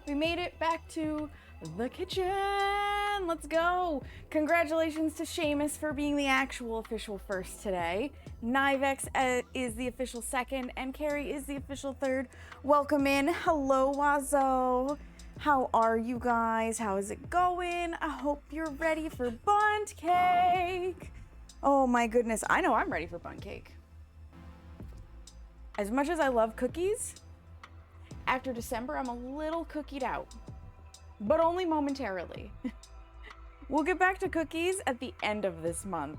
We made it back to the kitchen. Let's go. Congratulations to Seamus for being the actual official first today. Nivex is the official second, and Carrie is the official third. Welcome in. Hello, Wazo. How are you guys? How is it going? I hope you're ready for bundt cake. Oh my goodness. I know I'm ready for bundt cake. As much as I love cookies, after December, I'm a little cookied out, but only momentarily. We'll get back to cookies at the end of this month,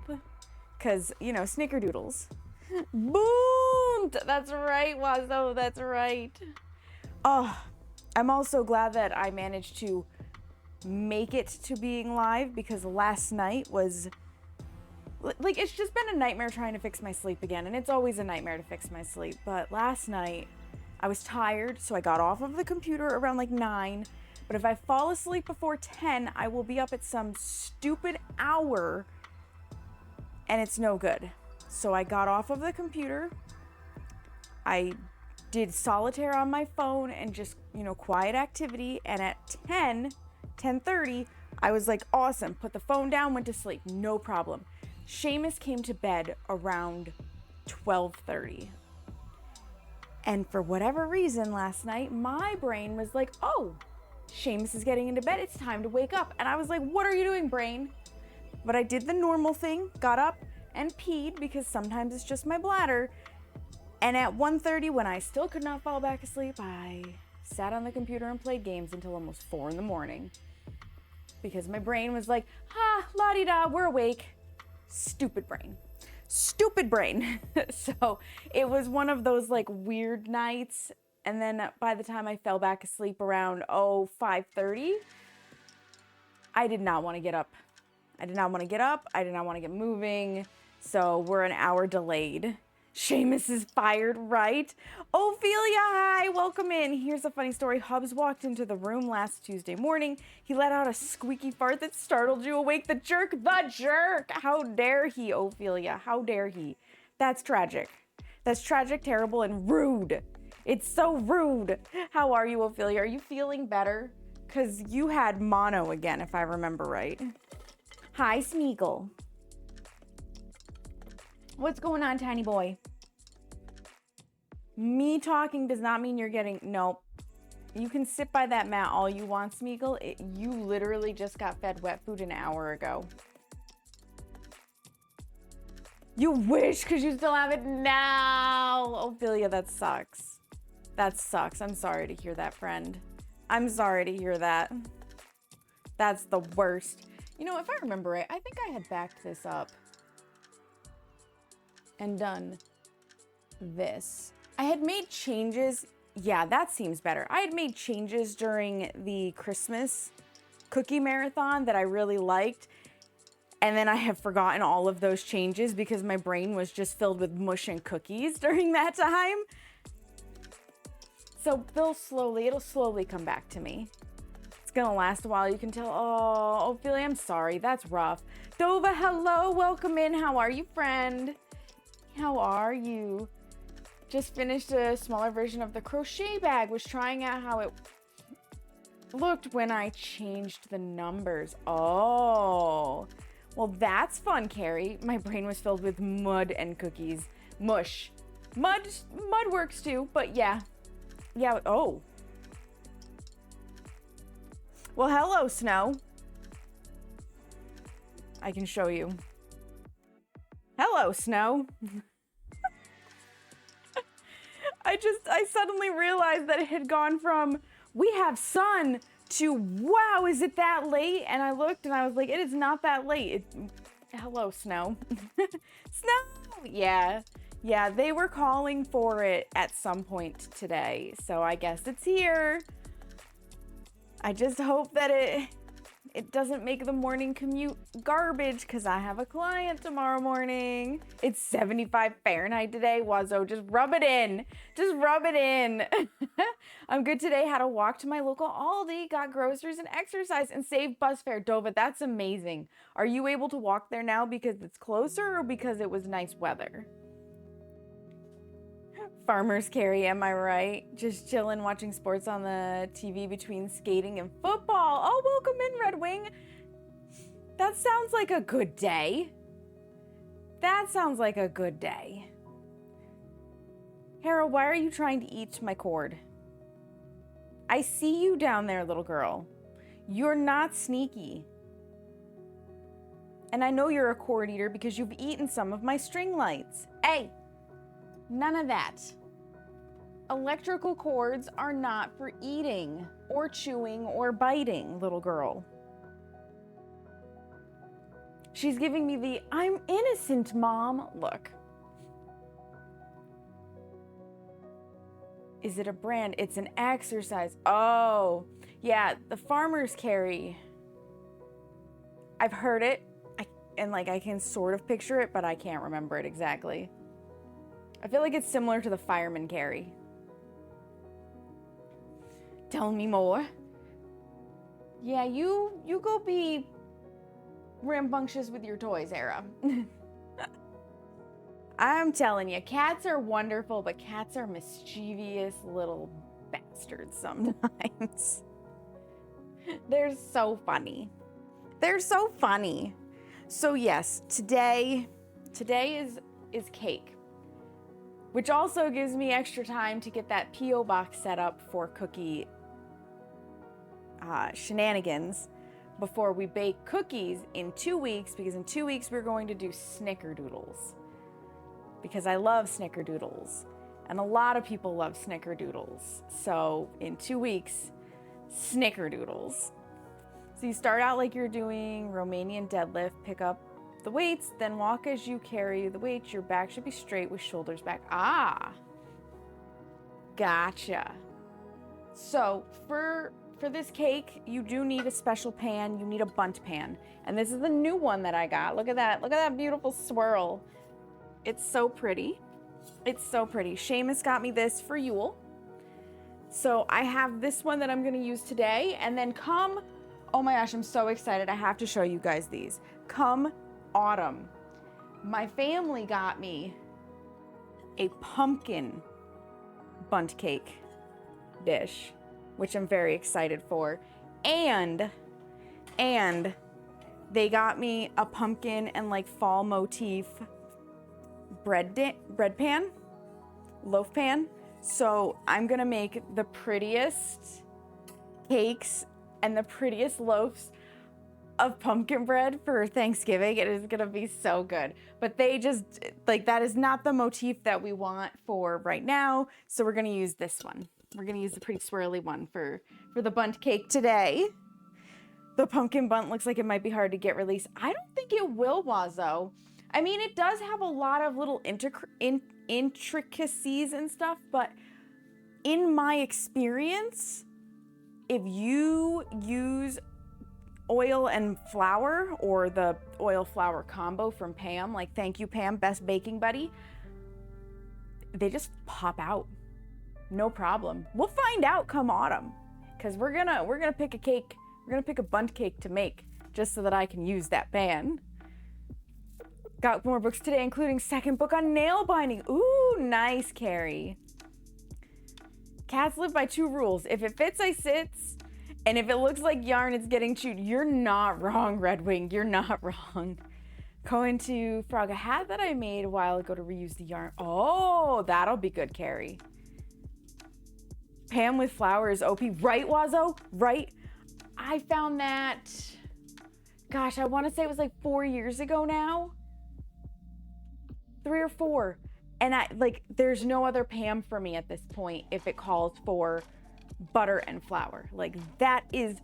because, you know, snickerdoodles. Boom! That's right, Wazo, that's right. Oh, I'm also glad that I managed to make it to being live, because last night was, like, it's just been a nightmare trying to fix my sleep again, and it's always a nightmare to fix my sleep, but last night, I was tired, so I got off of the computer around like 9, but if I fall asleep before 10, I will be up at some stupid hour, and it's no good. So I got off of the computer, I did solitaire on my phone and just, you know, quiet activity, and at 10:30, I was like, awesome, put the phone down, went to sleep, no problem. Seamus came to bed around 12:30. And for whatever reason last night, my brain was like, oh, Seamus is getting into bed, it's time to wake up. And I was like, what are you doing, brain? But I did the normal thing, got up and peed, because sometimes it's just my bladder. And at 1:30, when I still could not fall back asleep, I sat on the computer and played games until almost 4 in the morning. Because my brain was like, la-di-da, we're awake. Stupid brain. Stupid brain. So it was one of those like weird nights, and then by the time I fell back asleep around 5:30, I did not want to get up. I did not want to get up. I did not want to get moving. So we're an hour delayed. Seamus is fired, right? Ophelia, hi, welcome in. Here's a funny story. Hubs walked into the room last Tuesday morning. He let out a squeaky fart that startled you awake. The jerk, the jerk. How dare he, Ophelia? How dare he? That's tragic. That's tragic, terrible, and rude. It's so rude. How are you, Ophelia? Are you feeling better? Because you had mono again, if I remember right. Hi, Smeagol. What's going on, tiny boy? Me talking does not mean you're getting, nope. You can sit by that mat all you want, Smeagol. You literally just got fed wet food an hour ago. You wish, because you still have it now. Ophelia, that sucks. That sucks. I'm sorry to hear that, friend. I'm sorry to hear that. That's the worst. You know, if I remember right, I think I had backed this up and done this. I had made changes. Yeah, that seems better. I had made changes during the Christmas cookie marathon that I really liked. And then I have forgotten all of those changes because my brain was just filled with mush and cookies during that time. So it'll slowly come back to me. It's gonna last a while, you can tell. Oh, Ophelia, I'm sorry, that's rough. Dova, hello, welcome in. How are you, friend? How are you? Just finished a smaller version of the crochet bag. Was trying out how it looked when I changed the numbers. Oh, well, that's fun, Carrie. My brain was filled with mud and cookies. Mush. Mud works too, but yeah. Yeah, oh. Well, hello, Snow. I can show you. Hello, Snow. I suddenly realized that it had gone from, we have sun, to, wow, is it that late? And I looked and I was like, it is not that late. Hello, Snow. Snow! Yeah, they were calling for it at some point today, so I guess it's here. I just hope that it doesn't make the morning commute garbage, because I have a client tomorrow morning. It's 75 Fahrenheit today. Wazo, just rub it in. Just rub it in. I'm good today. Had a walk to my local Aldi, got groceries and exercise, and saved bus fare. Dova, that's amazing. Are you able to walk there now because it's closer or because it was nice weather? Farmer's carry, am I right? Just chilling, watching sports on the TV between skating and football. Oh, welcome in, Red Wing. That sounds like a good day. That sounds like a good day. Hera, why are you trying to eat my cord? I see you down there, little girl. You're not sneaky. And I know you're a cord eater because you've eaten some of my string lights. Hey, none of that. Electrical cords are not for eating or chewing or biting, little girl. She's giving me the, I'm innocent, Mom, look. Is it a brand? It's an exercise. Oh, yeah, the farmer's carry. I've heard it, and like I can sort of picture it, but I can't remember it exactly. I feel like it's similar to the fireman carry. Tell me more. Yeah, you go be rambunctious with your toys, Hera. I'm telling you, cats are wonderful, but cats are mischievous little bastards sometimes. They're so funny. They're so funny. So yes, today is cake, which also gives me extra time to get that P.O. box set up for cookie shenanigans before we bake cookies in 2 weeks, because in 2 weeks we're going to do snickerdoodles. Because I love snickerdoodles, and a lot of people love snickerdoodles. So in 2 weeks, snickerdoodles. So you start out like you're doing Romanian deadlift, pick up the weights, then walk as you carry the weights. Your back should be straight with shoulders back. Ah, gotcha. So for this cake, you do need a special pan. You need a bundt pan. And this is the new one that I got. Look at that. Look at that beautiful swirl. It's so pretty. It's so pretty. Seamus got me this for Yule. So I have this one that I'm going to use today. And then come, oh my gosh, I'm so excited. I have to show you guys these. Come autumn, my family got me a pumpkin bundt cake dish, which I'm very excited for. And they got me a pumpkin and like fall motif bread pan, loaf pan. So I'm gonna make the prettiest cakes and the prettiest loaves of pumpkin bread for Thanksgiving. It is gonna be so good. But they just, like, that is not the motif that we want for right now. So we're gonna use this one. We're gonna use the pretty swirly one for the bundt cake today. The pumpkin bundt looks like it might be hard to get released. I don't think it will, Wazo. I mean, it does have a lot of little intricacies and stuff, but in my experience, if you use oil and flour, or the oil flour combo from Pam, like, thank you Pam, best baking buddy, they just pop out. No problem. We'll find out come autumn, because we're gonna pick a cake. We're gonna pick a bundt cake to make just so that I can use that pan. Got more books today, including second book on nail binding. Ooh, nice, Carrie. Cats live by 2 rules. If it fits, I sits. And if it looks like yarn, it's getting chewed. You're not wrong, Red Wing. You're not wrong. Going to frog a hat that I made a while ago to reuse the yarn. Oh, that'll be good, Carrie. Pam with flowers, OP. Right, Wazo? Right? I found that, gosh, I want to say it was like 4 years ago now. 3 or 4. And there's no other Pam for me at this point if it calls for butter and flour. Like, that is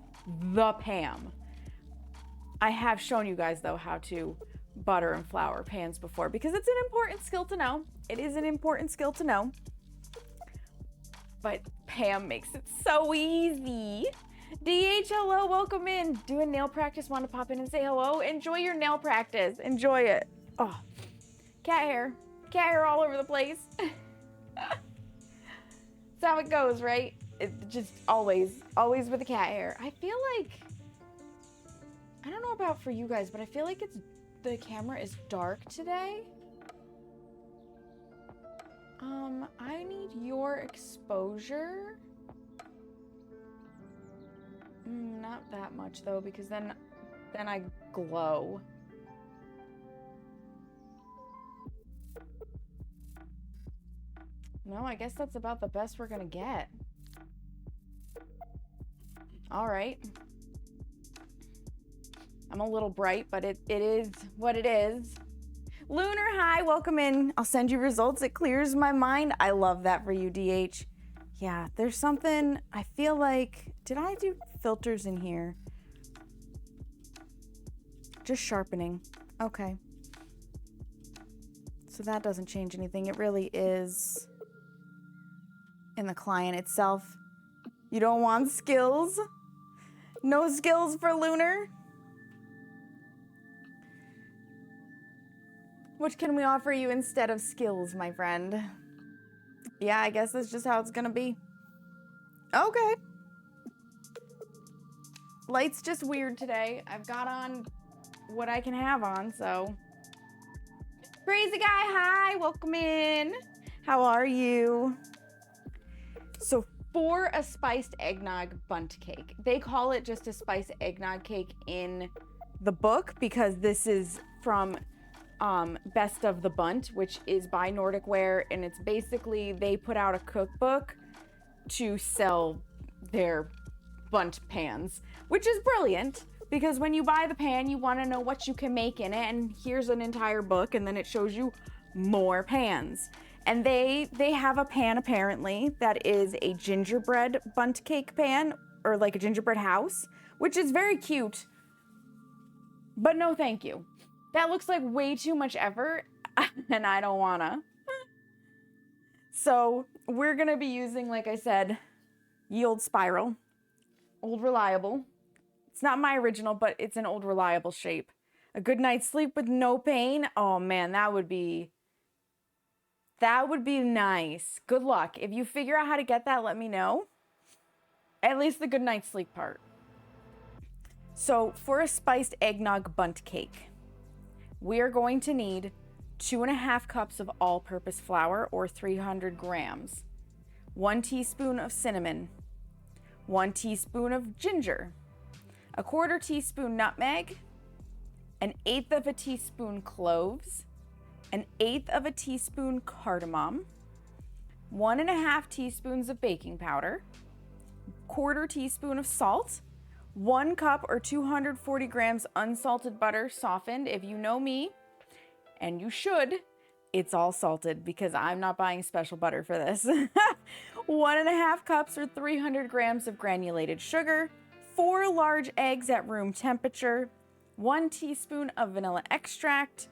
the Pam. I have shown you guys, though, how to butter and flour pans before, because it's an important skill to know. It is an important skill to know. But Pam makes it so easy. DH, hello, welcome in. Doing nail practice, want to pop in and say hello? Enjoy your nail practice. Enjoy it. Oh, cat hair. Cat hair all over the place. That's how it goes, right? It just always with the cat hair. I feel like, I don't know about for you guys, but I feel like the camera is dark today. I need your exposure. Not that much though, because then I glow. No, I guess that's about the best we're gonna get. All right. I'm a little bright, but it is what it is. Lunar, hi, welcome in. I'll send you results. It clears my mind. I love that for you, DH. Yeah, there's something, I feel like, did I do filters in here? Just sharpening. Okay. So that doesn't change anything. It really is in the client itself. You don't want skills? No skills for Lunar? What can we offer you instead of skills, my friend? Yeah, I guess that's just how it's gonna be. Okay. Light's just weird today. I've got on what I can have on, so. Crazy guy, hi, welcome in. How are you? So for a spiced eggnog bundt cake, they call it just a spiced eggnog cake in the book because this is from Best of the Bundt, which is by Nordic Ware, and it's basically they put out a cookbook to sell their bundt pans, which is brilliant because when you buy the pan, you want to know what you can make in it, and here's an entire book, and then it shows you more pans. And they have a pan apparently that is a gingerbread bundt cake pan, or like a gingerbread house, which is very cute, but no thank you. That looks like way too much effort, and I don't wanna. So we're gonna be using, like I said, Yield Spiral. Old Reliable. It's not my original, but it's an Old Reliable shape. A good night's sleep with no pain. Oh man, that would be nice. Good luck. If you figure out how to get that, let me know. At least the good night's sleep part. So for a spiced eggnog bundt cake, we are going to need 2.5 cups of all-purpose flour, or 300 grams, 1 teaspoon of cinnamon, 1 teaspoon of ginger, 1/4 teaspoon nutmeg, 1/8 of a teaspoon cloves, 1/8 of a teaspoon cardamom, 1.5 teaspoons of baking powder, 1/4 teaspoon of salt, 1 cup or 240 grams unsalted butter softened. If you know me, and you should, it's all salted because I'm not buying special butter for this. 1.5 cups or 300 grams of granulated sugar, 4 large eggs at room temperature, 1 teaspoon of vanilla extract,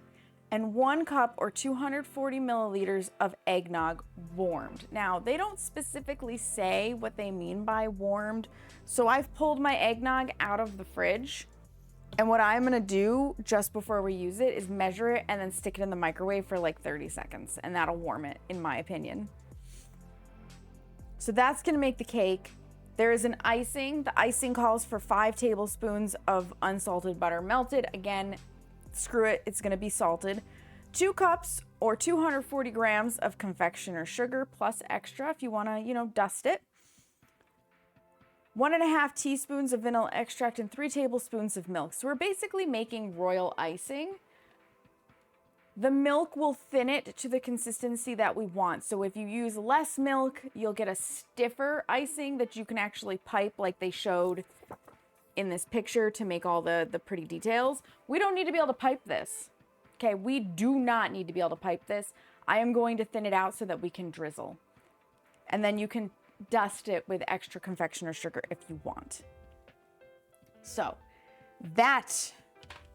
and 1 cup or 240 milliliters of eggnog warmed. Now, they don't specifically say what they mean by warmed, so I've pulled my eggnog out of the fridge, and what I'm gonna do just before we use it is measure it and then stick it in the microwave for like 30 seconds, and that'll warm it, in my opinion. So that's gonna make the cake. There is an icing. The icing calls for 5 tablespoons of unsalted butter melted. Again, screw it, it's gonna be salted. 2 cups or 240 grams of confectioner sugar plus extra if you wanna, dust it. 1.5 teaspoons of vanilla extract and 3 tablespoons of milk. So we're basically making royal icing. The milk will thin it to the consistency that we want. So if you use less milk, you'll get a stiffer icing that you can actually pipe like they showed in this picture to make all the pretty details. We don't need to be able to pipe this. Okay, we do not need to be able to pipe this. I am going to thin it out so that we can drizzle. And then you can dust it with extra confectioner sugar if you want. So that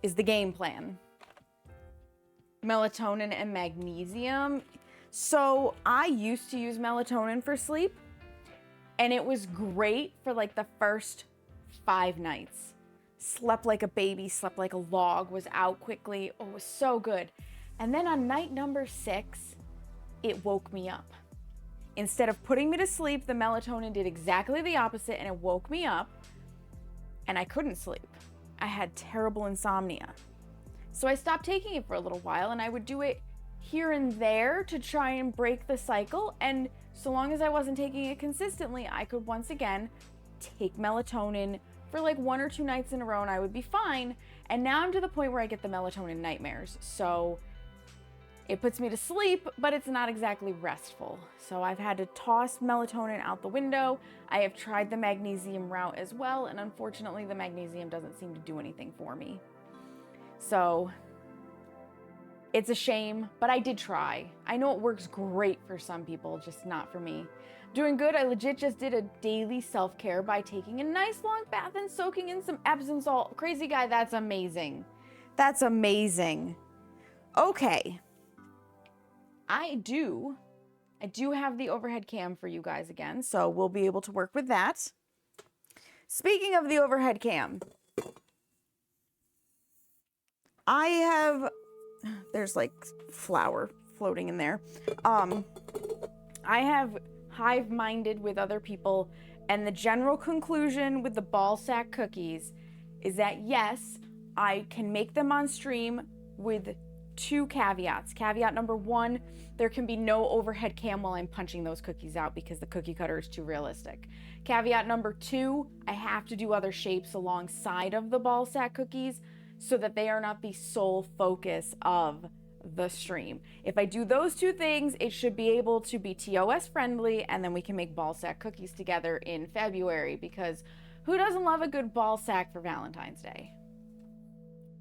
is the game plan. Melatonin and magnesium. So I used to use melatonin for sleep, and it was great for like the first 5 nights. Slept like a baby, slept like a log, was out quickly. Oh, it was so good. And then on night number 6, it woke me up. Instead of putting me to sleep, the melatonin did exactly the opposite, and it woke me up, and I couldn't sleep. I had terrible insomnia. So I stopped taking it for a little while, and I would do it here and there to try and break the cycle. And so long as I wasn't taking it consistently, I could once again take melatonin for like 1 or 2 nights in a row and I would be fine. And now I'm to the point where I get the melatonin nightmares. So it puts me to sleep, but it's not exactly restful. So I've had to toss melatonin out the window. I have tried the magnesium route as well, and unfortunately the magnesium doesn't seem to do anything for me. So it's a shame, but I did try. I know it works great for some people, just not for me. Doing good. I legit just did a daily self-care by taking a nice long bath and soaking in some Epsom salt. Crazy guy, that's amazing. That's amazing. Okay. I do have the overhead cam for you guys again, so we'll be able to work with that. Speaking of the overhead cam, there's like flour floating in there. I have hive-minded with other people, and the general conclusion with the ball sack cookies is that yes, I can make them on stream with 2 caveats. Caveat number 1, there can be no overhead cam while I'm punching those cookies out because the cookie cutter is too realistic. Caveat number 2, I have to do other shapes alongside of the ball sack cookies so that they are not the sole focus of the stream. If I do those 2 things, it should be able to be TOS friendly, and then we can make ball sack cookies together in February, because who doesn't love a good ball sack for Valentine's Day?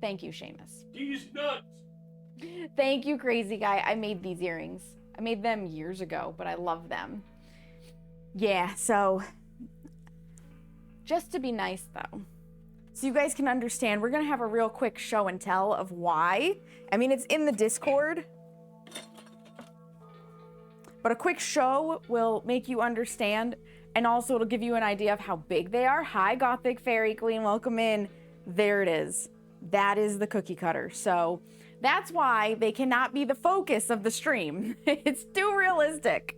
Thank you, Seamus. These nuts! Thank you, crazy guy. I made these earrings. I made them years ago, but I love them. Yeah, so just to be nice though, so you guys can understand, we're gonna have a real quick show and tell of why. I mean, it's in the Discord, but a quick show will make you understand, and also it'll give you an idea of how big they are. Hi, Gothic Fairy Queen, welcome in. There it is. That is the cookie cutter. So that's why they cannot be the focus of the stream. It's too realistic.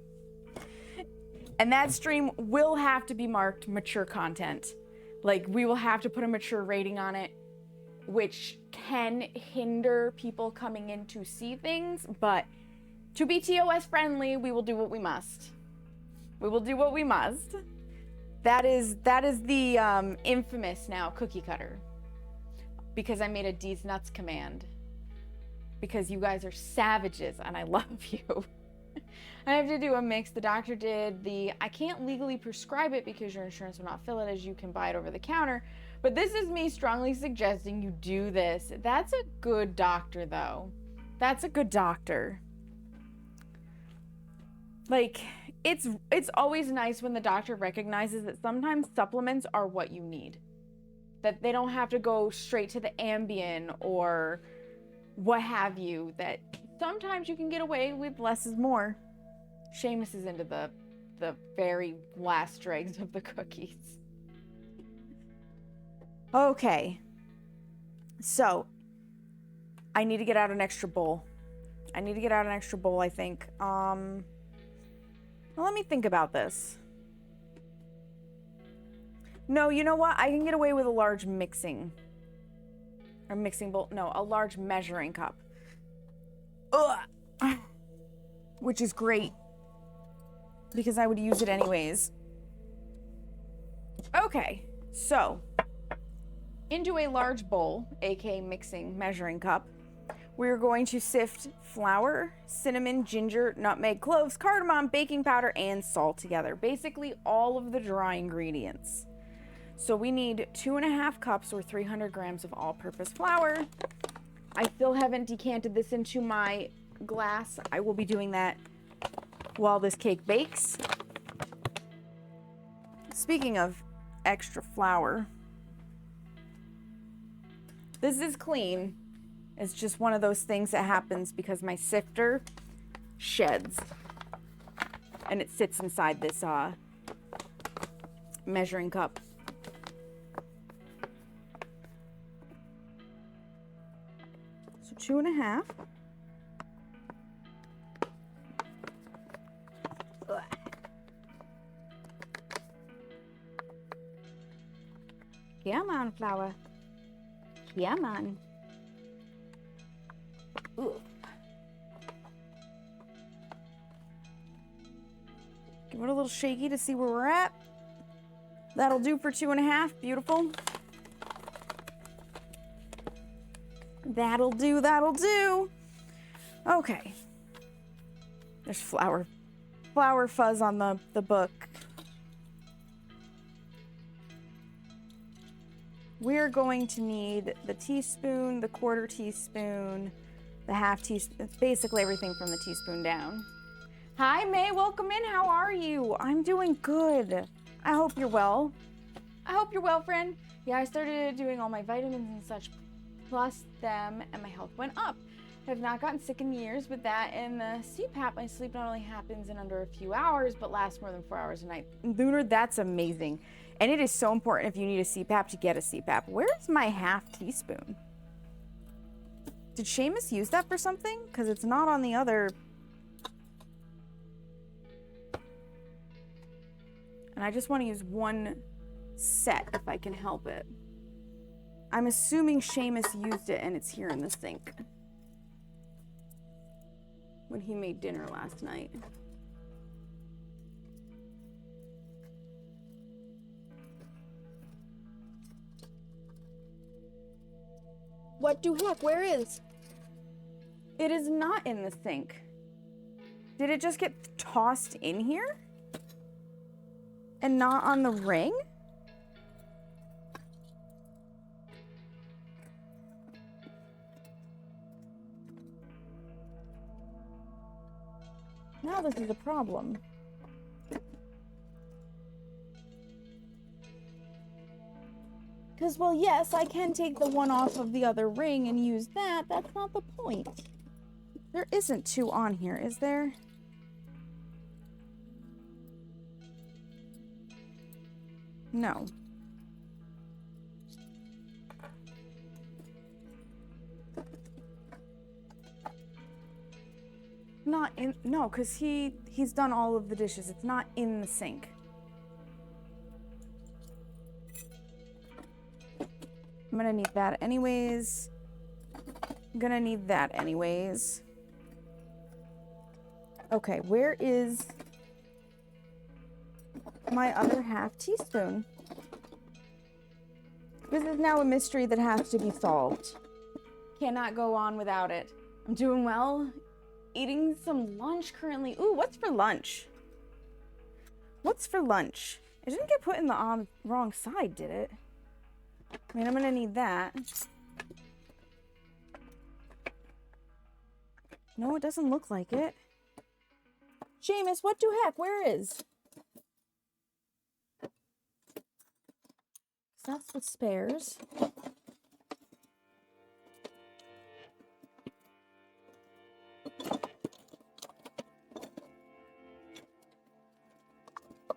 And that stream will have to be marked mature content. Like, we will have to put a mature rating on it, which can hinder people coming in to see things, but to be TOS friendly, we will do what we must. We will do what we must. That is the infamous now cookie cutter, because I made a D's nuts command. Because you guys are savages and I love you. I have to do a mix. The doctor did I can't legally prescribe it because your insurance will not fill it, as you can buy it over the counter. But this is me strongly suggesting you do this. That's a good doctor though. That's a good doctor. Like, it's always nice when the doctor recognizes that sometimes supplements are what you need. That they don't have to go straight to the Ambien or what have you, that sometimes you can get away with less is more. Seamus is into the very last dregs of the cookies. Okay. So, I need to get out an extra bowl. I think. Well, let me think about this. No, you know what? I can get away with a large mixing bowl. No, a large measuring cup. Ugh. Which is great, because I would use it anyways. Okay, so into a large bowl, aka mixing measuring cup, we're going to sift flour, cinnamon, ginger, nutmeg, cloves, cardamom, baking powder, and salt together. Basically all of the dry ingredients. So we need 2.5 cups or 300 grams of all-purpose flour. I still haven't decanted this into my glass. I will be doing that while this cake bakes. Speaking of extra flour, this is clean. It's just one of those things that happens because my sifter sheds and it sits inside this measuring cup. So 2.5. Come on, flour. Come on. Ooh. Give it a little shaky to see where we're at. That'll do for 2.5. Beautiful. That'll do, that'll do. Okay. There's flour fuzz on the book. We're going to need the teaspoon, the quarter teaspoon, the half teaspoon, basically everything from the teaspoon down. Hi, May, welcome in. How are you? I'm doing good. I hope you're well. I hope you're well, friend. Yeah, I started doing all my vitamins and such, plus them, and my health went up. I've not gotten sick in years with that, and the CPAP, my sleep not only happens in under a few hours, but lasts more than 4 hours a night. Lunar, that's amazing. And it is so important if you need a CPAP to get a CPAP. Where's my half teaspoon? Did Seamus use that for something? Because it's not on the other. And I just want to use one set if I can help it. I'm assuming Seamus used it and it's here in the sink when he made dinner last night. What the heck? Where is? It is not in the sink. Did it just get tossed in here? And not on the ring? Now this is a problem. Because, well, yes, I can take the one off of the other ring and use that. That's not the point. There isn't two on here, is there? No. Not in, no, because he's done all of the dishes. It's not in the sink. I'm gonna need that anyways. I'm gonna need that anyways. Okay, where is my other half teaspoon? This is now a mystery that has to be solved. Cannot go on without it. I'm doing well. Eating some lunch currently. Ooh, what's for lunch? What's for lunch? It didn't get put in the wrong side, did it? I mean, I'm gonna need that. No, it doesn't look like it. Seamus, what the heck? Where is? That's the spares.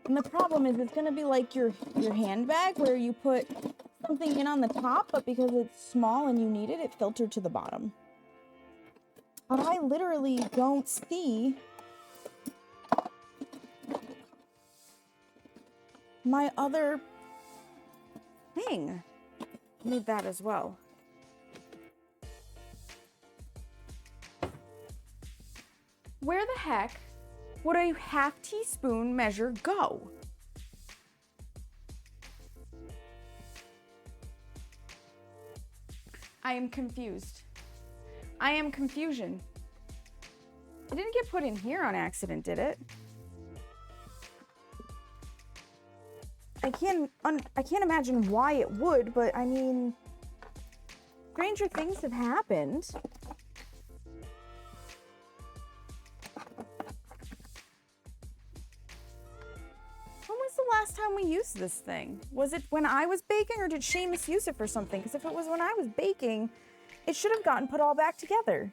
And the problem is it's gonna be like your handbag where you put something in on the top, but because it's small and you need it, it filtered to the bottom. But I literally don't see my other thing. Need that as well. Where the heck would a half teaspoon measure go? I am confused. I am confusion. It didn't get put in here on accident, did it? I can't imagine why it would, but I mean, stranger things have happened. When was the last time we used this thing? Was it when I was baking, or did Seamus use it for something? Because if it was when I was baking, it should have gotten put all back together.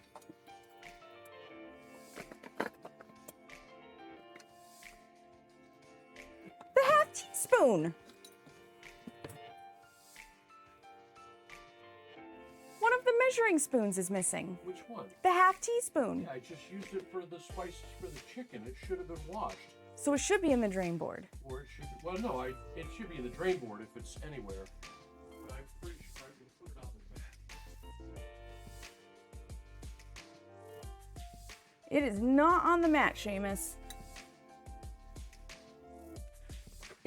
The half teaspoon. One of the measuring spoons is missing. Which one? The half teaspoon. Yeah, I just used it for the spices for the chicken. It should have been washed. So it should be in the drain board. Or it should be, well, no, it should be in the drain board if it's anywhere. But I'm pretty sure I can put it on the mat. It is not on the mat, Seamus.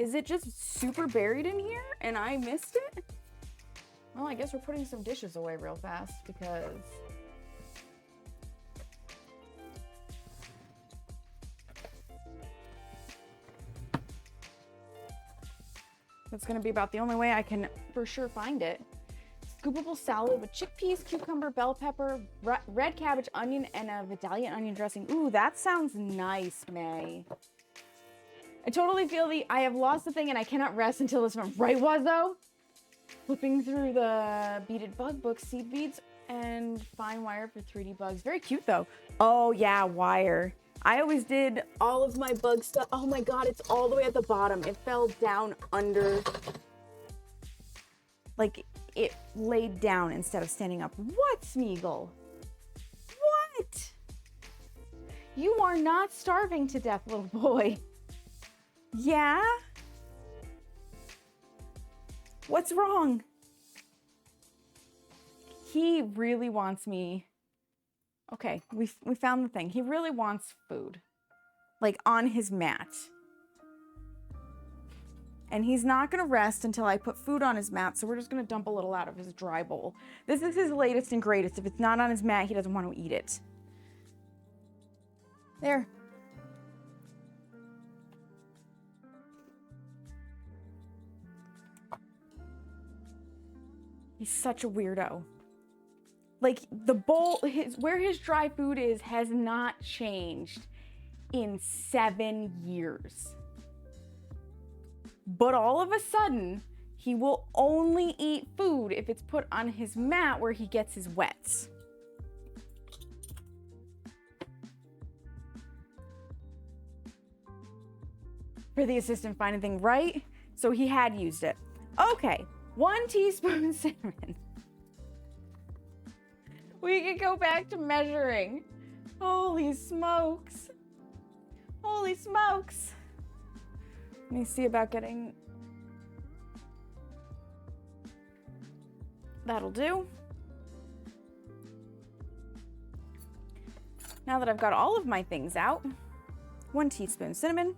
Is it just super buried in here and I missed it? Well, I guess we're putting some dishes away real fast because that's gonna be about the only way I can for sure find it. Scoopable salad with chickpeas, cucumber, bell pepper, red cabbage, onion, and a Italian onion dressing. Ooh, that sounds nice, May. I totally feel the I have lost the thing and I cannot rest until this one. Right, Wazzo? Flipping through the beaded bug book, seed beads, and fine wire for 3D bugs. Very cute, though. Oh, yeah, wire. I always did all of my bug stuff. Oh, my God, it's all the way at the bottom. It fell down under... Like... It laid down instead of standing up. What, Smeagol? What? You are not starving to death, little boy. Yeah? What's wrong? He really wants me. Okay, we found the thing. He really wants food. Like on his mat. And he's not gonna rest until I put food on his mat, so we're just gonna dump a little out of his dry bowl. This is his latest and greatest. If it's not on his mat, he doesn't want to eat it. There. He's such a weirdo. Like, the bowl, where his dry food is has not changed in 7 years. But all of a sudden, he will only eat food if it's put on his mat where he gets his wets. For the assistant, find anything right? So he had used it. Okay, 1 teaspoon cinnamon. We can go back to measuring. Holy smokes. Holy smokes. Let me see about getting... That'll do. Now that I've got all of my things out, 1 teaspoon cinnamon.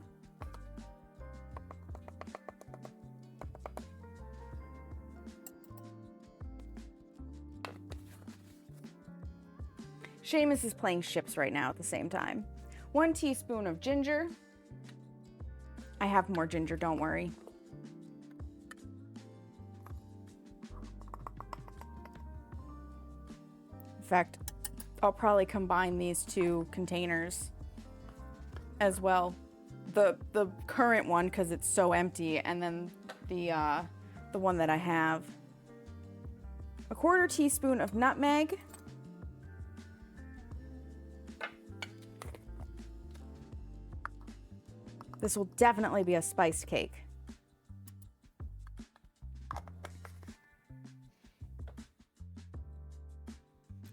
Seamus is playing ships right now at the same time. 1 teaspoon of ginger. I have more ginger, don't worry. In fact, I'll probably combine these 2 containers as well. The current one, because it's so empty, and then the one that I have. 1/4 teaspoon of nutmeg. This will definitely be a spiced cake.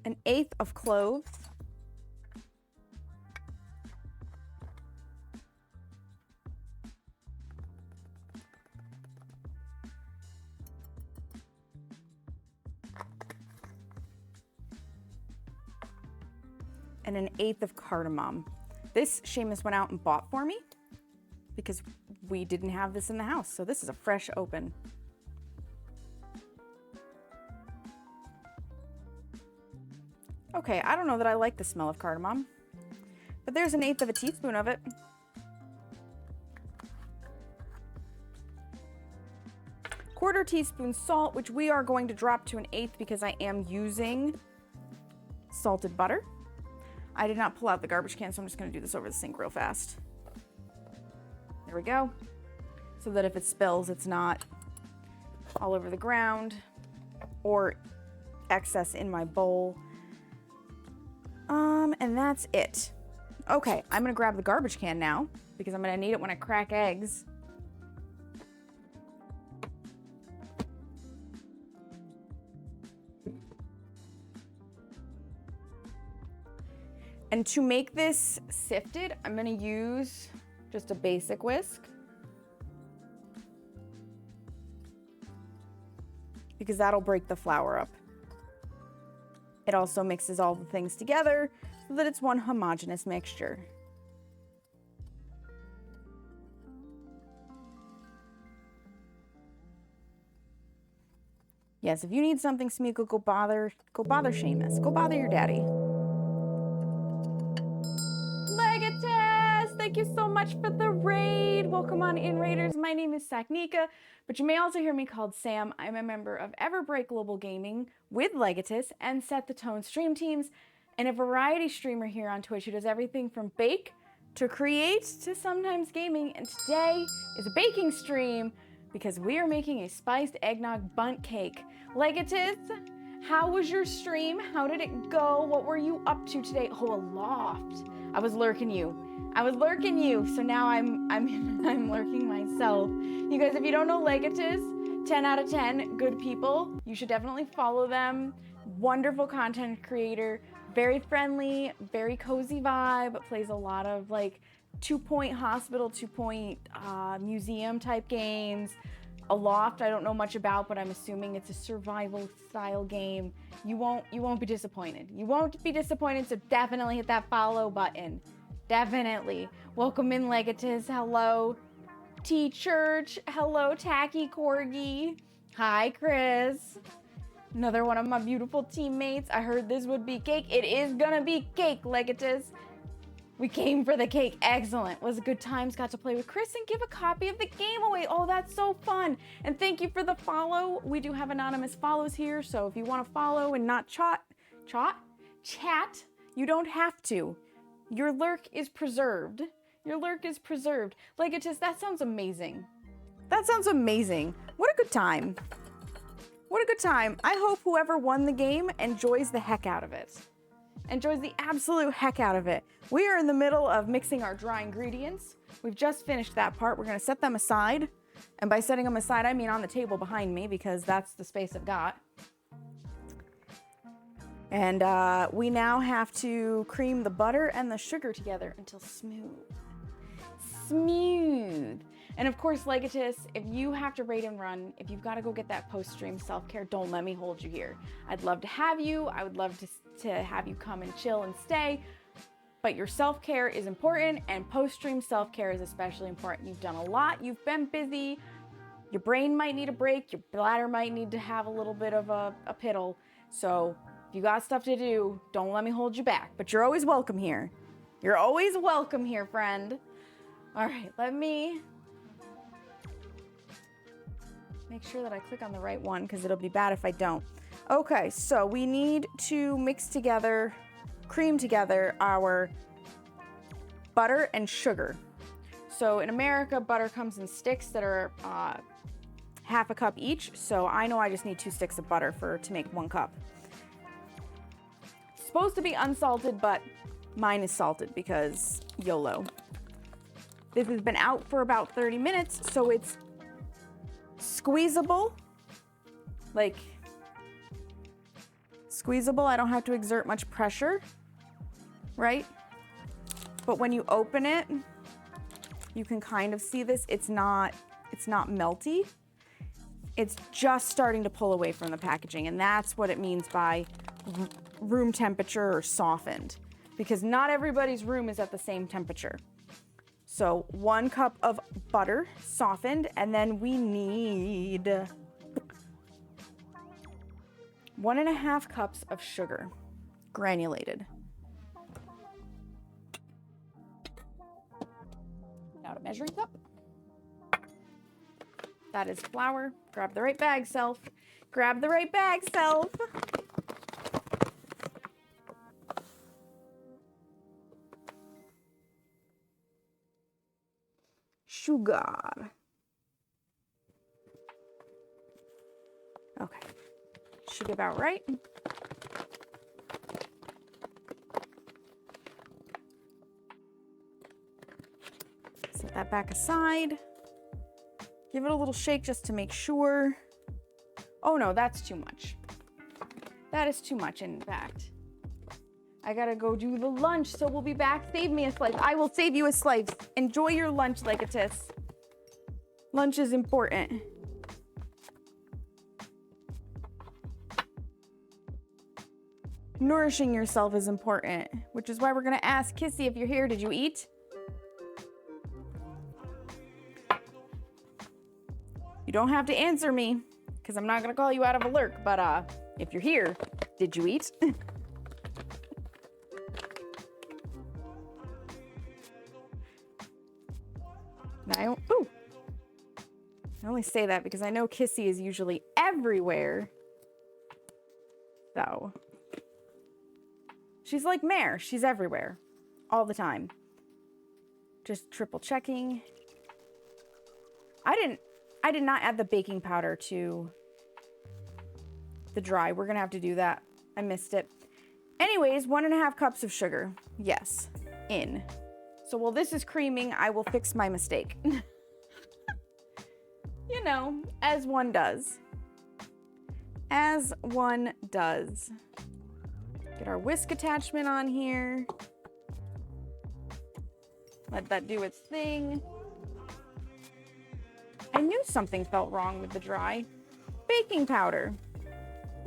An 1/8 of cloves. And an 1/8 of cardamom. This Seamus went out and bought for me, because we didn't have this in the house. So this is a fresh open. Okay, I don't know that I like the smell of cardamom, but there's an 1/8 of a teaspoon of it. Quarter teaspoon salt, which we are going to drop to an 1/8 because I am using salted butter. I did not pull out the garbage can, so I'm just gonna do this over the sink real fast. There we go. So that if it spills, it's not all over the ground or excess in my bowl. And that's it. Okay, I'm gonna grab the garbage can now because I'm gonna need it when I crack eggs. And to make this sifted, I'm gonna use just a basic whisk, because that'll break the flour up. It also mixes all the things together so that it's one homogeneous mixture. Yes, if you need something, Smeagol, go bother Seamus. Go bother your daddy. Legatus, thank you so much for the raid. Welcome on in, Raiders. My name is Saknika, but you may also hear me called Sam. I'm a member of Everbreak Global Gaming with Legatus and Set the Tone stream teams, and a variety streamer here on Twitch who does everything from bake to create to sometimes gaming. And today is a baking stream because we are making a spiced eggnog bundt cake. Legatus, how was your stream? How did it go? What were you up to today? Oh, a loft. I was lurking you. So now I'm lurking myself. You guys, if you don't know Legatus, 10 out of 10 good people. You should definitely follow them. Wonderful content creator, very friendly, very cozy vibe, plays a lot of like 2-point hospital, 2-point museum type games. A loft I don't know much about, but I'm assuming it's a survival style game. You won't be disappointed. You won't be disappointed, so definitely hit that follow button. Definitely. Welcome in, Legatus. Hello, T-Church. Hello, Tacky Corgi. Hi, Chris. Another one of my beautiful teammates. I heard this would be cake. It is gonna be cake, Legatus. We came for the cake. Excellent. Was a good times. Got to play with Chris and give a copy of the game away. Oh, that's so fun. And thank you for the follow. We do have anonymous follows here, so if you want to follow and not chat, you don't have to. Your lurk is preserved. Legatus, that sounds amazing. What a good time. I hope whoever won the game enjoys the heck out of it. Enjoys the absolute heck out of it. We are in the middle of mixing our dry ingredients. We've just finished that part. We're gonna set them aside. And by setting them aside, I mean on the table behind me because that's the space I've got. And we now have to cream the butter and the sugar together until smooth. And of course, Legatus, if you have to raid and run, if you've got to go get that post-stream self-care, don't let me hold you here. I'd love to have you. I would love to have you come and chill and stay. But your self-care is important, and post-stream self-care is especially important. You've done a lot. You've been busy. Your brain might need a break. Your bladder might need to have a little bit of a piddle. So if you got stuff to do, don't let me hold you back. But you're always welcome here. You're always welcome here, friend. All right, let me make sure that I click on the right one because it'll be bad if I don't. Okay, so we need to cream together our butter and sugar. So in America, butter comes in sticks that are half a cup each. So I know I just need 2 sticks of butter to make 1 cup. It's supposed to be unsalted, but mine is salted because YOLO. This has been out for about 30 minutes, so it's squeezable. Like, squeezable, I don't have to exert much pressure, right? But when you open it, you can kind of see this. It's not melty. It's just starting to pull away from the packaging, and that's what it means by room temperature or softened, because not everybody's room is at the same temperature. So 1 cup of butter softened, and then we need 1.5 cups of sugar, granulated. Now a measuring cup. That is flour. Grab the right bag, self. Grab the right bag, self. Sugar. Okay, should be about right. Set that back aside. Give it a little shake just to make sure. Oh no, that's too much. That is too much, in fact. I gotta go do the lunch, so we'll be back. Save me a slice. I will save you a slice. Enjoy your lunch, Legatus. Lunch is important. Nourishing yourself is important, which is why we're gonna ask Kissy if you're here. Did you eat? You don't have to answer me, because I'm not gonna call you out of a lurk, but if you're here, did you eat? I only say that because I know Kissy is usually everywhere. So she's like Mare, she's everywhere all the time. Just triple checking. I did not add the baking powder to the dry. We're gonna have to do that. I missed it. Anyways, 1.5 cups of sugar. Yes, in. So while this is creaming, I will fix my mistake. You know, as one does. As one does. Get our whisk attachment on here. Let that do its thing. I knew something felt wrong with the dry. Baking powder.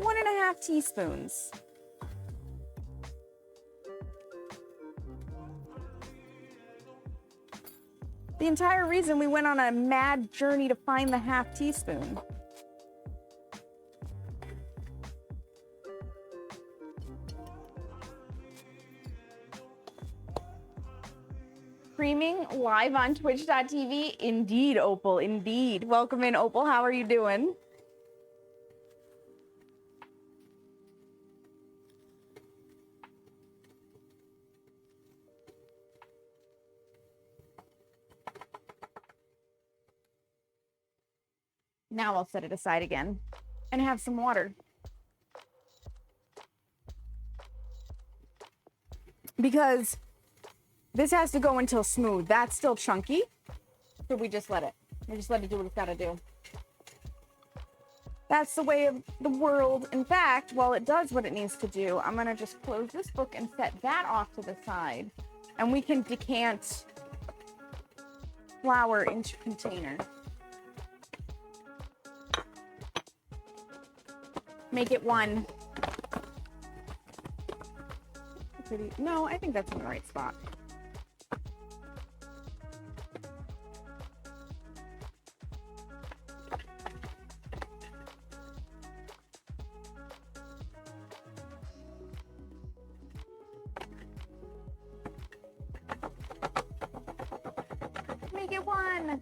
1.5 teaspoons. The entire reason we went on a mad journey to find the 1/2 teaspoon. Streaming live on twitch.tv. Indeed, Opal, indeed. Welcome in, Opal. How are you doing? Now I'll set it aside again and have some water. Because this has to go until smooth. That's still chunky. So we just let it. We just let it do what it's got to do. That's the way of the world. In fact, while it does what it needs to do, I'm going to just close this book and set that off to the side. And we can decant flour into a container. Make it one. No, I think that's in the right spot. Make it one.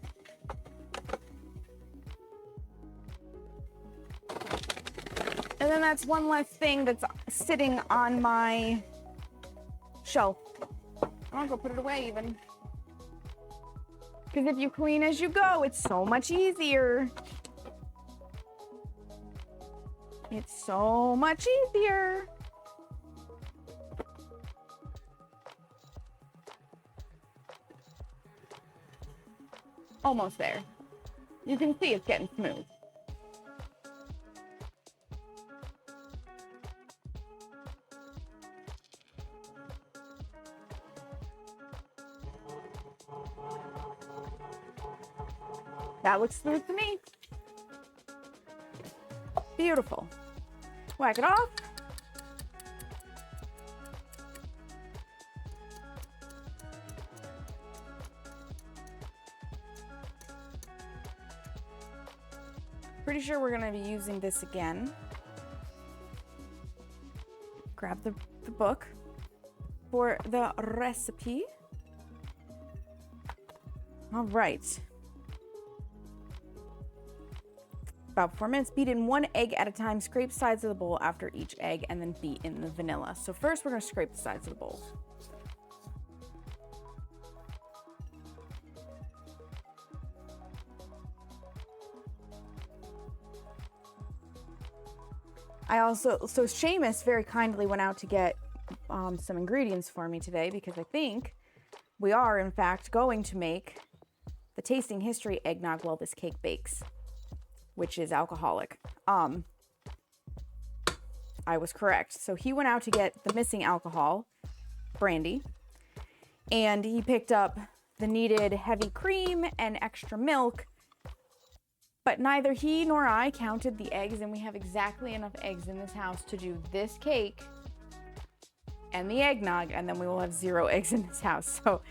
And then that's one less thing that's sitting on my shelf. I'll go put it away even. Because if you clean as you go, it's so much easier. It's so much easier. Almost there. You can see it's getting smooth. That looks smooth to me. Beautiful. Whack it off. Pretty sure we're going to be using this again. Grab the book for the recipe. All right. About 4 minutes. Beat in 1 egg at a time. Scrape sides of the bowl after each egg and then beat in the vanilla. So first we're going to scrape the sides of the bowl. So Seamus very kindly went out to get some ingredients for me today because I think we are in fact going to make the tasting history eggnog while this cake bakes, which is alcoholic. I was correct. So he went out to get the missing alcohol, brandy, and he picked up the needed heavy cream and extra milk, but neither he nor I counted the eggs, and we have exactly enough eggs in this house to do this cake and the eggnog, and then we will have 0 eggs in this house. So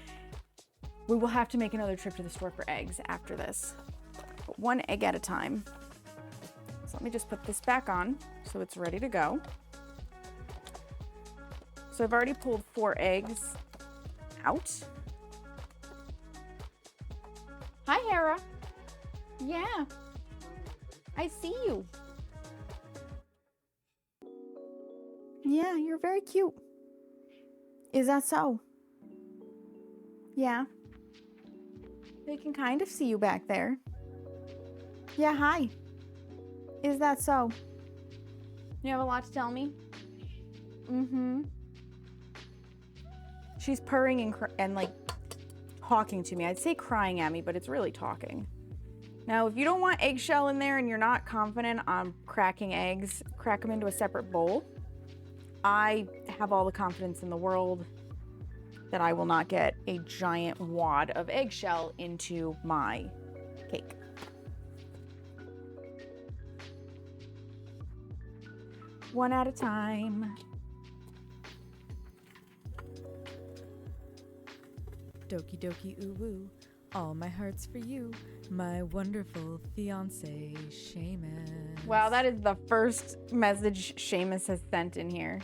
we will have to make another trip to the store for eggs after this. But 1 egg at a time. So let me just put this back on so it's ready to go. So I've already pulled 4 eggs out. Hi, Hera. Yeah, I see you. Yeah, you're very cute. Is that so? Yeah. They can kind of see you back there. Yeah, hi. Is that so? You have a lot to tell me? Mm-hmm. She's purring and like talking to me. I'd say crying at me, but it's really talking. Now, if you don't want eggshell in there and you're not confident on cracking eggs, crack them into a separate bowl. I have all the confidence in the world that I will not get a giant wad of eggshell into my cake. One at a time. Doki doki ooh woo, all my heart's for you, my wonderful fiance, Seamus. Wow, that is the first message Seamus has sent in here.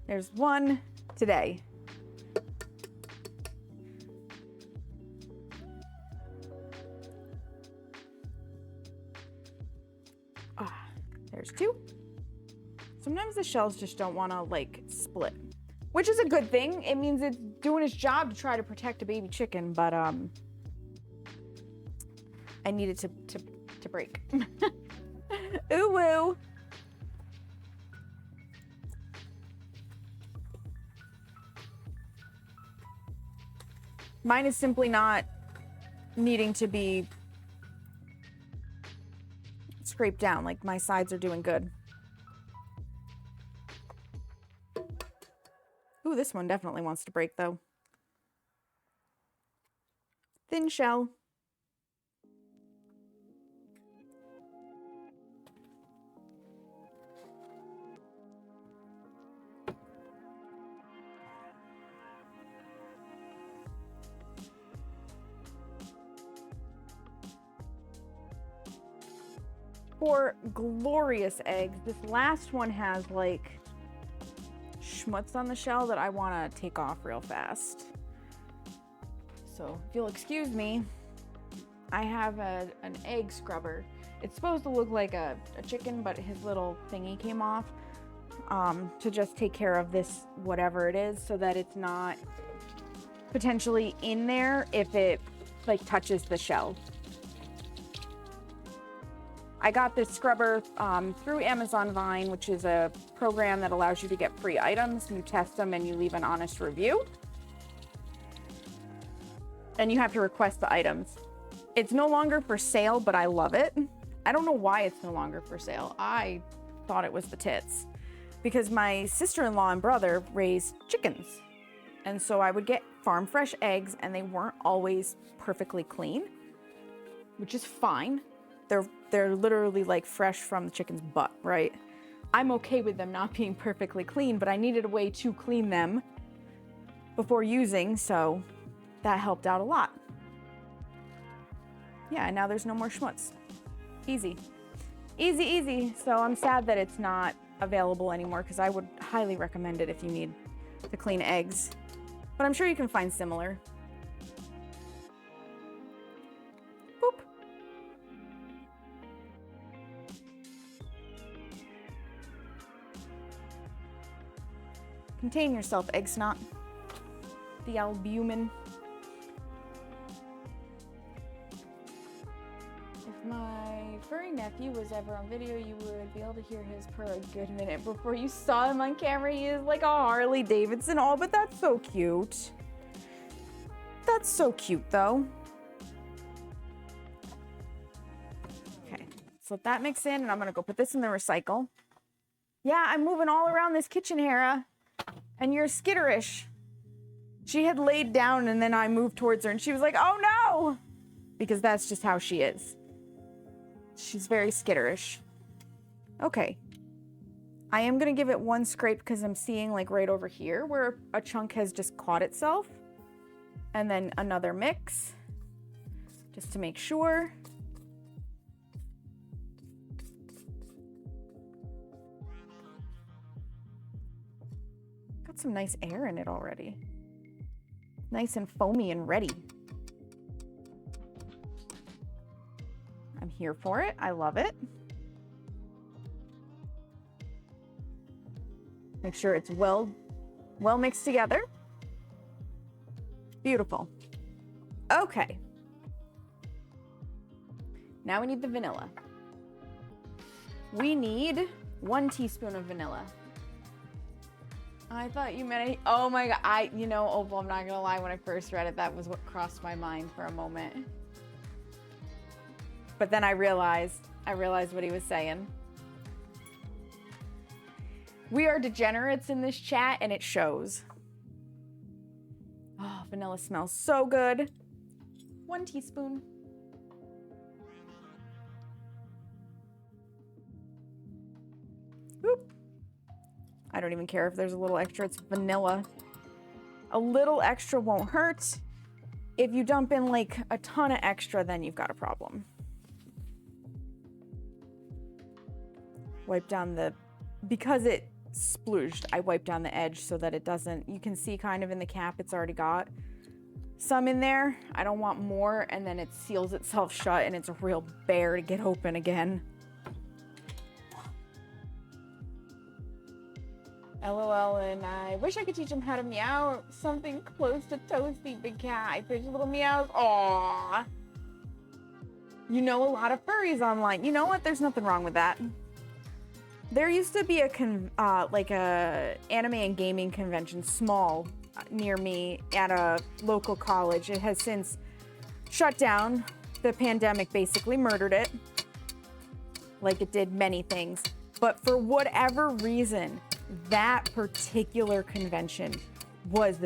There's one today. Ah, there's 2. Sometimes the shells just don't want to like split, which is a good thing. It means it's doing its job to try to protect a baby chicken, but I need it to break. Ooh woo. Mine is simply not needing to be scraped down. Like my sides are doing good. Ooh, this one definitely wants to break though. Thin shell. For glorious eggs, this last one has like schmutz on the shell that I want to take off real fast. So if you'll excuse me, I have an egg scrubber. It's supposed to look like a chicken, but his little thingy came off to just take care of this, whatever it is, so that it's not potentially in there if it like touches the shell. I got this scrubber through Amazon Vine, which is a program that allows you to get free items. You test them and you leave an honest review. And you have to request the items. It's no longer for sale, but I love it. I don't know why it's no longer for sale. I thought it was the tits. Because my sister-in-law and brother raised chickens. And so I would get farm fresh eggs and they weren't always perfectly clean, which is fine. They're literally like fresh from the chicken's butt, right? I'm okay with them not being perfectly clean, but I needed a way to clean them before using, so that helped out a lot. Yeah, and now there's no more schmutz. Easy. Easy, easy. So I'm sad that it's not available anymore because I would highly recommend it if you need to clean eggs. But I'm sure you can find similar. Boop. Contain yourself, egg snot. The albumin. If my furry nephew was ever on video, you would be able to hear his purr a good minute before you saw him on camera. He is like a Harley Davidson. Oh, but that's so cute. That's so cute, though. Okay, let's let that mix in, and I'm gonna go put this in the recycle. Yeah, I'm moving all around this kitchen, Hera. And you're skitterish. She had laid down and then I moved towards her and she was like, oh no! Because that's just how she is. She's very skitterish. Okay. I am gonna give it one scrape because I'm seeing like right over here where a chunk has just caught itself. And then another mix. Just to make sure. Got some nice air in it already. Nice and foamy and ready. I'm here for it. I love it. Make sure it's well mixed together. Beautiful. Okay. Now we need the vanilla. We need 1 teaspoon of vanilla. I thought you meant, oh my God, you know, Opal, I'm not gonna lie, when I first read it, that was what crossed my mind for a moment. But then I realized what he was saying. We are degenerates in this chat, and it shows. Oh, vanilla smells so good. 1 teaspoon. Boop. I don't even care if there's a little extra. It's vanilla. A little extra won't hurt. If you dump in like a ton of extra, then you've got a problem. Wipe down the, because it splooged, I wiped down the edge so that it doesn't, you can see kind of in the cap, it's already got some in there. I don't want more, and then it seals itself shut and it's a real bear to get open again. LOL, and I wish I could teach him how to meow something close to Toasty, big cat. I pitch little meows. Aww. You know a lot of furries online. You know what? There's nothing wrong with that. There used to be like a anime and gaming convention, small, near me at a local college. It has since shut down. The pandemic basically murdered it, like it did many things. But for whatever reason, that particular convention was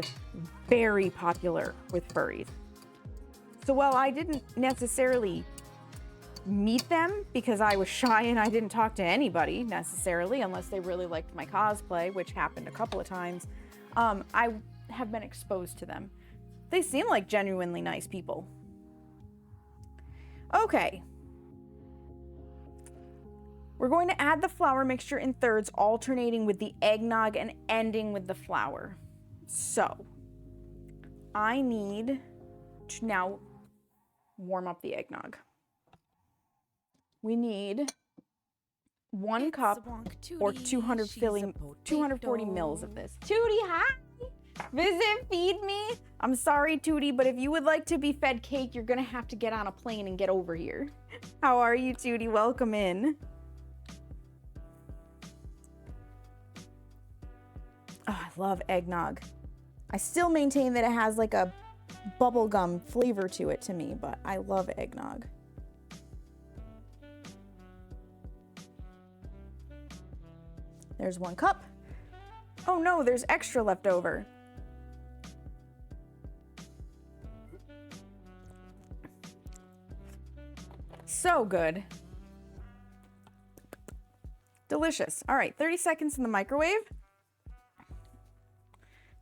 very popular with furries. So while I didn't necessarily meet them because I was shy and I didn't talk to anybody necessarily unless they really liked my cosplay, which happened a couple of times, I have been exposed to them. They seem like genuinely nice people. Okay. We're going to add the flour mixture in thirds, alternating with the eggnog and ending with the flour. So, I need to now warm up the eggnog. We need 1 cup or 240 mils of this. Tootie, hi! Visit, feed me. I'm sorry, Tootie, but if you would like to be fed cake, you're gonna have to get on a plane and get over here. How are you, Tootie? Welcome in. Oh, I love eggnog. I still maintain that it has like a bubblegum flavor to it to me, but I love eggnog. There's 1 cup. Oh no, there's extra left over. So good. Delicious. All right, 30 seconds in the microwave.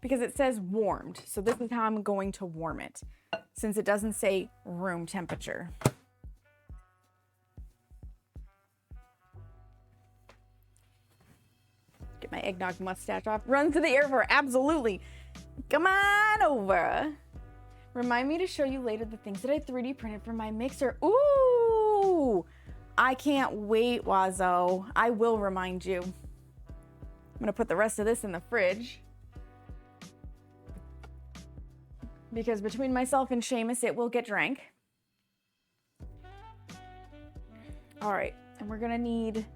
Because it says warmed, so this is how I'm going to warm it, since it doesn't say room temperature. Get my eggnog mustache off. Run to the airport, absolutely. Come on over. Remind me to show you later the things that I 3D printed for my mixer. Ooh, I can't wait, Wazo. I will remind you. I'm gonna put the rest of this in the fridge. Because between myself and Seamus, it will get drank. All right, and we're gonna need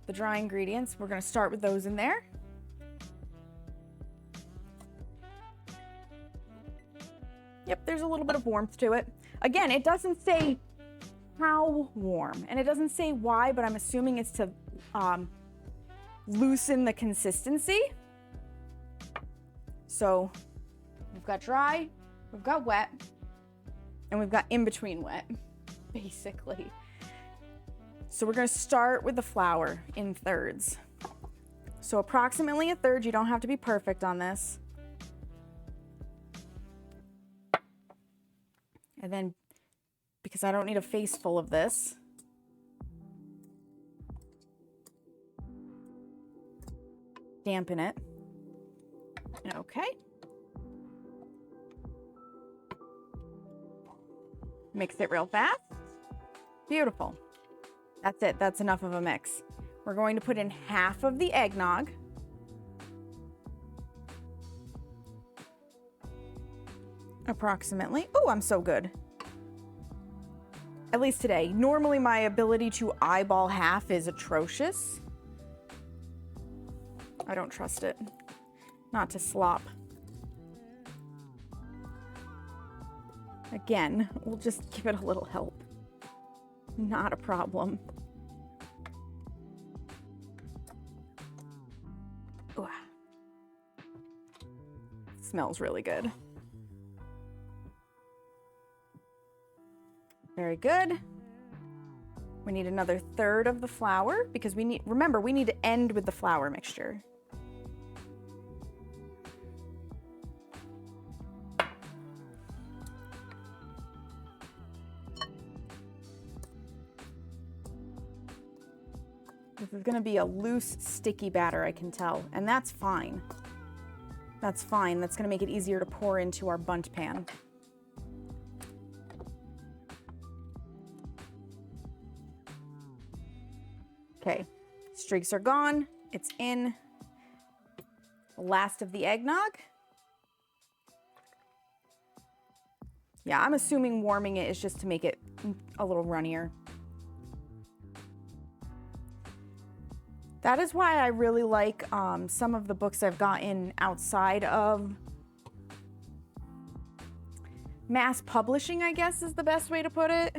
the dry ingredients. We're gonna start with those in there. Yep, there's a little bit of warmth to it. Again, it doesn't say how warm, and it doesn't say why, but I'm assuming it's to loosen the consistency. So we've got dry, we've got wet, and we've got in between wet, basically. So we're gonna start with the flour in thirds. So approximately a third. You don't have to be perfect on this. And then, because I don't need a face full of this, dampen it. Okay. Mix it real fast. Beautiful. That's it. That's enough of a mix. We're going to put in half of the eggnog. Approximately. Oh, I'm so good. At least today. Normally my ability to eyeball half is atrocious. I don't trust it. Not to slop. Again, we'll just give it a little help. Not a problem. Ooh. Smells really good. Very good. We need another third of the flour because we need, remember, we need to end with the flour mixture. This is gonna be a loose, sticky batter, I can tell, and that's fine. That's fine. That's gonna make it easier to pour into our bundt pan. Okay, streaks are gone. It's in. The last of the eggnog. Yeah, I'm assuming warming it is just to make it a little runnier. That is why I really like some of the books I've gotten outside of mass publishing, I guess is the best way to put it.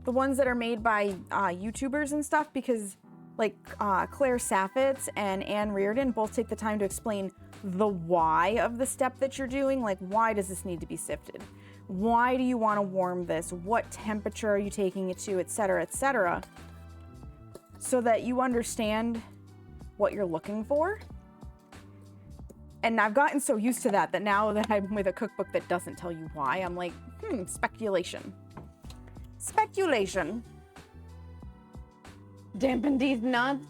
The ones that are made by YouTubers and stuff, because like Claire Saffitz and Anne Reardon both take the time to explain the why of the step that you're doing. Like, why does this need to be sifted? Why do you want to warm this? What temperature are you taking it to, etc., etc., so that you understand what you're looking for. And I've gotten so used to that that now that I'm with a cookbook that doesn't tell you why, I'm like, speculation. Speculation. Dampen these nuts.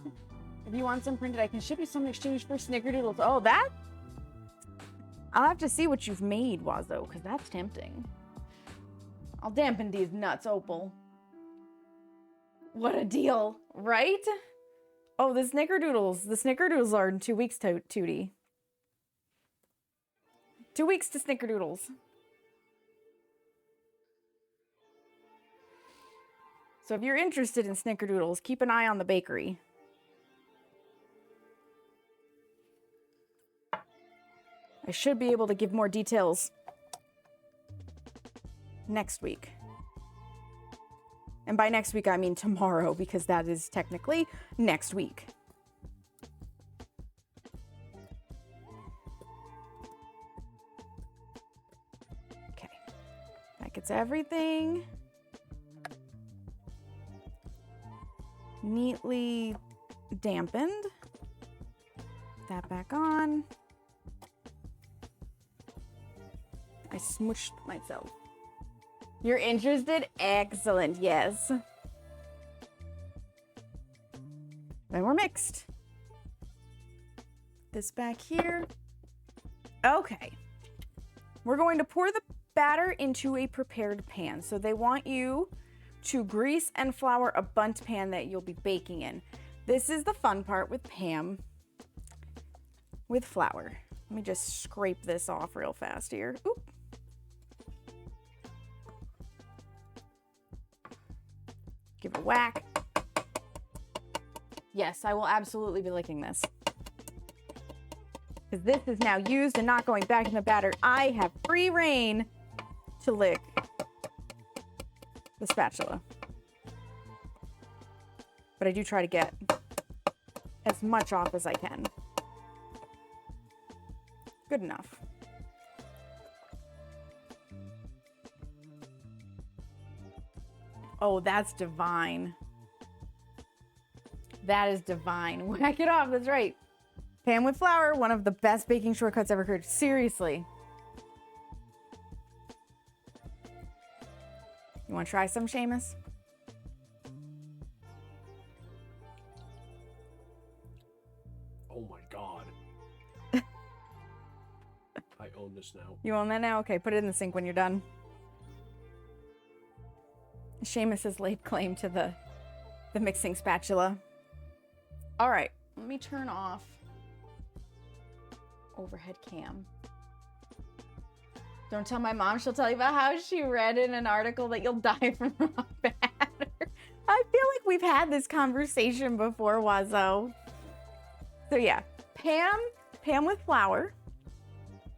If you want some printed, I can ship you some in exchange for snickerdoodles. Oh, that? I'll have to see what you've made, Wazo, because that's tempting. I'll dampen these nuts, Opal. What a deal, right? Oh, the snickerdoodles. The snickerdoodles are in 2 weeks, Tootie. 2 weeks to snickerdoodles. So if you're interested in snickerdoodles, keep an eye on the bakery. I should be able to give more details next week. And by next week, I mean tomorrow, because that is technically next week. Okay. That gets everything neatly dampened. That back on. I smooshed myself. You're interested? Excellent, yes. Then we're mixed. This back here. Okay. We're going to pour the batter into a prepared pan. So they want you to grease and flour a bundt pan that you'll be baking in. This is the fun part with Pam with flour. Let me just scrape this off real fast here. Oop. Give it a whack. Yes, I will absolutely be licking this. Because this is now used and not going back in the batter. I have free reign to lick the spatula. But I do try to get as much off as I can. Good enough. Oh, that's divine. That is divine. Whack it off, that's right. Pan with flour, one of the best baking shortcuts ever heard. Seriously. You want to try some, Seamus? Oh my God. own this now. You own that now? Okay, put it in the sink when you're done. Seamus has laid claim to the mixing spatula. All right, let me turn off overhead cam. Don't tell my mom. She'll tell you about how she read in an article that you'll die from raw batter. I feel like we've had this conversation before, Wazo. So yeah, Pam with flour.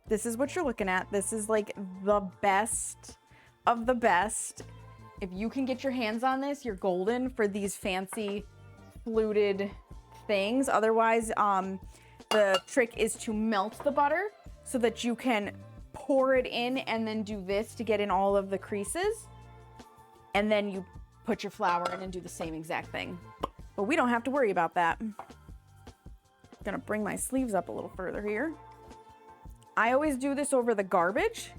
This is what you're looking at. This is like the best of the best. If you can get your hands on this, you're golden for these fancy fluted things. Otherwise, the trick is to melt the butter so that you can pour it in and then do this to get in all of the creases. And then you put your flour in and do the same exact thing. But we don't have to worry about that. I'm gonna bring my sleeves up a little further here. I always do this over the garbage.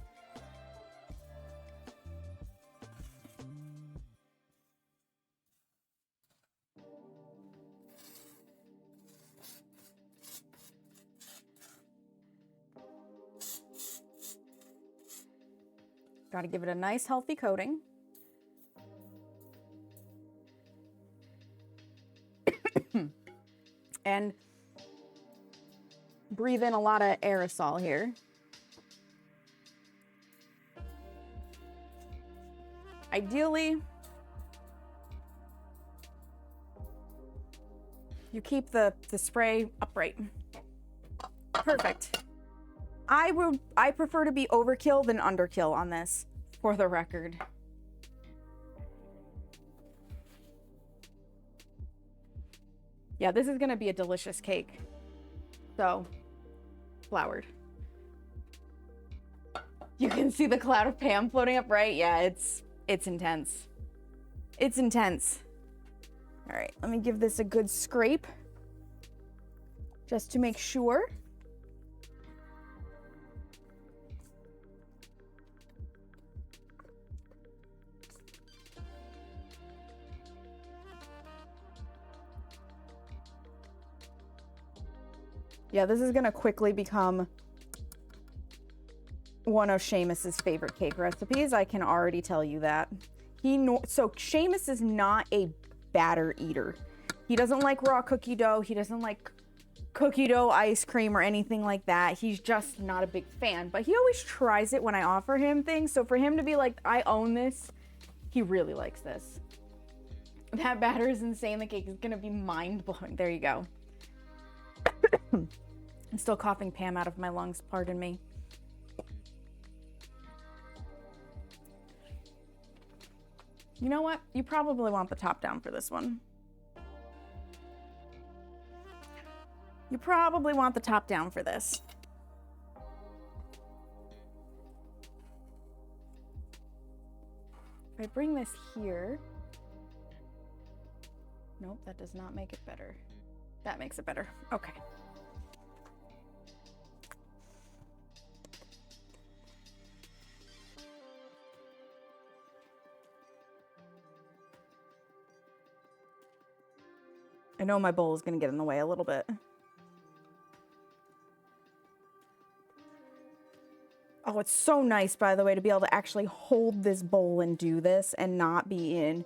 Got to give it a nice healthy coating. And breathe in a lot of aerosol here. Ideally, you keep the spray upright. Perfect. I prefer to be overkill than underkill on this, for the record. Yeah, this is gonna be a delicious cake. So, floured. You can see the cloud of Pam floating up, right? Yeah, it's intense. It's intense. All right, let me give this a good scrape just to make sure. Yeah, this is gonna quickly become one of Seamus's favorite cake recipes. I can already tell you that. So Seamus is not a batter eater. He doesn't like raw cookie dough. He doesn't like cookie dough ice cream or anything like that. He's just not a big fan, but he always tries it when I offer him things. So for him to be like, I own this, he really likes this. That batter is insane. The cake is gonna be mind-blowing. There you go. I'm still coughing Pam out of my lungs, pardon me. You know what? You probably want the top down for this one. You probably want the top down for this. If I bring this here... Nope, that does not make it better. That makes it better. Okay. I know my bowl is going to get in the way a little bit. Oh, it's so nice, by the way, to be able to actually hold this bowl and do this and not be in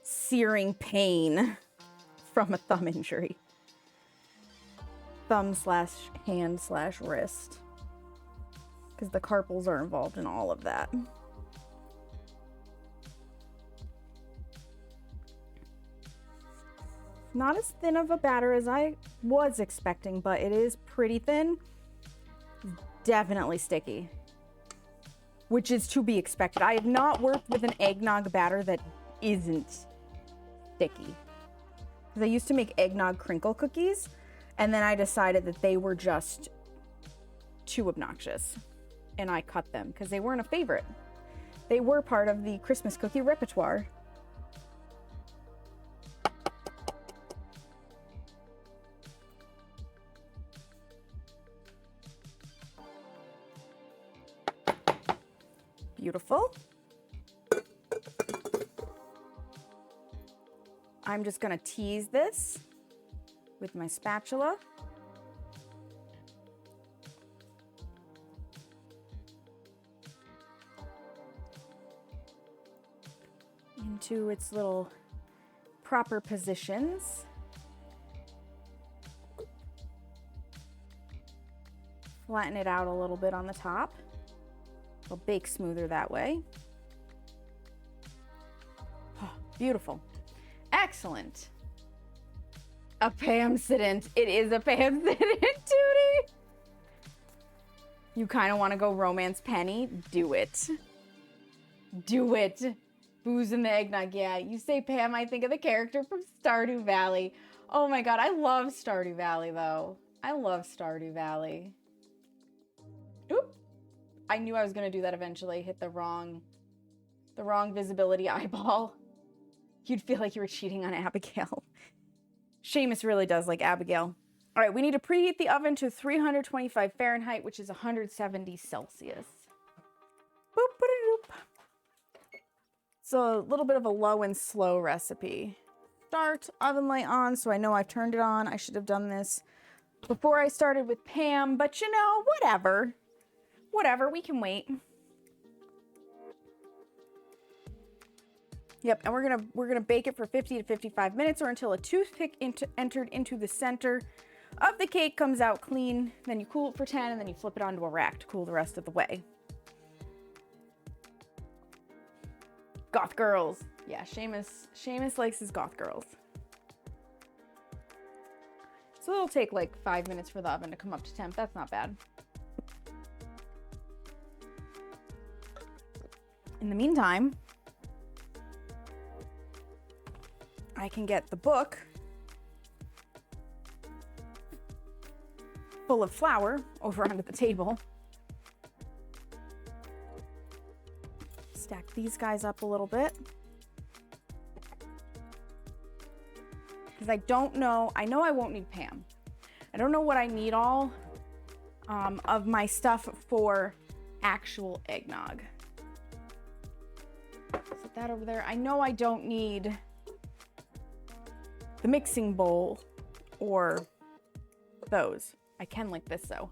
searing pain from a thumb injury. Thumb/hand/wrist. Because the carpals are involved in all of that. Not as thin of a batter as I was expecting, but it is pretty thin. Definitely sticky, which is to be expected. I have not worked with an eggnog batter that isn't sticky. Because I used to make eggnog crinkle cookies, and then I decided that they were just too obnoxious, and I cut them because they weren't a favorite. They were part of the Christmas cookie repertoire. Beautiful. I'm just gonna tease this with my spatula. into its little proper positions. Flatten it out a little bit on the top. It'll bake smoother that way. Oh, beautiful. Excellent. A Pam sit-in. It is a Pam sit-in, Tootie. You kind of want to go romance Penny? Do it. Do it. Booze in the eggnog. Yeah, you say Pam, I think of the character from Stardew Valley. Oh my god, I love Stardew Valley, though. I love Stardew Valley. Oop. I knew I was going to do that eventually. Hit the wrong visibility eyeball. You'd feel like you were cheating on Abigail. Seamus really does like Abigail. All right, we need to preheat the oven to 325 Fahrenheit, which is 170 Celsius. Boop, boop. It's a little bit of a low and slow recipe. Start, oven light on, so I know I've turned it on. I should have done this before I started with Pam, but you know, whatever. Whatever, we can wait. Yep, and we're gonna bake it for 50 to 55 minutes or until a toothpick entered into the center of the cake comes out clean. Then you cool it for 10 and then you flip it onto a rack to cool the rest of the way. Goth girls. Yeah, Seamus likes his goth girls. So it'll take like 5 minutes for the oven to come up to temp. That's not bad. In the meantime, I can get the book full of flour over onto the table. Stack these guys up a little bit. Because I don't know, I know I won't need Pam. I don't know what I need all of my stuff for actual eggnog. Set that over there. I know I don't need the mixing bowl or those. I can like this though.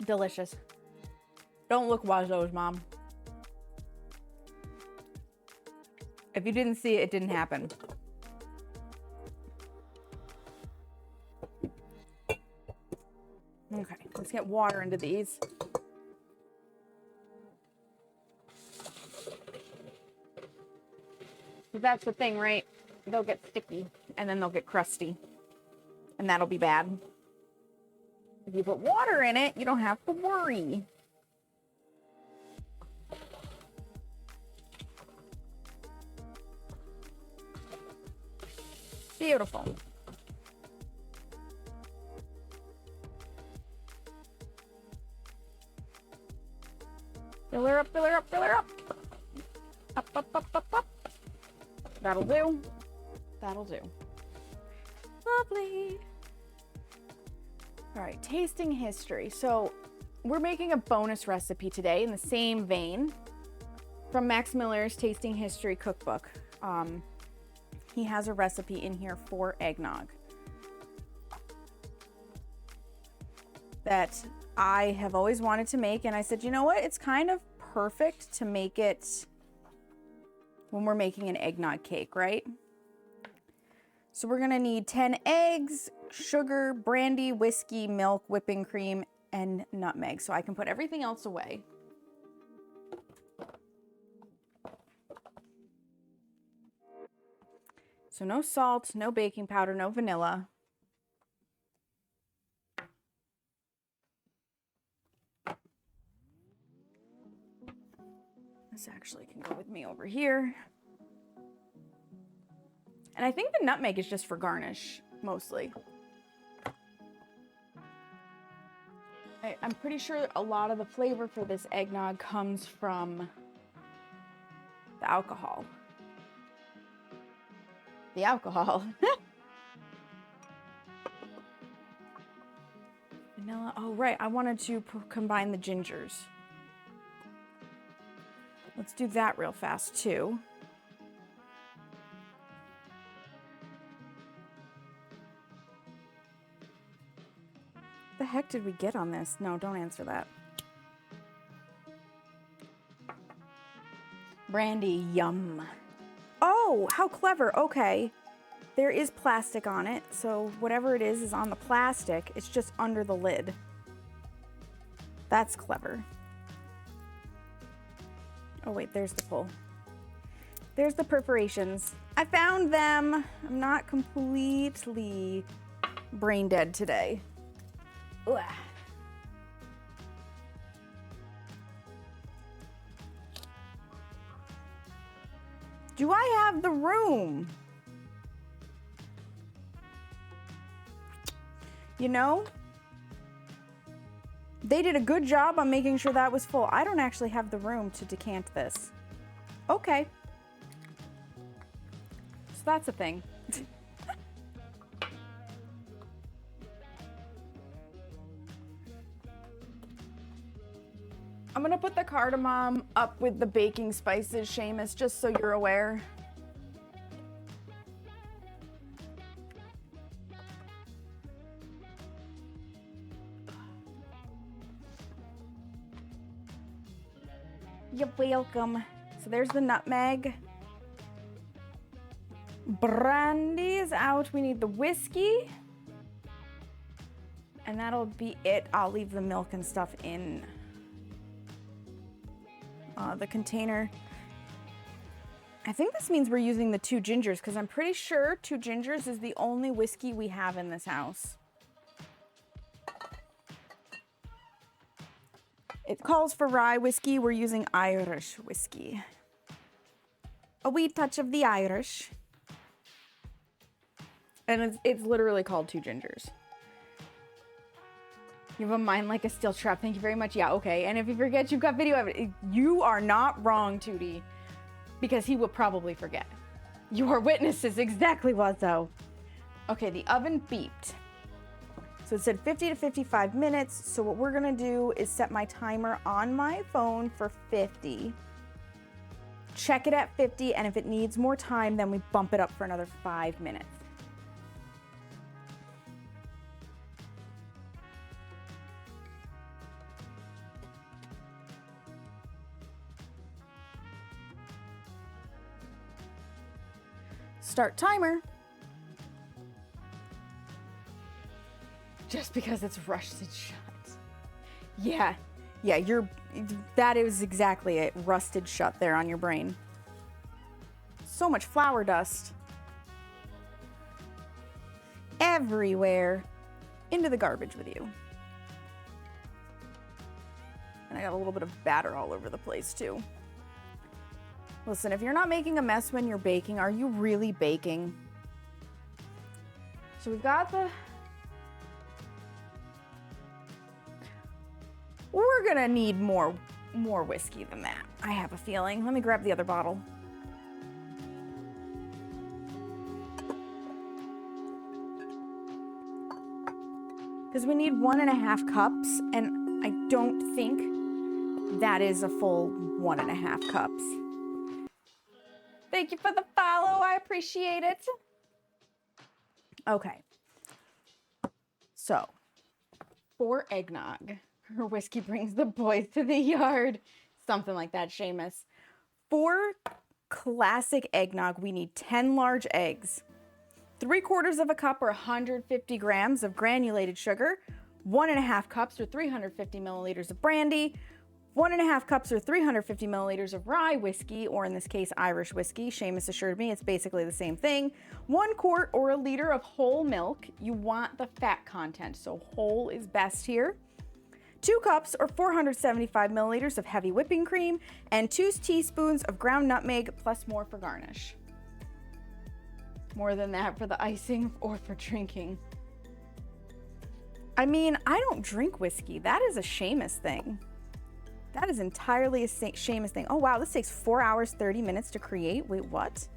Delicious. Don't look Wazos, Mom. If you didn't see it, it didn't happen. Okay, let's get water into these. That's the thing, right? They'll get sticky and then they'll get crusty. And that'll be bad. If you put water in it, you don't have to worry. Beautiful. Fill her up, fill her up, fill her up. Up, up, up, up, up. That'll do. That'll do. Lovely. All right, tasting history. So we're making a bonus recipe today in the same vein from Max Miller's Tasting History Cookbook. He has a recipe in here for eggnog that I have always wanted to make. And I said, you know what? It's kind of perfect to make it when we're making an eggnog cake, right? So we're gonna need 10 eggs, sugar, brandy, whiskey, milk, whipping cream, and nutmeg. So I can put everything else away. So no salt, no baking powder, no vanilla. This actually can go with me over here. And I think the nutmeg is just for garnish, mostly. I'm pretty sure a lot of the flavor for this eggnog comes from the alcohol. The alcohol. Vanilla. Oh, right. I wanted to combine the gingers. Let's do that real fast, too. The heck did we get on this? No, don't answer that. Brandy, yum. Oh, how clever. Okay. There is plastic on it, so whatever it is on the plastic. It's just under the lid. That's clever. Oh wait, there's the pull. There's the perforations. I found them. I'm not completely brain dead today. Ugh. Do I have the room? You know, they did a good job on making sure that was full. I don't actually have the room to decant this. Okay. So that's a thing. I'm gonna put the cardamom up with the baking spices, Seamus, just so you're aware. You're welcome. So there's the nutmeg. Brandy is out. We need the whiskey. And that'll be it. I'll leave the milk and stuff in the container. I think this means we're using the 2 gingers because I'm pretty sure 2 gingers is the only whiskey we have in this house. It calls for rye whiskey. We're using Irish whiskey. A wee touch of the Irish. And it's literally called 2 gingers. You have a mind like a steel trap. Thank you very much. Yeah, okay. And if you forget, you've got video evidence. You are not wrong, Tootie. Because he will probably forget. Your witness is exactly what though. Okay, the oven beeped. So it said 50 to 55 minutes. So what we're gonna do is set my timer on my phone for 50. Check it at 50, and if it needs more time, then we bump it up for another 5 minutes. Start timer. Just because it's rusted shut. Yeah, that is exactly it. Rusted shut there on your brain. So much flour dust. Everywhere. Into the garbage with you. And I got a little bit of batter all over the place too. Listen, if you're not making a mess when you're baking, are you really baking? So we've got the... We're gonna need more whiskey than that, I have a feeling. Let me grab the other bottle. Because we need 1.5 cups, and I don't think that is a full 1.5 cups. Thank you for the follow. I appreciate it. Okay. So, for eggnog, her whiskey brings the boys to the yard. Something like that, Seamus. For classic eggnog, we need 10 large eggs, 3/4 cup or 150 grams of granulated sugar, 1.5 cups or 350 milliliters of brandy, 1.5 cups or 350 milliliters of rye whiskey, or in this case, Irish whiskey. Seamus assured me it's basically the same thing. 1 quart or a liter of whole milk. You want the fat content, so whole is best here. 2 cups or 475 milliliters of heavy whipping cream, and 2 teaspoons of ground nutmeg, plus more for garnish. More than that for the icing or for drinking. I mean, I don't drink whiskey. That is a Seamus thing. That is entirely a Seamus thing. Oh wow, this takes 4 hours, 30 minutes to create. Wait, what?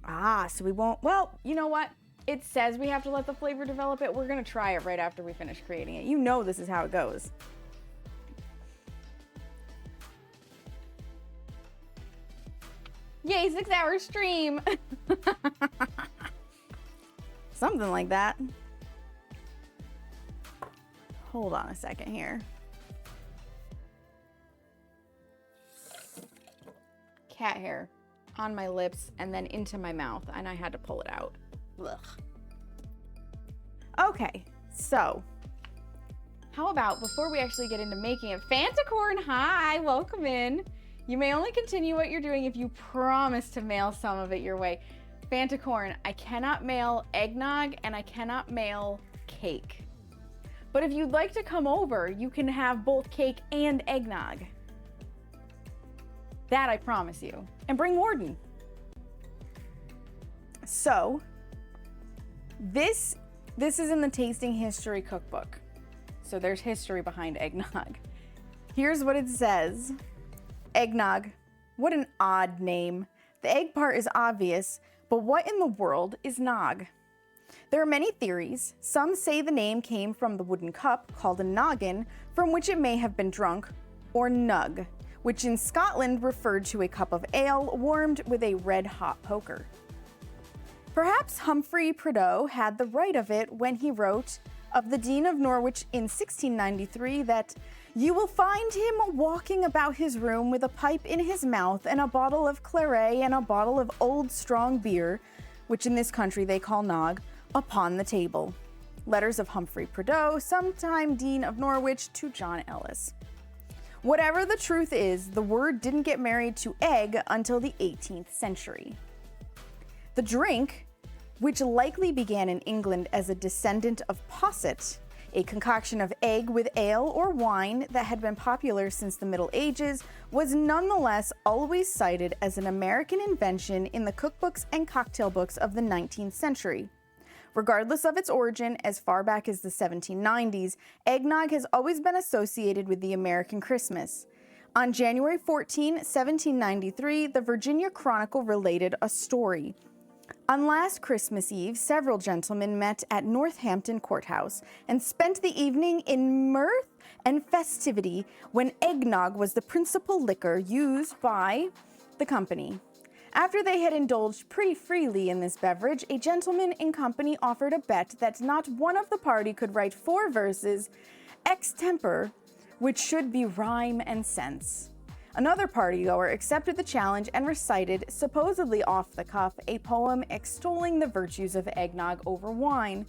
Ah, so we won't, well, you know what? It says we have to let the flavor develop it. We're gonna try it right after we finish creating it. You know this is how it goes. Yay, 6-hour stream. Something like that. Hold on a second here. Cat hair on my lips and then into my mouth, and I had to pull it out. Ugh. Okay, so how about before we actually get into making it, Fantacorn, hi, welcome in. You may only continue what you're doing if you promise to mail some of it your way. Fantacorn, I cannot mail eggnog and I cannot mail cake. But if you'd like to come over, you can have both cake and eggnog. That I promise you. And bring Warden. So, this is in the Tasting History Cookbook. So there's history behind eggnog. Here's what it says. Eggnog. What an odd name. The egg part is obvious, but what in the world is nog? There are many theories. Some say the name came from the wooden cup called a noggin, from which it may have been drunk, or nug, which in Scotland referred to a cup of ale warmed with a red-hot poker. Perhaps Humphrey Prideaux had the right of it when he wrote of the Dean of Norwich in 1693 that you will find him walking about his room with a pipe in his mouth and a bottle of claret and a bottle of old strong beer, which in this country they call nog, upon the table. Letters of Humphrey Prideaux, sometime Dean of Norwich, to John Ellis. Whatever the truth is, the word didn't get married to egg until the 18th century. The drink, which likely began in England as a descendant of posset, a concoction of egg with ale or wine that had been popular since the Middle Ages, was nonetheless always cited as an American invention in the cookbooks and cocktail books of the 19th century. Regardless of its origin, as far back as the 1790s, eggnog has always been associated with the American Christmas. On January 14, 1793, the Virginia Chronicle related a story. On last Christmas Eve, several gentlemen met at Northampton Courthouse and spent the evening in mirth and festivity when eggnog was the principal liquor used by the company. After they had indulged pretty freely in this beverage, a gentleman in company offered a bet that not one of the party could write 4 verses extempore, which should be rhyme and sense. Another partygoer accepted the challenge and recited, supposedly off the cuff, a poem extolling the virtues of eggnog over wine.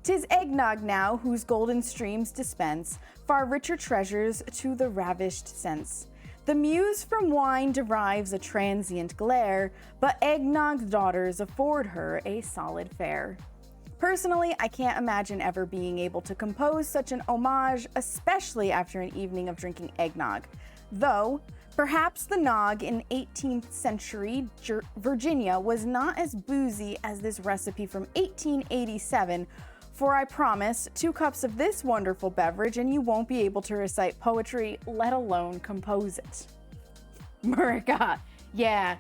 "'Tis eggnog now whose golden streams dispense far richer treasures to the ravished sense. The muse from wine derives a transient glare, but eggnog's daughters afford her a solid fare." Personally, I can't imagine ever being able to compose such an homage, especially after an evening of drinking eggnog. Though, perhaps the nog in 18th century Virginia was not as boozy as this recipe from 1887, for I promise 2 cups of this wonderful beverage and you won't be able to recite poetry, let alone compose it. Marika, yeah,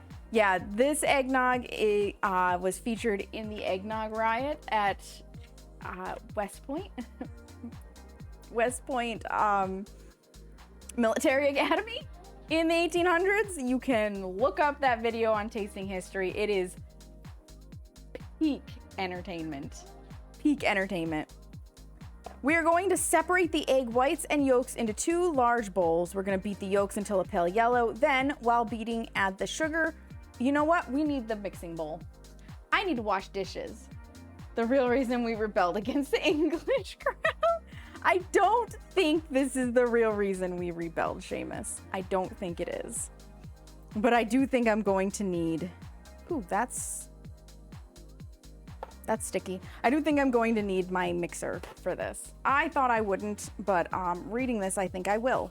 this eggnog was featured in the eggnog riot at West Point. West Point Military Academy in the 1800s. You can look up that video on Tasting History. It is peak entertainment. Peak entertainment. We are going to separate the egg whites and yolks into 2 large bowls. We're going to beat the yolks until a pale yellow. Then, while beating, add the sugar. You know what? We need the mixing bowl. I need to wash dishes. The real reason we rebelled against the English crown. I don't think this is the real reason we rebelled, Seamus. I don't think it is. But I do think I'm going to need... Ooh, that's sticky. I do think I'm going to need my mixer for this. I thought I wouldn't, but reading this, I think I will.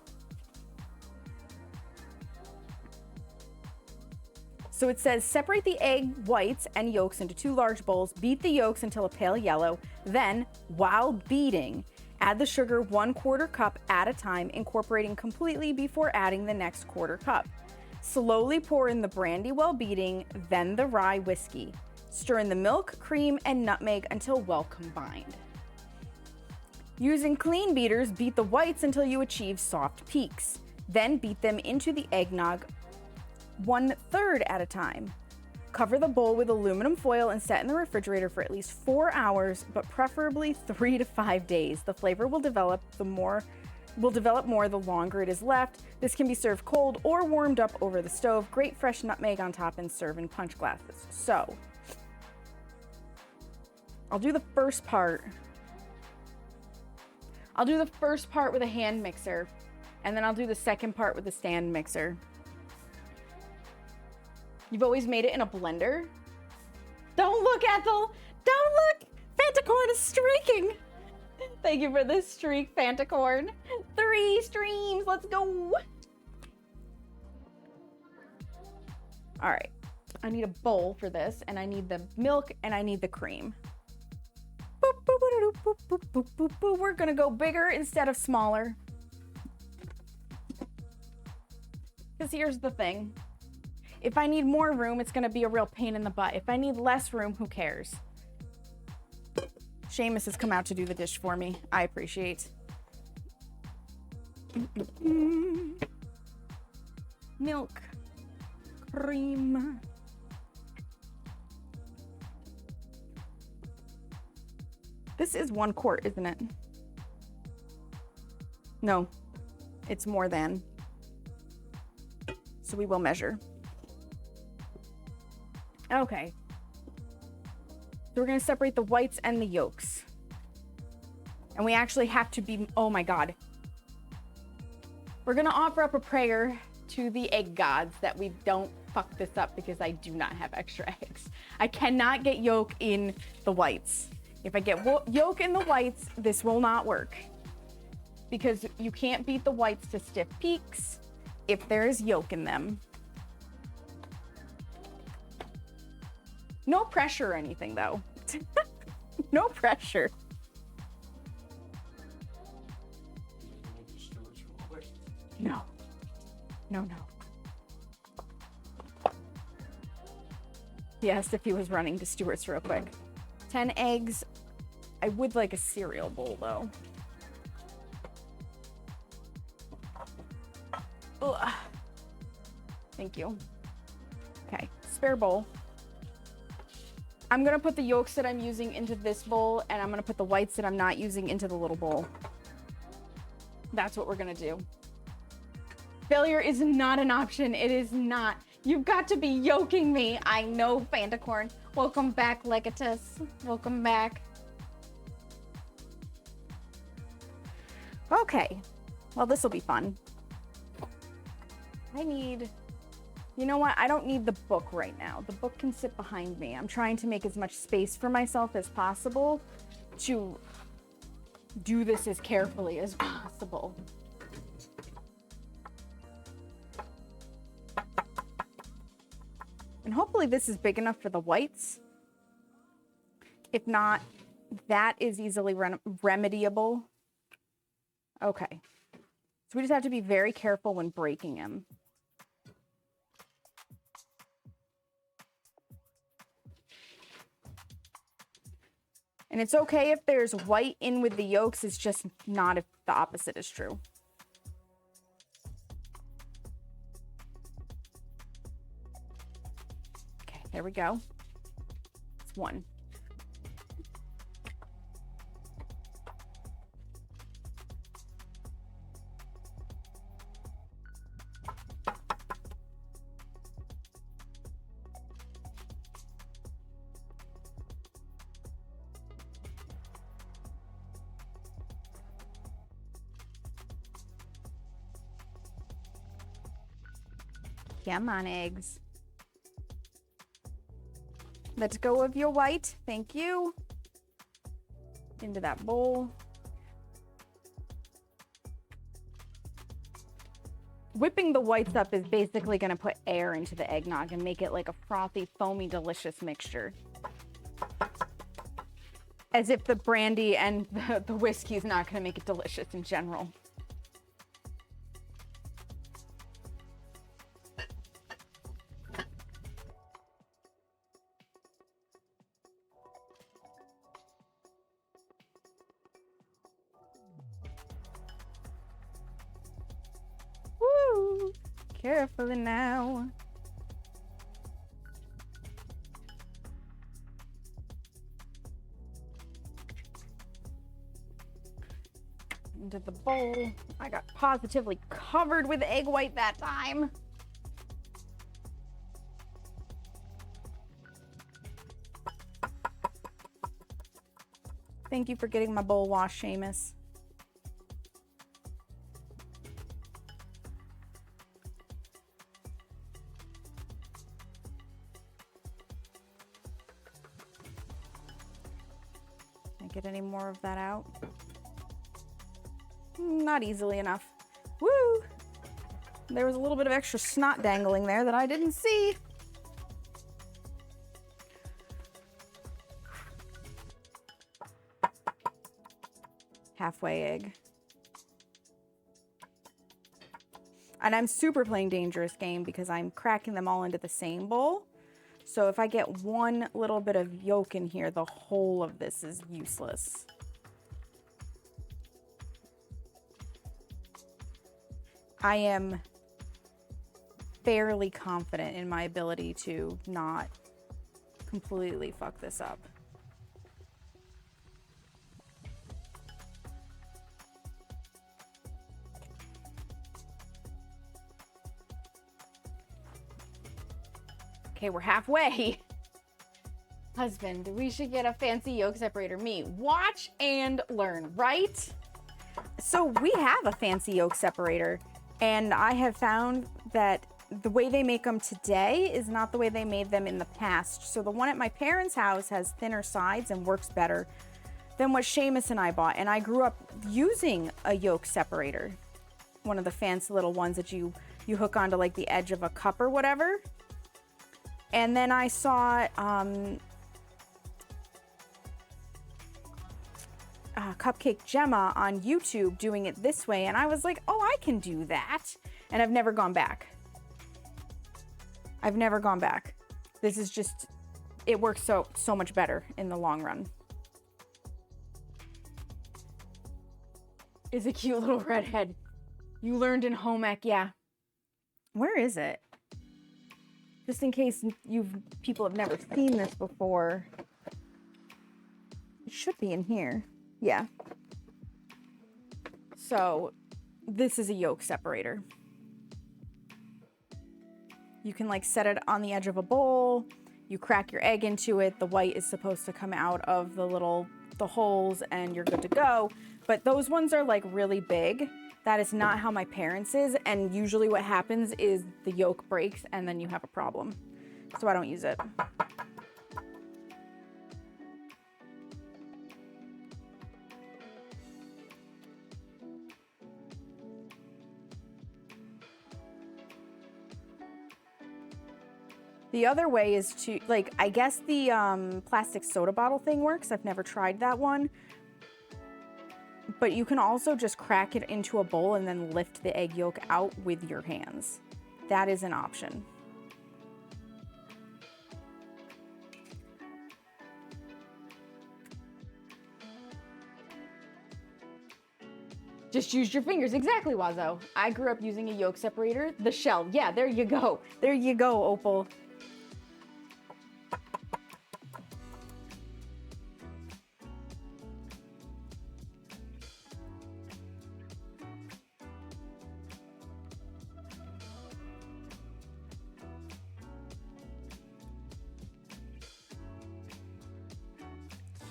So it says, separate the egg whites and yolks into 2 large bowls, beat the yolks until a pale yellow, then, while beating, add the sugar 1/4 cup at a time, incorporating completely before adding the next 1/4 cup. Slowly pour in the brandy while beating, then the rye whiskey. Stir in the milk, cream, and nutmeg until well combined. Using clean beaters, beat the whites until you achieve soft peaks. Then beat them into the eggnog 1/3 at a time. Cover the bowl with aluminum foil and set in the refrigerator for at least 4 hours, but preferably 3 to 5 days. The flavor will develop more the longer it is left. This can be served cold or warmed up over the stove. Grate fresh nutmeg on top and serve in punch glasses. So, I'll do the first part. I'll do the first part with a hand mixer, and then I'll do the second part with a stand mixer. You've always made it in a blender? Don't look, Ethel! Don't look! Fantacorn is streaking! Thank you for this streak, Fantacorn. 3 streams, let's go! All right, I need a bowl for this, and I need the milk, and I need the cream. Boop, boop, boop, boop, boop, boop, boop, boop. We're gonna go bigger instead of smaller. Because here's the thing. If I need more room, it's gonna be a real pain in the butt. If I need less room, who cares? Seamus has come out to do the dish for me. I appreciate. Milk. Cream. This is 1 quart, isn't it? No, it's more than. So we will measure. Okay. So we're gonna separate the whites and the yolks. And we actually have to be, oh my God. We're gonna offer up a prayer to the egg gods that we don't fuck this up because I do not have extra eggs. I cannot get yolk in the whites. If I get yolk in the whites, this will not work. Because you can't beat the whites to stiff peaks if there is yolk in them. No pressure or anything, though. No pressure. No. No, no. He asked if he was running to Stewart's real quick. 10 eggs. I would like a cereal bowl, though. Ugh. Thank you. Okay, spare bowl. I'm gonna put the yolks that I'm using into this bowl, and I'm gonna put the whites that I'm not using into the little bowl. That's what we're gonna do. Failure is not an option. It is not. You've got to be yoking me. I know, Fantacorn. Welcome back, Legatus. Welcome back. Okay. Well, this will be fun. I need... You know what? I don't need the book right now. The book can sit behind me. I'm trying to make as much space for myself as possible to do this as carefully as possible. And hopefully this is big enough for the whites. If not, that is easily remediable. Okay. So we just have to be very careful when breaking them. And it's okay if there's white in with the yolks, it's just not if the opposite is true. Okay, there we go. It's 1. Come on, eggs. Let go of your white. Thank you. Into that bowl. Whipping the whites up is basically going to put air into the eggnog and make it like a frothy, foamy, delicious mixture. As if the brandy and the whiskey is not going to make it delicious in general. Carefully now. into the bowl. I got positively covered with egg white that time. Thank you for getting my bowl washed, Seamus. Can't get any more of that out. Not easily enough. Woo! There was a little bit of extra snot dangling there that I didn't see. Halfway egg. And I'm super playing dangerous game because I'm cracking them all into the same bowl. So if I get one little bit of yolk in here, the whole of this is useless. I am fairly confident in my ability to not completely fuck this up. Okay, we're halfway. Husband, we should get a fancy yolk separator. Me, watch and learn, right? So we have a fancy yolk separator, and I have found that the way they make them today is not the way they made them in the past. So the one at my parents' house has thinner sides and works better than what Seamus and I bought. And I grew up using a yolk separator, one of the fancy little ones that you hook onto like the edge of a cup or whatever. And then I saw Cupcake Gemma on YouTube doing it this way, and I was like, oh, I can do that. And I've never gone back. I've never gone back. This is just, it works so much better in the long run. Is a cute little redhead. You learned in home ec, yeah. Where is it? Just in case people have never seen this before. It should be in here. Yeah. So this is a yolk separator. You can like set it on the edge of a bowl. You crack your egg into it. The white is supposed to come out of the holes and you're good to go. But those ones are like really big. That is not how my parents' is, and usually what happens is the yolk breaks and then you have a problem. So I don't use it. The other way is to, like, I guess the plastic soda bottle thing works. I've never tried that one. But you can also just crack it into a bowl and then lift the egg yolk out with your hands. That is an option. Just use your fingers. Exactly, Wazo. I grew up using a yolk separator. The shell. Yeah, there you go. There you go, Opal.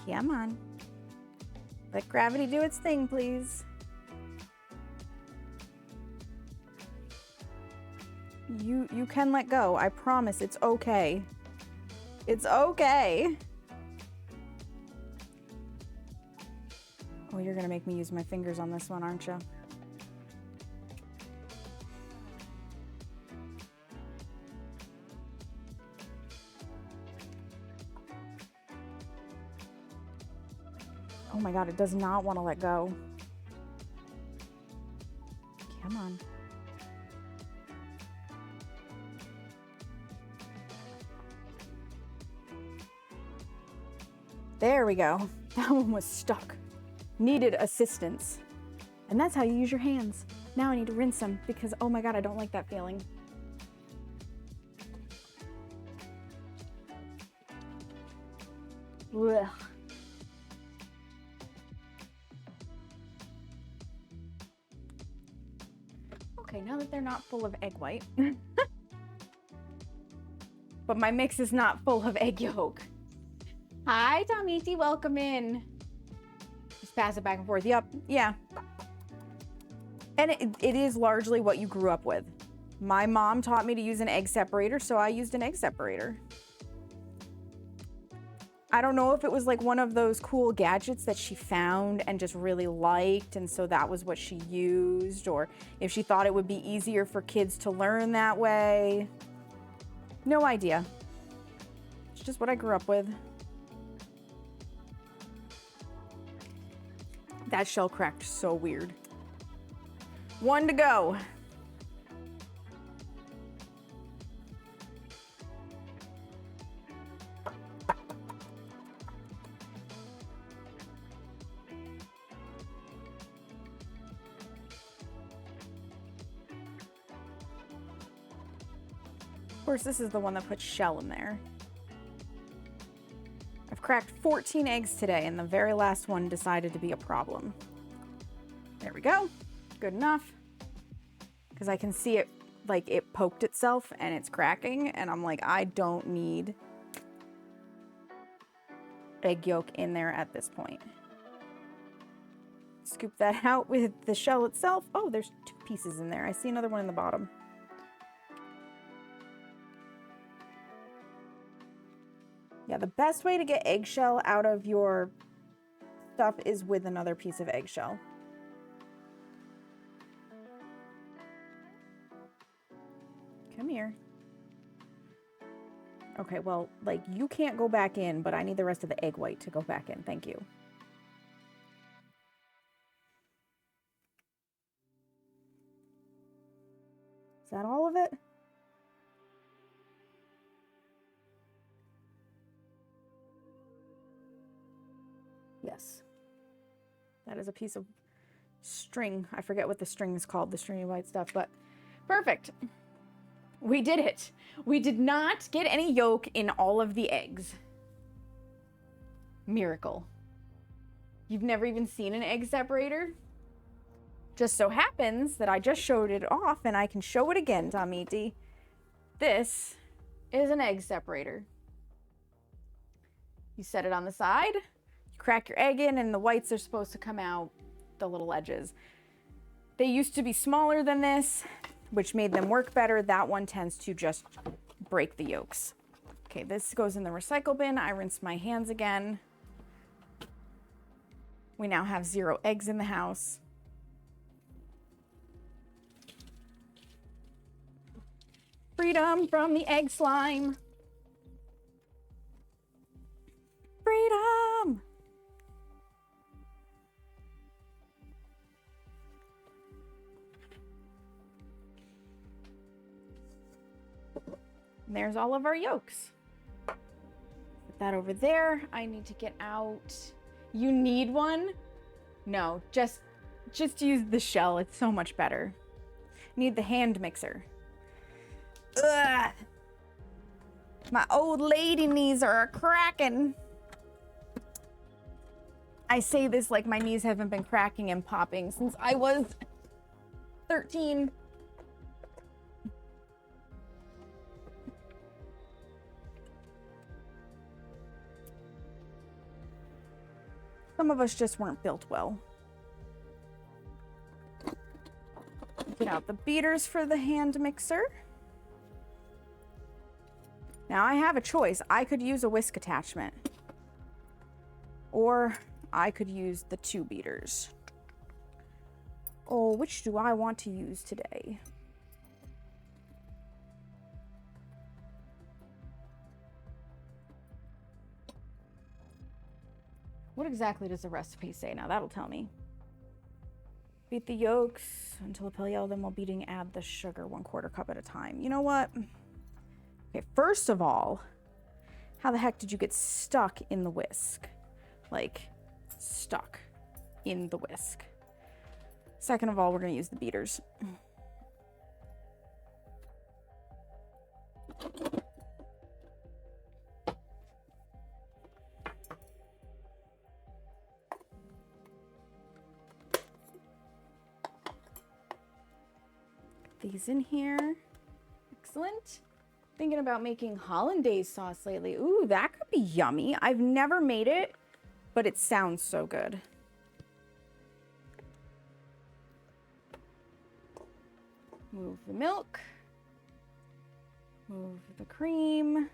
Come on. Let gravity do its thing, please. You can let go. I promise it's okay. It's okay. Oh, you're gonna make me use my fingers on this one, aren't you? Oh my God, it does not want to let go. Come on. There we go. That one was stuck. Needed assistance. And that's how you use your hands. Now I need to rinse them because, oh my God, I don't like that feeling. Ugh. Okay, now that they're not full of egg white. But my mix is not full of egg yolk. Hi, Tamiti, welcome in. Just pass it back and forth. Yep, yeah. And it is largely what you grew up with. My mom taught me to use an egg separator, so I used an egg separator. I don't know if it was like one of those cool gadgets that she found and just really liked, and so that was what she used, or if she thought it would be easier for kids to learn that way. No idea. It's just what I grew up with. That shell cracked so weird. 1 to go. Of course, this is the one that puts shell in there. I've cracked 14 eggs today, and the very last one decided to be a problem. There we go. Good enough. Because I can see it, like it poked itself and it's cracking, and I'm like, I don't need egg yolk in there at this point. Scoop that out with the shell itself. Oh, there's 2 pieces in there. I see another one in the bottom. Yeah, the best way to get eggshell out of your stuff is with another piece of eggshell. Come here. Okay, well, like, you can't go back in, but I need the rest of the egg white to go back in. Thank you. Is that all of it? Yes. That is a piece of string. I forget what the string is called, the stringy white stuff, but perfect. We did it. We did not get any yolk in all of the eggs. Miracle. You've never even seen an egg separator? Just so happens that I just showed it off and I can show it again, Tamiti. This is an egg separator. You set it on the side. Crack your egg in, and the whites are supposed to come out the little edges. They used to be smaller than this, which made them work better. That one tends to just break the yolks. Okay, this goes in the recycle bin. I rinse my hands again. We now have 0 eggs in the house. Freedom from the egg slime. Freedom! And there's all of our yolks. Put that over there. I need to get out. You need one? No, just use the shell. It's so much better. Need the hand mixer. Ugh. My old lady knees are cracking. I say this like my knees haven't been cracking and popping since I was 13. Some of us just weren't built well. Get out the beaters for the hand mixer. Now I have a choice. I could use a whisk attachment, or I could use the 2 beaters. Oh, which do I want to use today? What exactly does the recipe say? Now that'll tell me. Beat the yolks until they'll yellow, then while beating, add the sugar 1/4 cup at a time. You know what? Okay, first of all, how the heck did you get stuck in the whisk? Like, stuck in the whisk. Second of all, we're gonna use the beaters. these in here. Excellent. Thinking about making hollandaise sauce lately. Ooh, that could be yummy. I've never made it, but it sounds so good. Move the milk. Move the cream.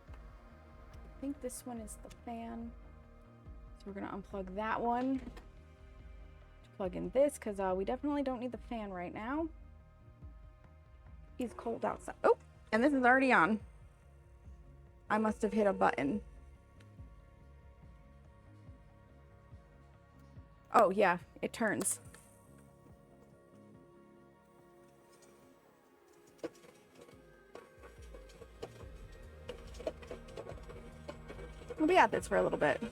I think this one is the fan. So we're gonna unplug that one. Plug in this, because we definitely don't need the fan right now. It's cold outside. Oh, and this is already on. I must have hit a button. Oh, yeah, it turns. We'll be at this for a little bit.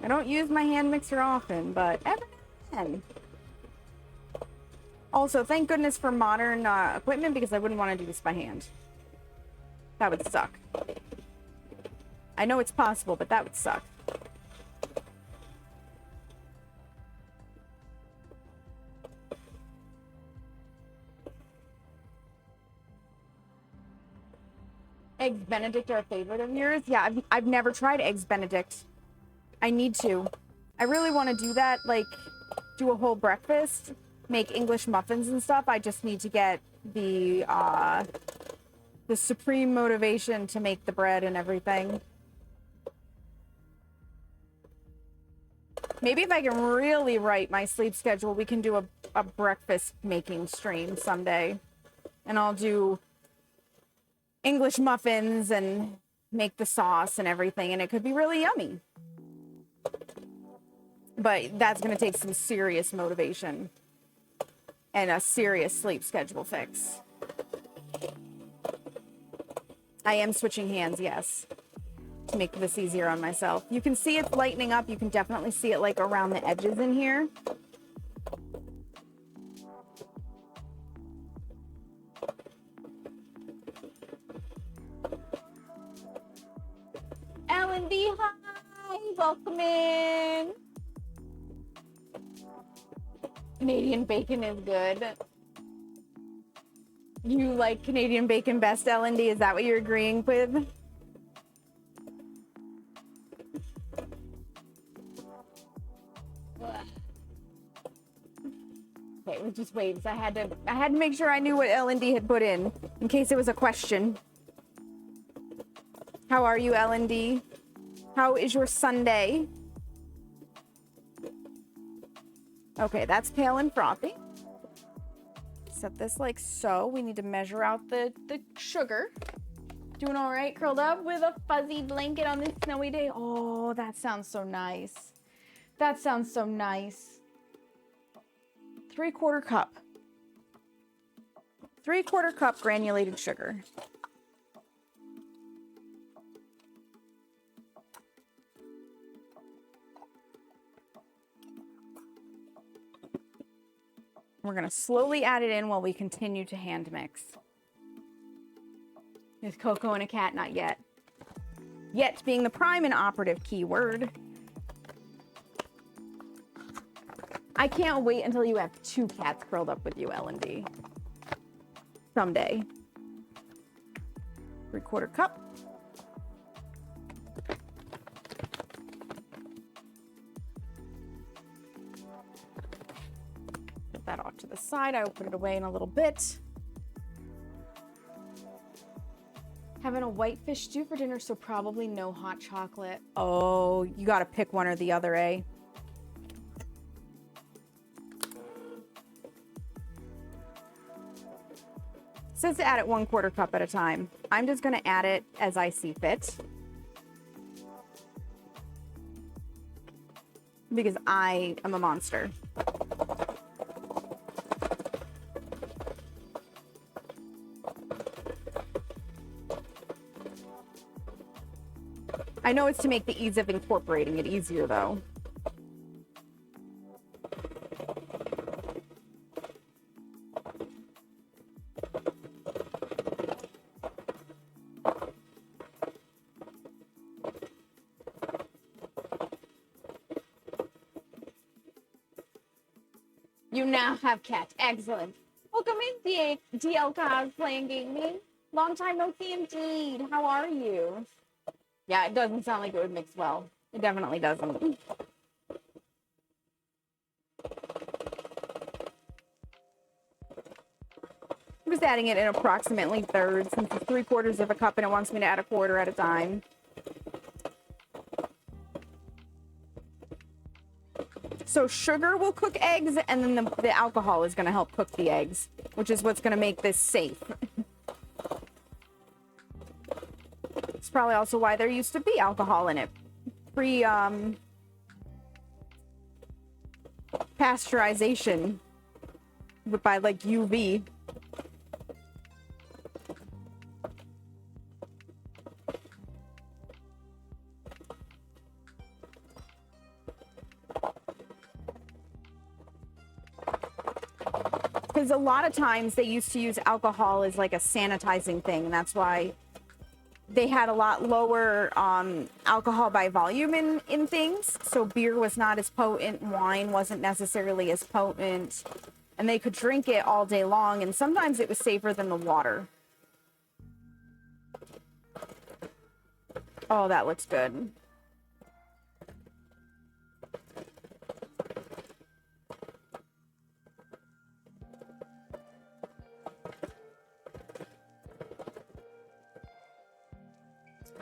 I don't use my hand mixer often, but every now and then. Also, thank goodness for modern equipment, because I wouldn't want to do this by hand. That would suck. I know it's possible, but that would suck. Eggs Benedict are a favorite of yours? Yeah, I've never tried Eggs Benedict. I need to. I really want to do that, like, do a whole breakfast, make English muffins and stuff. I just need to get the supreme motivation to make the bread and everything. Maybe if I can really write my sleep schedule, we can do a breakfast making stream someday. And I'll do English muffins and make the sauce and everything, and it could be really yummy. But that's going to take some serious motivation and a serious sleep schedule fix. I am switching hands, yes, to make this easier on myself. You can see it's lightening up. You can definitely see it like around the edges in here. L&D, hi, welcome in. Canadian bacon is good. You like Canadian bacon best, L&D? Is that what you're agreeing with? Okay, we'll just wait. I had to make sure I knew what L&D had put in case it was a question. How are you, L&D? How is your Sunday? Okay, that's pale and frothy. Set this like so. We need to measure out the sugar. Doing all right, curled up with a fuzzy blanket on this snowy day. Oh, that sounds so nice. That sounds so nice. 3/4 cup. 3/4 cup granulated sugar. We're going to slowly add it in while we continue to hand mix. Is Coco and a cat? Not yet. Yet being the prime and operative keyword. I can't wait until you have 2 cats curled up with you, L&D. Someday. 3/4 cup. Put that off to the side. I will put it away in a little bit. Having a whitefish stew for dinner, so probably no hot chocolate. Oh, you gotta pick one or the other, eh? Says to add it 1/4 cup at a time. I'm just gonna add it as I see fit. Because I am a monster. I know it's to make the ease of incorporating it easier, though. You now have cat. Excellent. Welcome in, DL Cos playing gaming. Long time no see indeed. How are you? Yeah, it doesn't sound like it would mix well. It definitely doesn't. I'm just adding it in approximately thirds since it's 3/4 of a cup and it wants me to add a quarter at a time. So sugar will cook eggs, and then the alcohol is going to help cook the eggs, which is what's going to make this safe. It's probably also why there used to be alcohol in it. Pasteurization by like UV. Because a lot of times they used to use alcohol as like a sanitizing thing, and that's why they had a lot lower alcohol by volume in things. So beer was not as potent, wine wasn't necessarily as potent, and they could drink it all day long, and sometimes it was safer than the water. Oh, that looks good.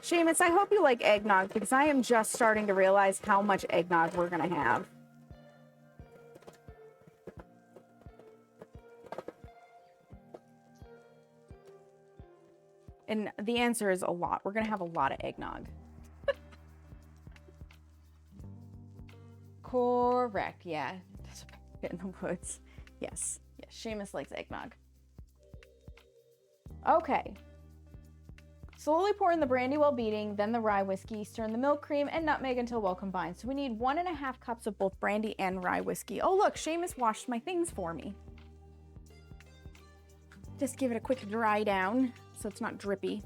Seamus, I hope you like eggnog, because I am just starting to realize how much eggnog we're going to have. And the answer is a lot. We're going to have a lot of eggnog. Correct, yeah. That's in the woods. Yes. Yes, Seamus likes eggnog. Okay. Slowly pour in the brandy while beating, then the rye whiskey. Stir in the milk, cream, and nutmeg until well combined. So we need 1.5 cups of both brandy and rye whiskey. Oh, look, Seamus washed my things for me. Just give it a quick dry down so it's not drippy.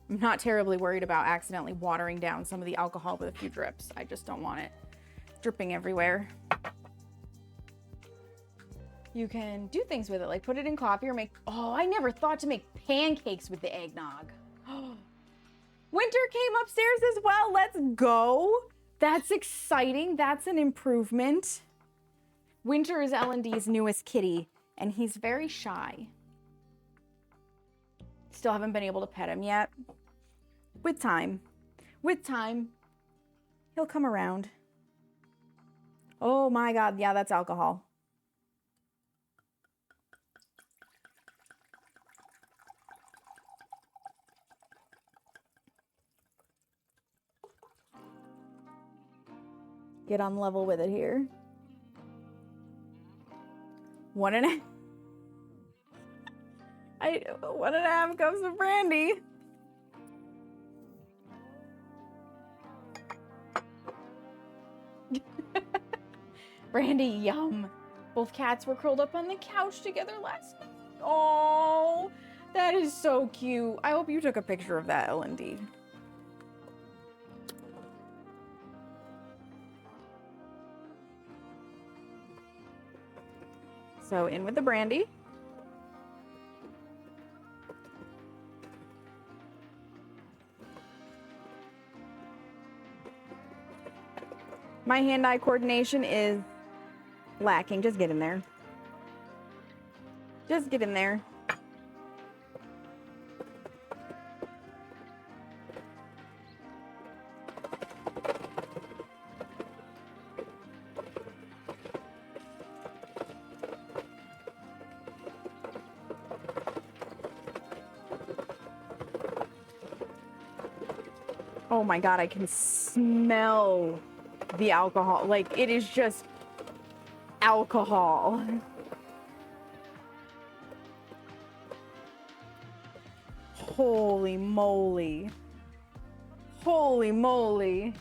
I'm not terribly worried about accidentally watering down some of the alcohol with a few drips. I just don't want it dripping everywhere. You can do things with it, like put it in coffee or make... Oh, I never thought to make pancakes with the eggnog. Winter came upstairs as well. Let's go. That's exciting. That's an improvement. Winter is L&D's newest kitty, and he's very shy. Still haven't been able to pet him yet. With time, he'll come around. Oh my God, yeah, that's alcohol. Get on level with it here. 1.5 cups of brandy. Brandy, yum. Both cats were curled up on the couch together last night. Oh, that is so cute. I hope you took a picture of that, L&D. So in with the brandy. My hand-eye coordination is lacking. Just get in there. Just get in there. Oh my God, I can smell the alcohol. Like, it is just alcohol. Holy moly. Holy moly.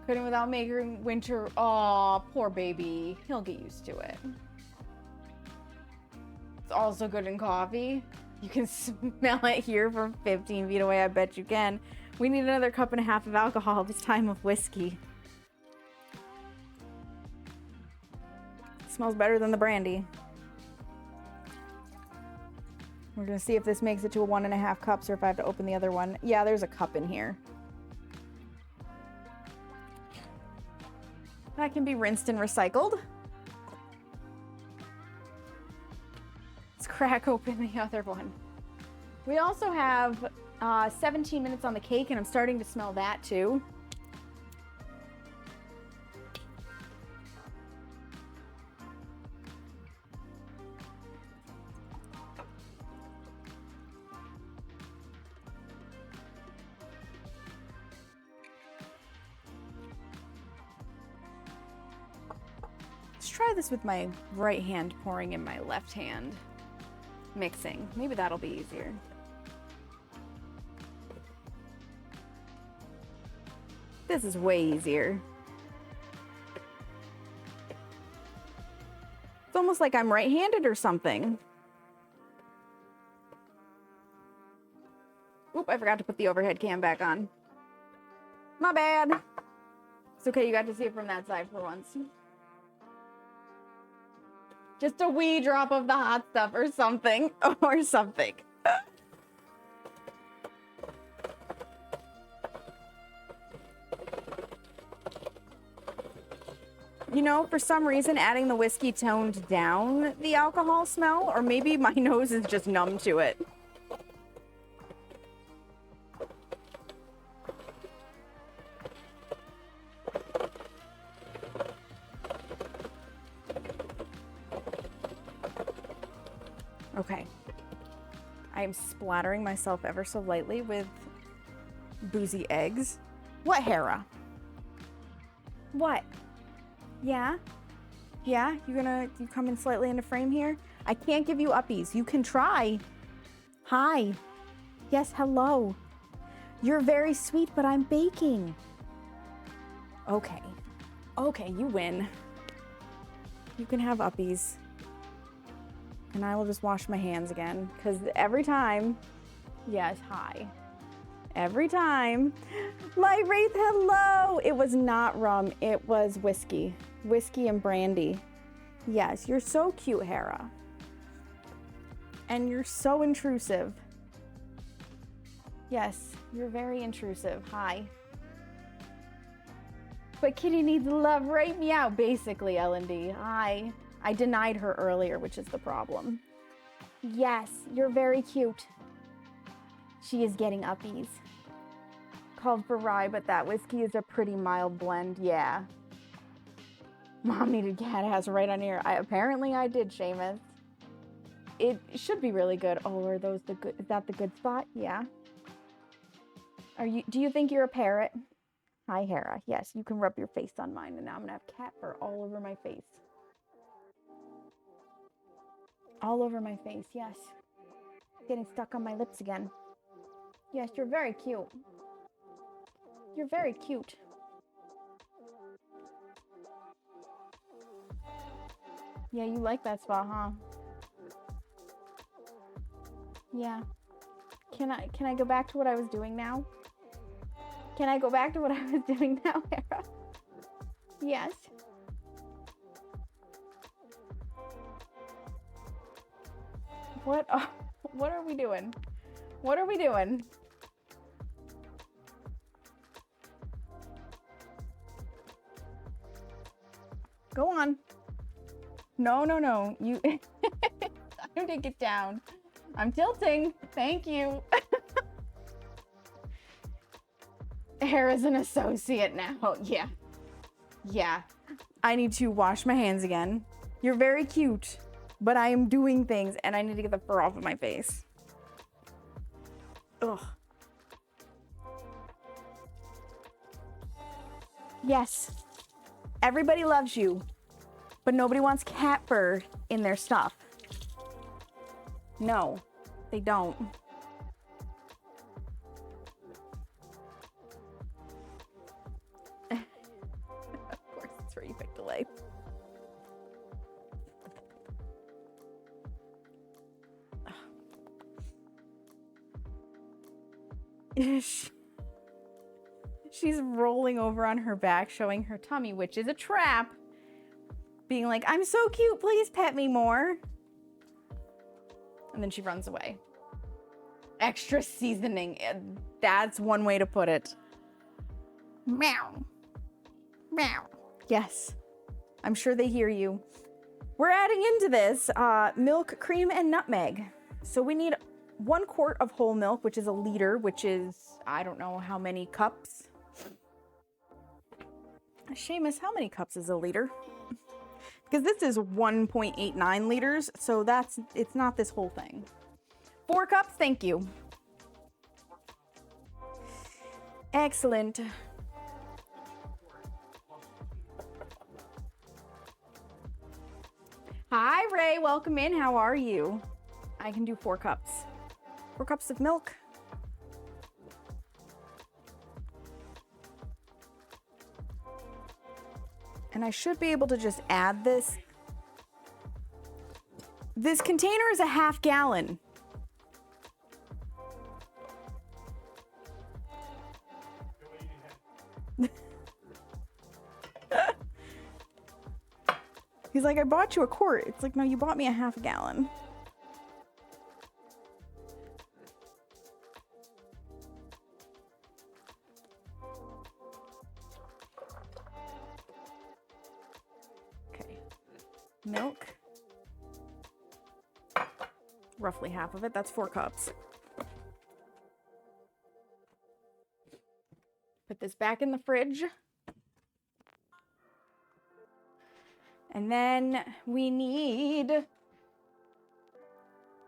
Couldn't without making Winter. Aw, poor baby. He'll get used to it. It's also good in coffee. You can smell it here from 15 feet away. I bet you can. We need another 1.5 cups of alcohol, this time of whiskey. Smells better than the brandy. We're gonna see if this makes it to a 1.5 cups or if I have to open the other one. Yeah, there's a cup in here. That can be rinsed and recycled. Let's crack open the other one. We also have 17 minutes on the cake, and I'm starting to smell that too. Let's try this with my right hand pouring in my left hand. Mixing. Maybe that'll be easier. This is way easier. It's almost like I'm right-handed or something. Oop, I forgot to put the overhead cam back on. My bad. It's okay, you got to see it from that side for once. Just a wee drop of the hot stuff or something. Or something. You know, for some reason, adding the whiskey toned down the alcohol smell, or maybe my nose is just numb to it. Okay. I am splattering myself ever so lightly with boozy eggs. What, Hera? What? Yeah? Yeah? You come in slightly into frame here? I can't give you uppies. You can try. Hi. Yes, hello. You're very sweet, but I'm baking. Okay. Okay, you win. You can have uppies. And I will just wash my hands again. Because every time... Yes, hi. Every time... My Wraith, hello! It was not rum. It was whiskey. Whiskey and brandy. Yes, you're so cute, Hera. And you're so intrusive. Yes, you're very intrusive. Hi. But Kitty needs love, right? Meow, basically, L&D. Hi. I denied her earlier, which is the problem. Yes, you're very cute. She is getting uppies. Called for rye, but that whiskey is a pretty mild blend. Yeah. Mom needed cat ass right on here. Apparently I did, Seamus. It should be really good. Oh, are those the good? Is that the good spot? Yeah. Do you think you're a parrot? Hi, Hera. Yes, you can rub your face on mine, and now I'm gonna have cat fur all over my face. All over my face, yes. Getting stuck on my lips again. Yes, you're very cute. You're very cute. Yeah, you like that spot, huh? Yeah. Can I go back to what I was doing now? Can I go back to what I was doing now, Hera? Yes. What are we doing? What are we doing? Go on. No, no, no. You time to get down. I'm tilting. Thank you. Hera's an associate now. Yeah. Yeah. I need to wash my hands again. You're very cute, but I am doing things and I need to get the fur off of my face. Ugh. Yes. Everybody loves you, but nobody wants cat fur in their stuff. No, they don't. Of course, it's where you picked a leg. She's rolling over on her back, showing her tummy, which is a trap. being like, I'm so cute, please pet me more. And then she runs away. Extra seasoning. That's one way to put it. Meow. Meow. Yes. I'm sure they hear you. We're adding into this milk, cream, and nutmeg. So we need 1 quart of whole milk, which is a liter, which is, I don't know how many cups. Seamus, how many cups is a liter? Because this is 1.89 liters, so it's not this whole thing. 4 cups, thank you. Excellent. Hi, Ray, welcome in. How are you? I can do 4 cups. 4 cups of milk. And I should be able to just add this. This container is a half gallon. He's like, I bought you a quart. It's like, no, you bought me a half gallon. Okay. Milk. Roughly half of it. That's 4 cups. Put this back in the fridge. And then we need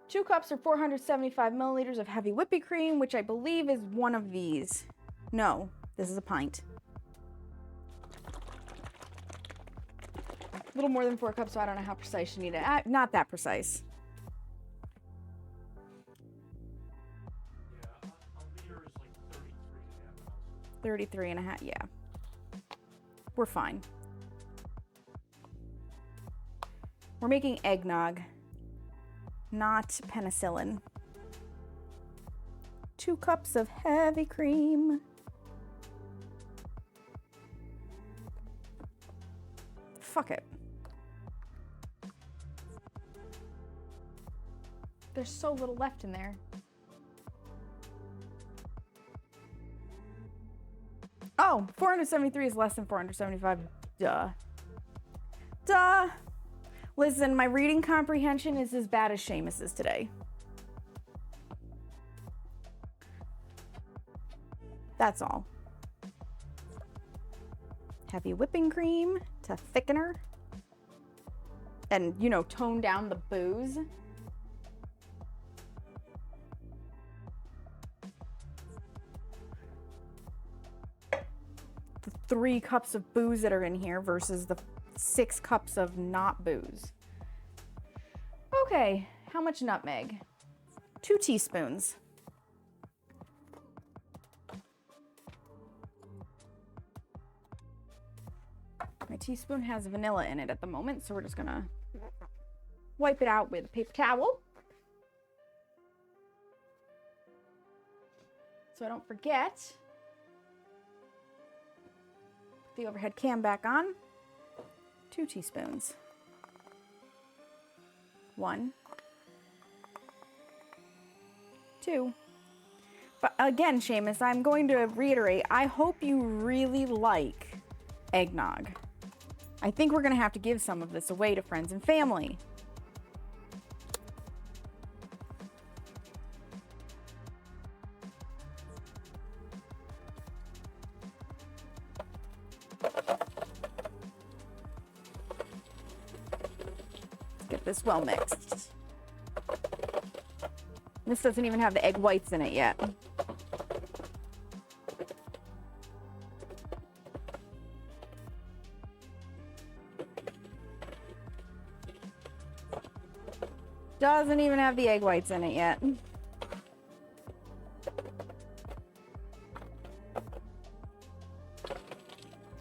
2 cups or 475 milliliters of heavy whipping cream, which I believe is one of these. No, this is a pint. A little more than 4 cups, so I don't know how precise you need it. Not that precise. Yeah, a liter is like 33.5 ounces. 33.5, yeah. We're fine. We're making eggnog, not penicillin. 2 cups of heavy cream. Fuck it. There's so little left in there. Oh, 473 is less than 475. Duh. Duh. Listen, my reading comprehension is as bad as Seamus's today. That's all. Heavy whipping cream to thicken her. And, you know, tone down the booze. The 3 cups of booze that are in here versus the 6 cups of not booze. Okay, how much nutmeg? 2 teaspoons. My teaspoon has vanilla in it at the moment, so we're just gonna wipe it out with a paper towel. So I don't forget. Put the overhead cam back on. 2 teaspoons. 1, 2. But again, Seamus, I'm going to reiterate, I hope you really like eggnog. I think we're going to have to give some of this away to friends and family. Get this well mixed. This doesn't even have the egg whites in it yet. Doesn't even have the egg whites in it yet.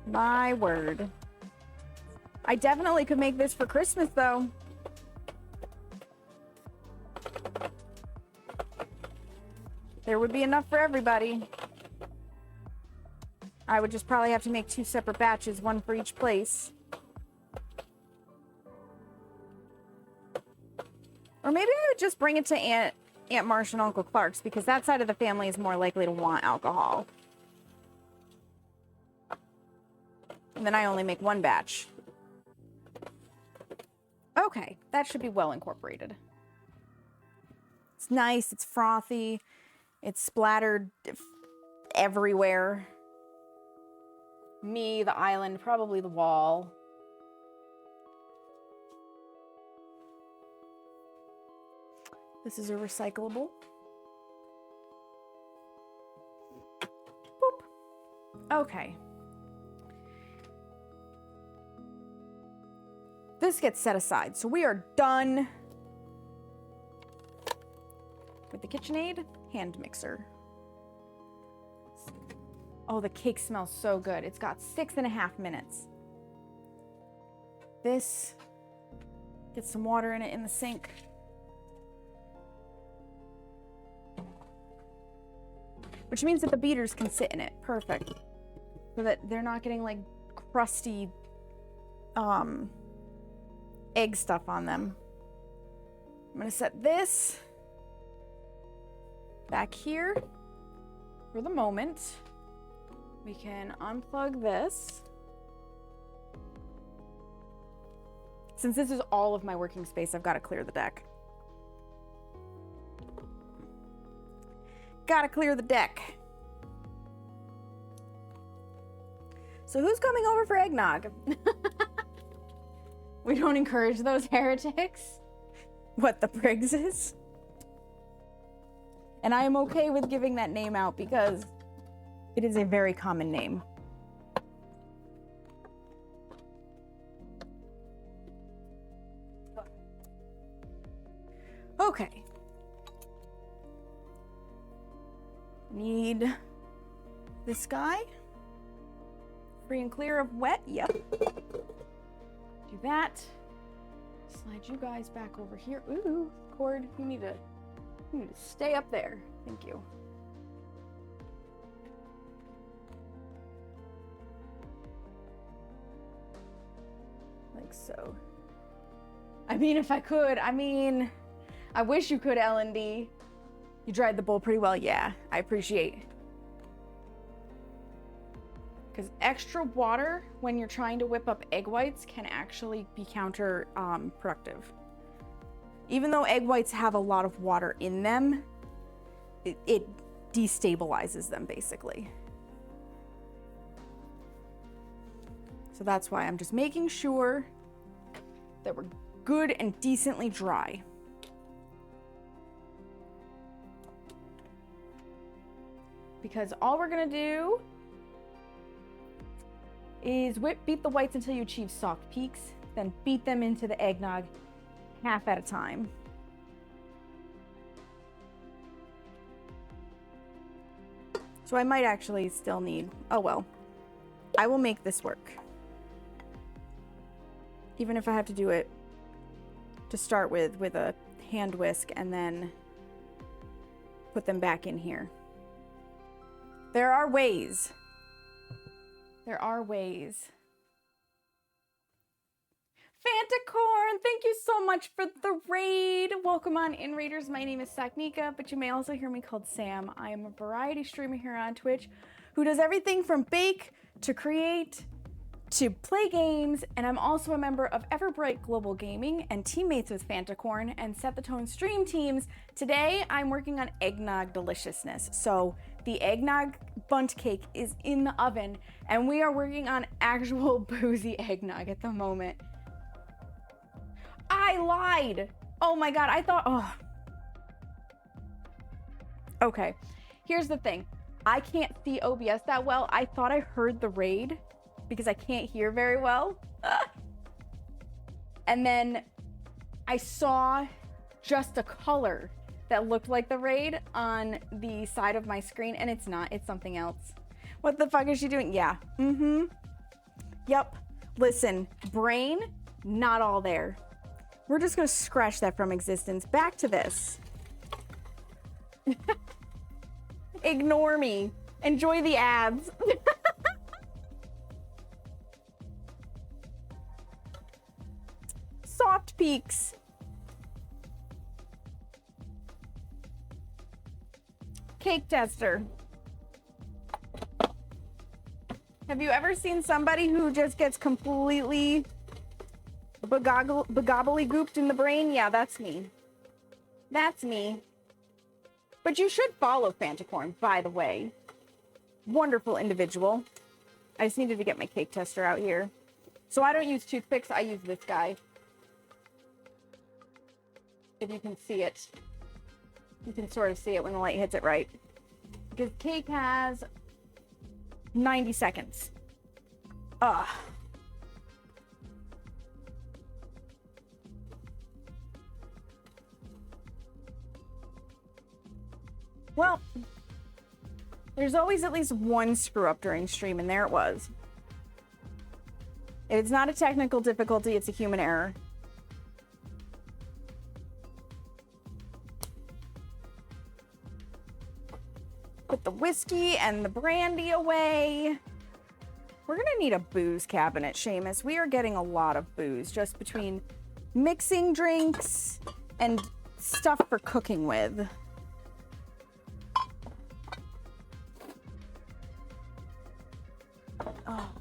My word. I definitely could make this for Christmas, though. There would be enough for everybody. I would just probably have to make 2 separate batches, one for each place. Or maybe I would just bring it to Aunt Marsh and Uncle Clark's, because that side of the family is more likely to want alcohol. And then I only make one batch. Okay, that should be well incorporated. It's nice, it's frothy, it's splattered everywhere. Me, the island, probably the wall. This is a recyclable. Boop. Okay. This gets set aside, so we are done with the KitchenAid hand mixer. Oh, the cake smells so good. It's got 6.5 minutes. This, get some water in it in the sink. Which means that the beaters can sit in it. Perfect. So that they're not getting like crusty egg stuff on them. I'm gonna set this back here for the moment. We can unplug this. Since this is all of my working space, I've got to clear the deck. Gotta clear the deck. So who's coming over for eggnog? We don't encourage those heretics. What, the Briggs is? And I am okay with giving that name out because it is a very common name. Okay. Need this guy. Free and clear of wet. Yep. Do that. Slide you guys back over here. Ooh, cord. You need to stay up there. Thank you. Like so. I mean, if I could. I mean, I wish you could, L&D. You dried the bowl pretty well. Yeah, I appreciate. Because extra water when you're trying to whip up egg whites can actually be counterproductive. Even though egg whites have a lot of water in them, it destabilizes them basically. So that's why I'm just making sure that we're good and decently dry. Because all we're gonna do is beat the whites until you achieve soft peaks, then beat them into the eggnog half at a time. So I might actually still need, oh well, I will make this work. Even if I have to do it to start with a hand whisk and then put them back in here. There are ways. There are ways. Fantacorn, thank you so much for the raid. Welcome on in, Raiders. My name is Saknika, but you may also hear me called Sam. I am a variety streamer here on Twitch who does everything from bake to create to play games, and I'm also a member of Everbright Global Gaming and teammates with Fantacorn and Set the Tone stream teams. Today, I'm working on eggnog deliciousness. So the Eggnog Bundt cake is in the oven, and we are working on actual boozy eggnog at the moment. I lied. Oh my God, I thought, oh. Okay, here's the thing. I can't see OBS that well. I thought I heard the raid because I can't hear very well. And then I saw just a color that looked like the raid on the side of my screen, and it's not, it's something else. What the fuck is she doing? Yeah, Yep, listen, brain, not all there. We're just gonna scratch that from existence. Back to this. Ignore me. Enjoy the ads. Soft peaks. cake tester. Have you ever seen somebody who just gets completely begobbly-gooped in the brain? Yeah, that's me. That's me. But you should follow Fantacorn, by the way. Wonderful individual. I just needed to get my cake tester out here. So I don't use toothpicks, I use this guy. If you can see it. You can sort of see it when the light hits it right. Because cake has 90 seconds. Ugh. Well, there's always at least one screw up during stream, and there it was. If it's not a technical difficulty, it's a human error. Put the whiskey and the brandy away. We're gonna need a booze cabinet, Seamus. We are getting a lot of booze just between mixing drinks and stuff for cooking with. Oh.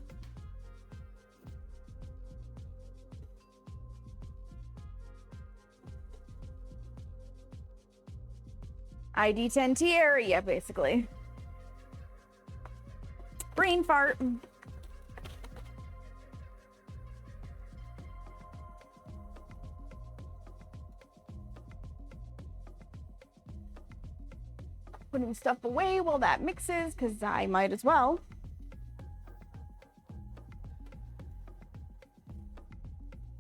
ID10T area, basically. Brain fart. Putting stuff away while that mixes, because I might as well.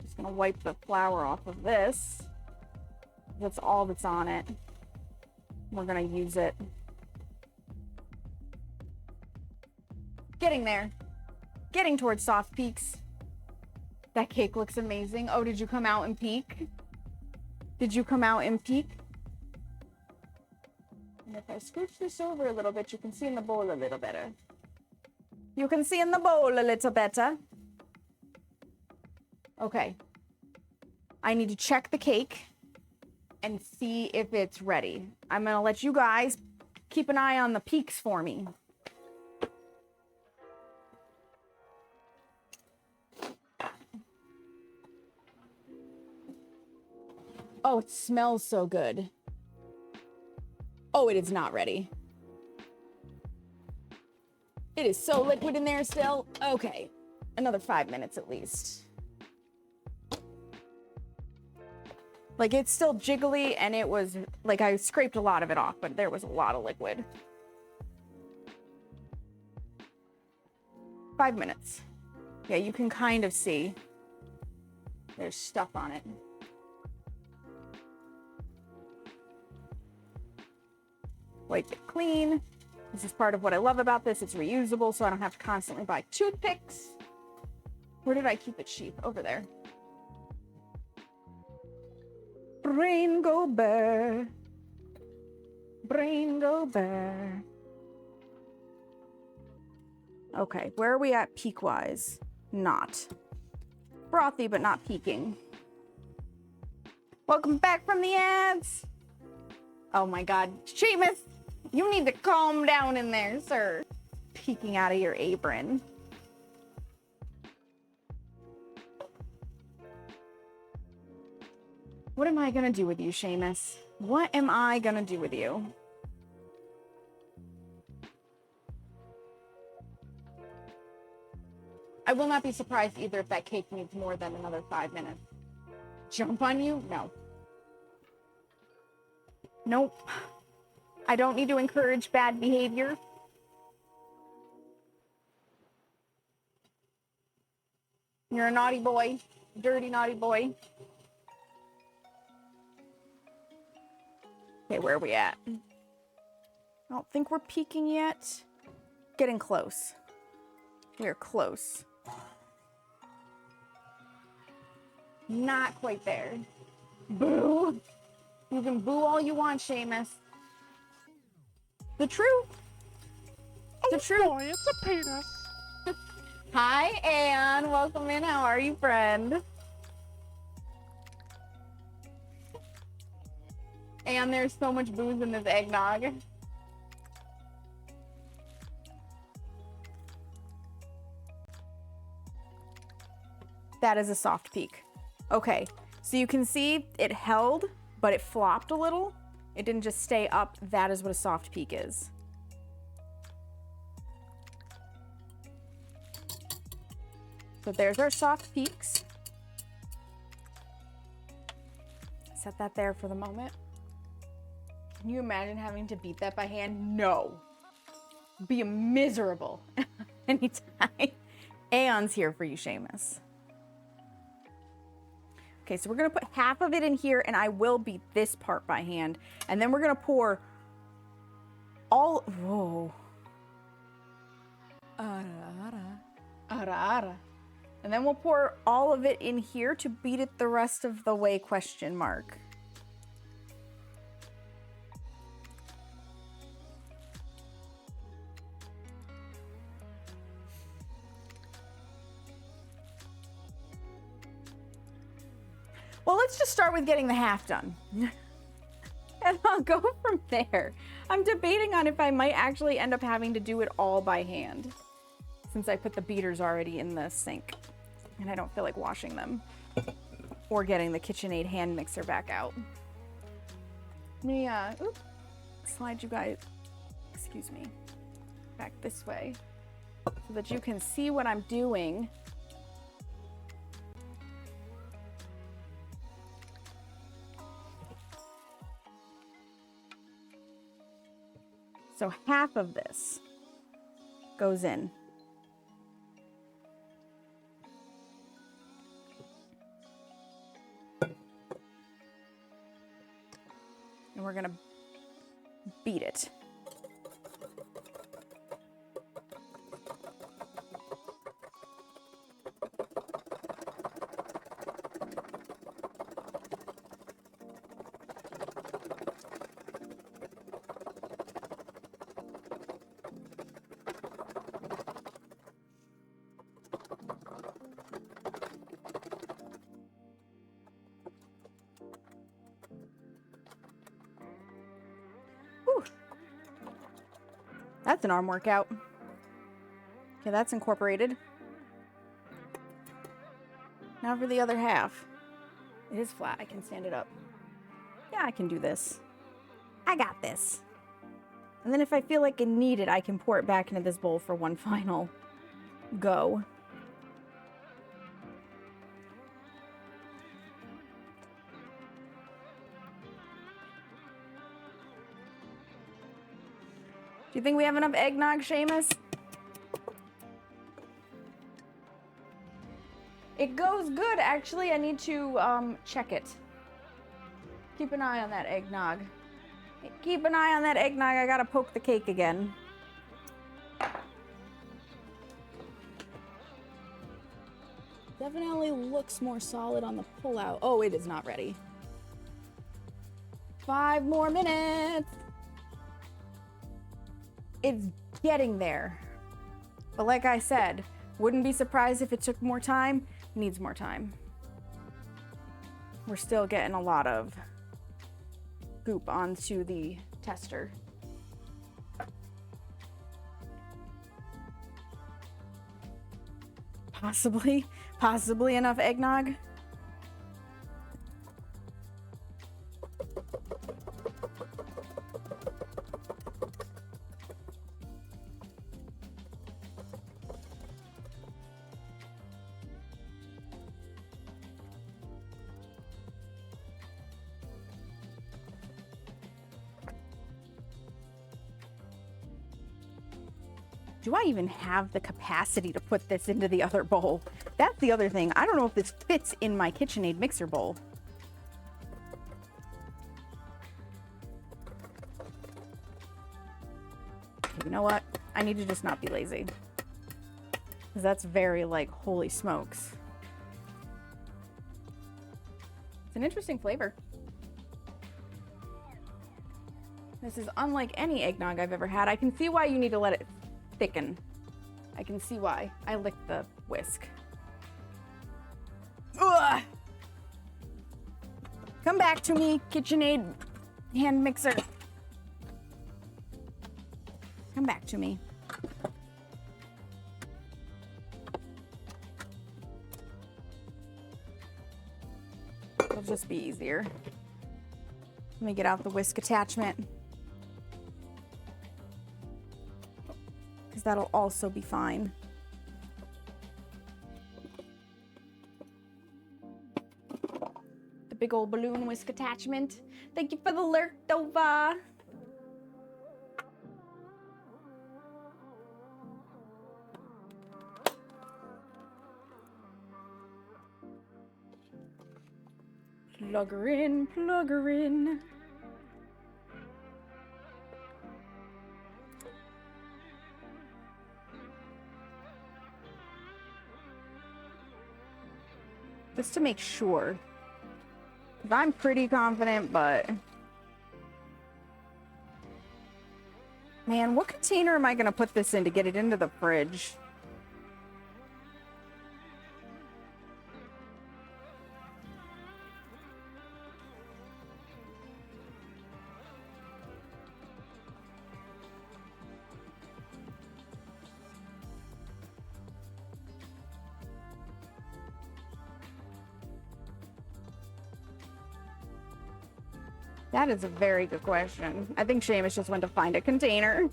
Just gonna wipe the flour off of this. That's all that's on it. We're gonna use it. Getting there. Getting towards soft peaks. That cake looks amazing. Oh, did you come out and peek? Did you come out and peek? And if I scooch this over a little bit, you can see in the bowl a little better. You can see in the bowl a little better. Okay. I need to check the cake and see if it's ready. I'm gonna let you guys keep an eye on the peaks for me. Oh, it smells so good. Oh, it is not ready. It is so liquid in there still. Okay, another 5 minutes at least. Like, it's still jiggly, and it was, like, I scraped a lot of it off, but there was a lot of liquid. 5 minutes. Yeah, you can kind of see there's stuff on it. Wipe it clean. This is part of what I love about this. It's reusable, so I don't have to constantly buy toothpicks. Where did I keep it sheath? Over there. Brain go bear. Brain go bear. Okay, where are we at peak-wise? Not. Frothy, but not peaking. Welcome back from the ads. Oh my God, Seamus, you need to calm down in there, sir. Peeking out of your apron. What am I gonna do with you, Seamus? What am I gonna do with you? I will not be surprised either if that cake needs more than another 5 minutes. Jump on you? No. Nope. I don't need to encourage bad behavior. You're a naughty boy. Dirty naughty boy. Okay, where are we at? I don't think we're peaking yet. Getting close. We're close. Not quite there. Boo! You can boo all you want, Seamus. The truth. The truth. Boy, it's a penis. Hi, Anne. Welcome in. How are you, friend? And there's so much booze in this eggnog. That is a soft peak. Okay, so you can see it held, but it flopped a little. It didn't just stay up. That is what a soft peak is. So there's our soft peaks. Set that there for the moment. Can you imagine having to beat that by hand? No. Be miserable anytime. Aeon's here for you, Seamus. Okay, so we're gonna put half of it in here and I will beat this part by hand. And then we're gonna pour all, whoa. Ara. And then we'll pour all of it in here to beat it the rest of the way, question mark. Well, let's just start with getting the half done. And I'll go from there. I'm debating on if I might actually end up having to do it all by hand, since I put the beaters already in the sink and I don't feel like washing them or getting the KitchenAid hand mixer back out. Let me slide you guys, excuse me, back this way so that you can see what I'm doing. So half of this goes in. And we're gonna beat it. That's an arm workout. Okay, that's incorporated. Now for the other half. It is flat. I can stand it up. Yeah, I can do this. I got this. And then if I feel like I need it, I can pour it back into this bowl for one final go. Do you think we have enough eggnog, Seamus? It goes good, actually. I need to check it. Keep an eye on that eggnog. Keep an eye on that eggnog. I gotta poke the cake again. Definitely looks more solid on the pullout. Oh, it is not ready. 5 more minutes. It's getting there. But like I said, wouldn't be surprised if it took more time. Needs more time. We're still getting a lot of goop onto the tester. Possibly enough eggnog. Do I even have the capacity to put this into the other bowl? That's the other thing. I don't know if this fits in my KitchenAid mixer bowl. You know what? I need to just not be lazy. Because that's very, like, holy smokes. It's an interesting flavor. This is unlike any eggnog I've ever had. I can see why you need to let it thicken. I can see why. I licked the whisk. Ugh! Come back to me, KitchenAid hand mixer. Come back to me. just be easier. Let me get out the whisk attachment. Because that'll also be fine. The big old balloon whisk attachment. Thank you for the lurked over. Plug her in, plug her in. Just to make sure. 'Cause I'm pretty confident, but... Man, what container am I going to put this in to get it into the fridge? That is a very good question. I think Seamus just went to find a container.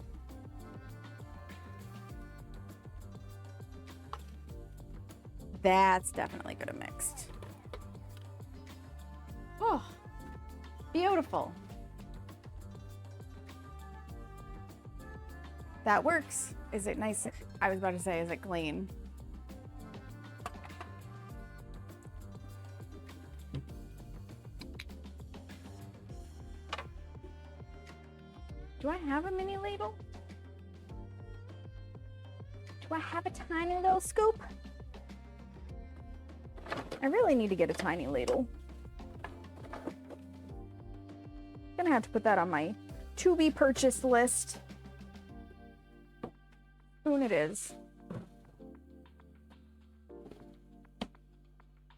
That's definitely good and mixed. Oh, beautiful. That works. Is it nice? I was about to say, is it clean? Do I have a mini ladle? Do I have a tiny little scoop? I really need to get a tiny ladle. Gonna have to put that on my to be purchased list. Spoon it is.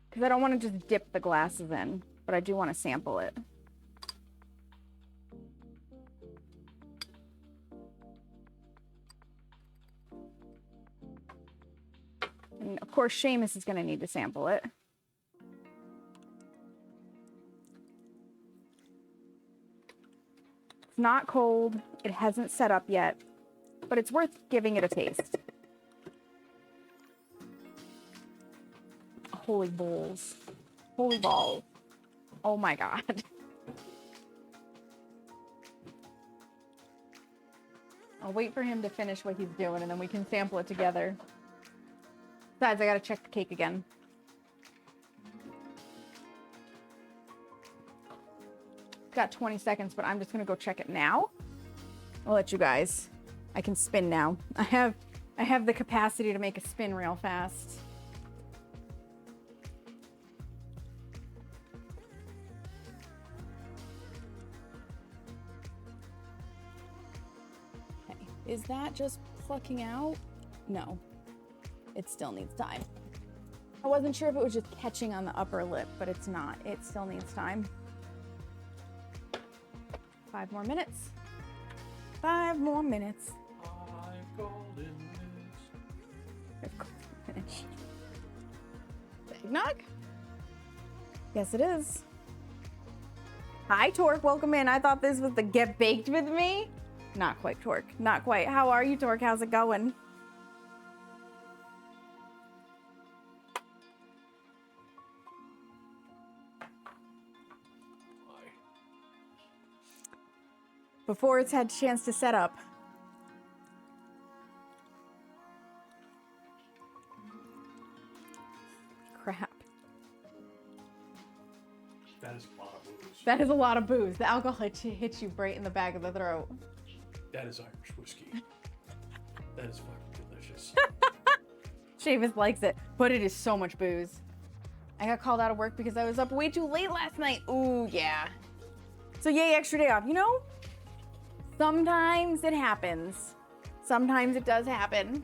Because I don't want to just dip the glasses in, but I do want to sample it. And of course, Seamus is going to need to sample it. It's not cold. It hasn't set up yet, but it's worth giving it a taste. Holy bowls. Holy balls. Oh my God. I'll wait for him to finish what he's doing and then we can sample it together. Besides, I gotta check the cake again. Got 20 seconds, but I'm just gonna go check it now. I'll let you guys. I can spin now. I have the capacity to make a spin real fast. Okay. Is that just plucking out? No. It still needs time. I wasn't sure if it was just catching on the upper lip, but it's not. It still needs time. 5 more minutes. 5 more minutes. 5 golden minutes. The eggnog? Yes, it is. Hi, Torque. Welcome in. I thought this was the get baked with me. Not quite, Torque. Not quite. How are you, Torque? How's it going? Before it's had a chance to set up. Crap. That is a lot of booze. That is a lot of booze. The alcohol hits you right in the back of the throat. That is Irish whiskey. That is fucking delicious. Seamus likes it, but it is so much booze. I got called out of work because I was up way too late last night. Ooh, yeah. So yay, extra day off. You know, sometimes it happens. Sometimes it does happen.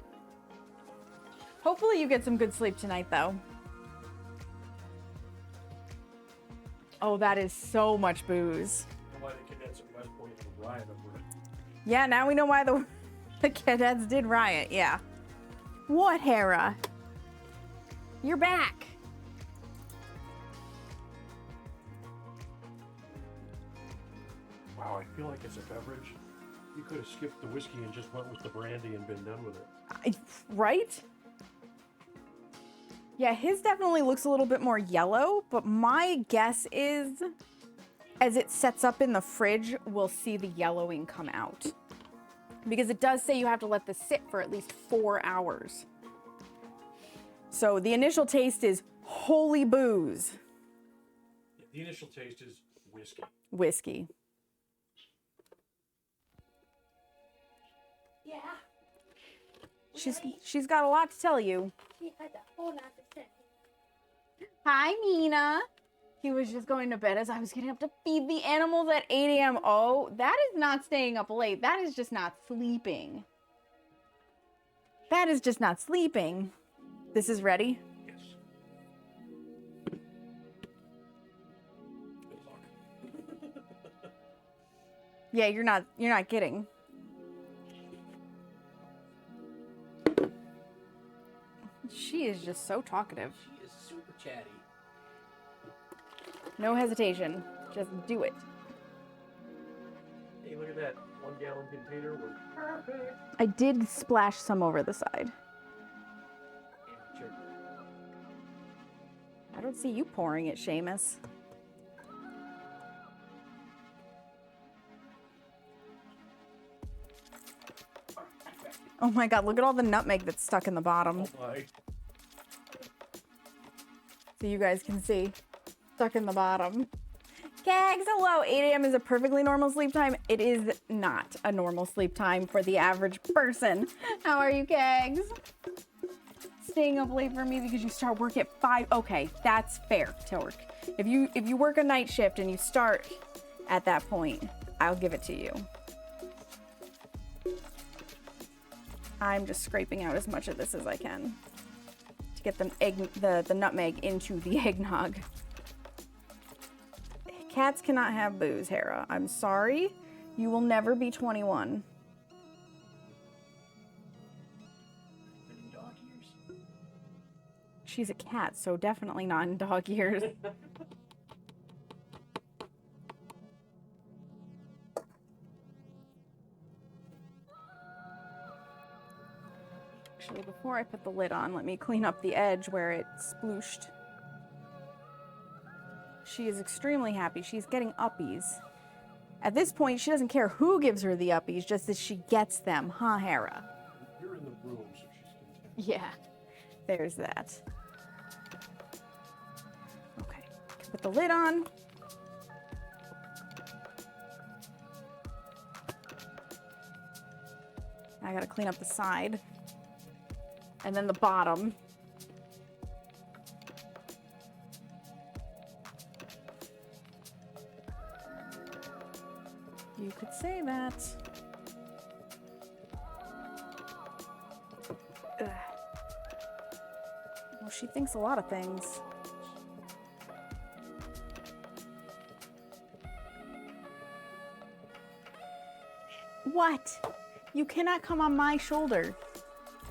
Hopefully you get some good sleep tonight, though. Oh, that is so much booze. You know why the cadets at West Point had a riot over it? Yeah, now we know why the cadets did riot. Yeah. What, Hera? You're back. Wow, I feel like it's a beverage. You could have skipped the whiskey and just went with the brandy and been done with it. Right? Yeah, his definitely looks a little bit more yellow, but my guess is as it sets up in the fridge, we'll see the yellowing come out. Because it does say you have to let this sit for at least 4 hours. So the initial taste is holy booze. The initial taste is whiskey. Whiskey. Yeah. She's got a lot to tell you. She had a whole lot to say. Hi, Mina. He was just going to bed as I was getting up to feed the animals at 8 a.m. Oh, that is not staying up late. That is just not sleeping. That is just not sleeping. This is ready? Yes. Good luck. Yeah, you're not kidding. She is just so talkative. She is super chatty. No hesitation. Just do it. Hey, look at that. 1 gallon container was perfect. I did splash some over the side. Amateur. I don't see you pouring it, Seamus. Oh my god, look at all the nutmeg that's stuck in the bottom. Oh my. So you guys can see. Stuck in the bottom. Kegs, hello. 8 a.m. is a perfectly normal sleep time. It is not a normal sleep time for the average person. How are you, Kegs? Staying up late for me because you start work at 5. Okay, that's fair, Torque. If you work a night shift and you start at that point, I'll give it to you. I'm just scraping out as much of this as I can to get the nutmeg into the eggnog. Cats cannot have booze, Hera. I'm sorry. You will never be 21. In dog years. She's a cat, so definitely not in dog years. Actually, before I put the lid on, let me clean up the edge where it splooshed. She is extremely happy. She's getting uppies. At this point, she doesn't care who gives her the uppies, just that she gets them, huh, Hera? You're in the room, so she's content. Yeah, there's that. Okay, put the lid on. I gotta clean up the side. And then the bottom. You could say that. Ugh. Well, she thinks a lot of things. What? You cannot come on my shoulder.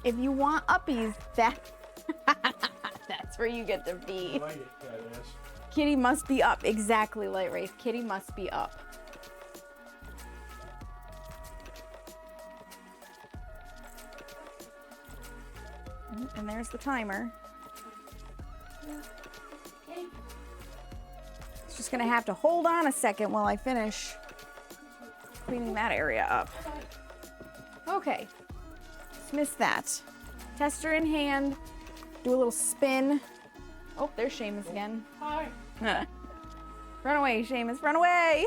If you want uppies, that's where you get to be. Right, badass. Kitty must be up. Exactly, Light Wraith. Kitty must be up. And there's the timer. It's just gonna have to hold on a second while I finish cleaning that area up. Okay. Dismiss that. Tester in hand. Do a little spin. Oh, there's Seamus again. Hi. Run away, Seamus. Run away.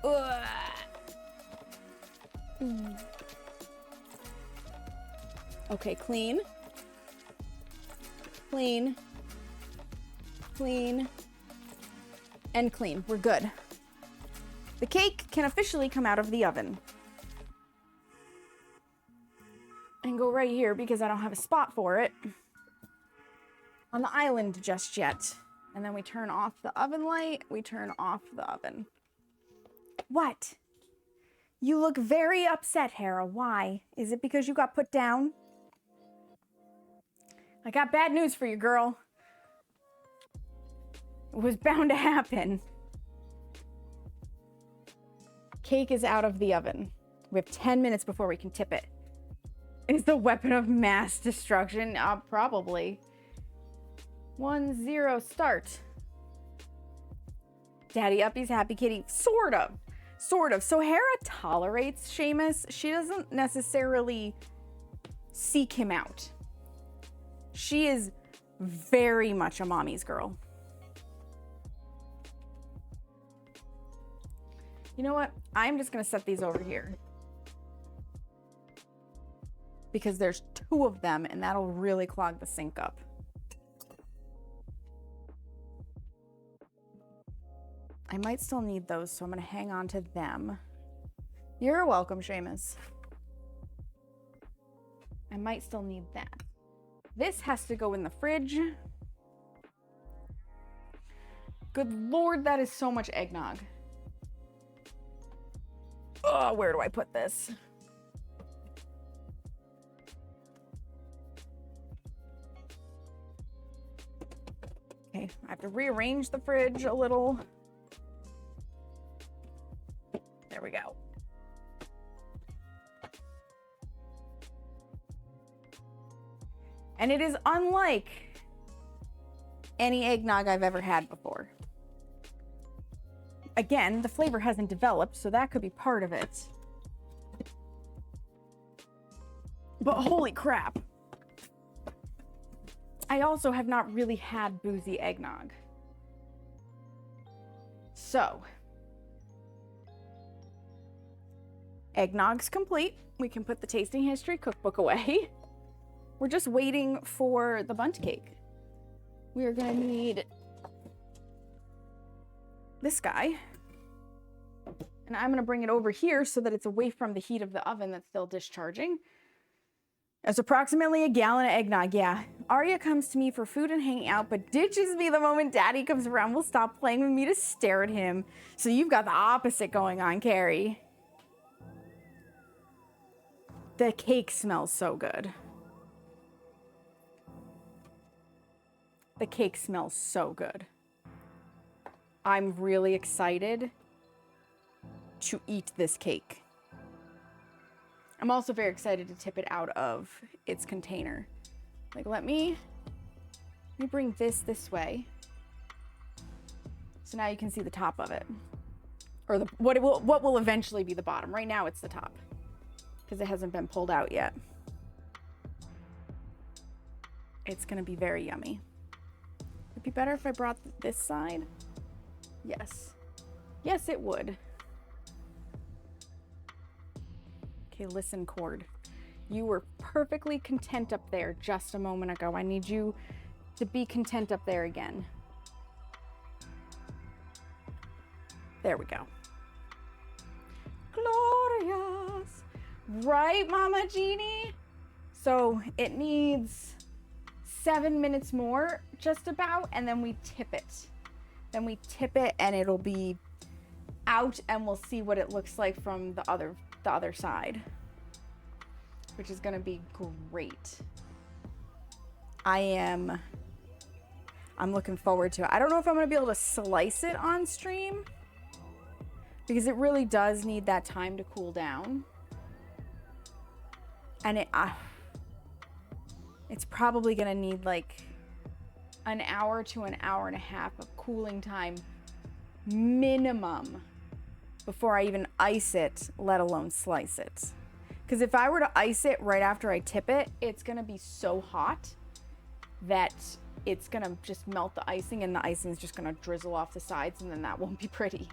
Ugh. Okay, clean. Clean. Clean. And clean. We're good. The cake can officially come out of the oven. And go right here because I don't have a spot for it on the island just yet. And then we turn off the oven light. We turn off the oven. What? You look very upset, Hera. Why? Is it because you got put down? I got bad news for you, girl. It was bound to happen. Cake is out of the oven. We have 10 minutes before we can tip it. Is the weapon of mass destruction? Probably. 1-0, start. Daddy Uppies, happy kitty. Sort of. So Hera tolerates Seamus. She doesn't necessarily seek him out. She is very much a mommy's girl. You know what? I'm just gonna set these over here. Because there's 2 of them and that'll really clog the sink up. I might still need those, so I'm gonna hang on to them. You're welcome, Seamus. I might still need that. This has to go in the fridge. Good Lord, that is so much eggnog. Oh, where do I put this? Okay, I have to rearrange the fridge a little. There we go. And it is unlike any eggnog I've ever had before. Again, the flavor hasn't developed, so that could be part of it. But holy crap. I also have not really had boozy eggnog. So, eggnog's complete. We can put the tasting history cookbook away. We're just waiting for the bundt cake. We are gonna need this guy. And I'm gonna bring it over here so that it's away from the heat of the oven that's still discharging. It's approximately a gallon of eggnog, yeah. Arya comes to me for food and hanging out, but ditches me the moment Daddy comes around. Will stop playing with me to stare at him. So you've got the opposite going on, Carrie. The cake smells so good. The cake smells so good. I'm really excited to eat this cake. I'm also very excited to tip it out of its container. Like, let me bring this way. So now you can see the top of it. Or what will eventually be the bottom. Right now it's the top because it hasn't been pulled out yet. It's gonna be very yummy. It'd be better if I brought this side. Yes. Yes, it would. Okay, listen, Cord. You were perfectly content up there just a moment ago. I need you to be content up there again. There we go. Glorious. Right, Mama Jeannie? So it needs 7 minutes more, just about, and then we tip it. Then we tip it and it'll be out and we'll see what it looks like from the other side, which is gonna be great. I'm looking forward to it. I don't know if I'm gonna be able to slice it on stream because it really does need that time to cool down. And it's probably gonna need like an hour to an hour and a half of cooling time minimum before I even ice it, let alone slice it. Because if I were to ice it right after I tip it, it's gonna be so hot that it's gonna just melt the icing and the icing is just gonna drizzle off the sides and then that won't be pretty.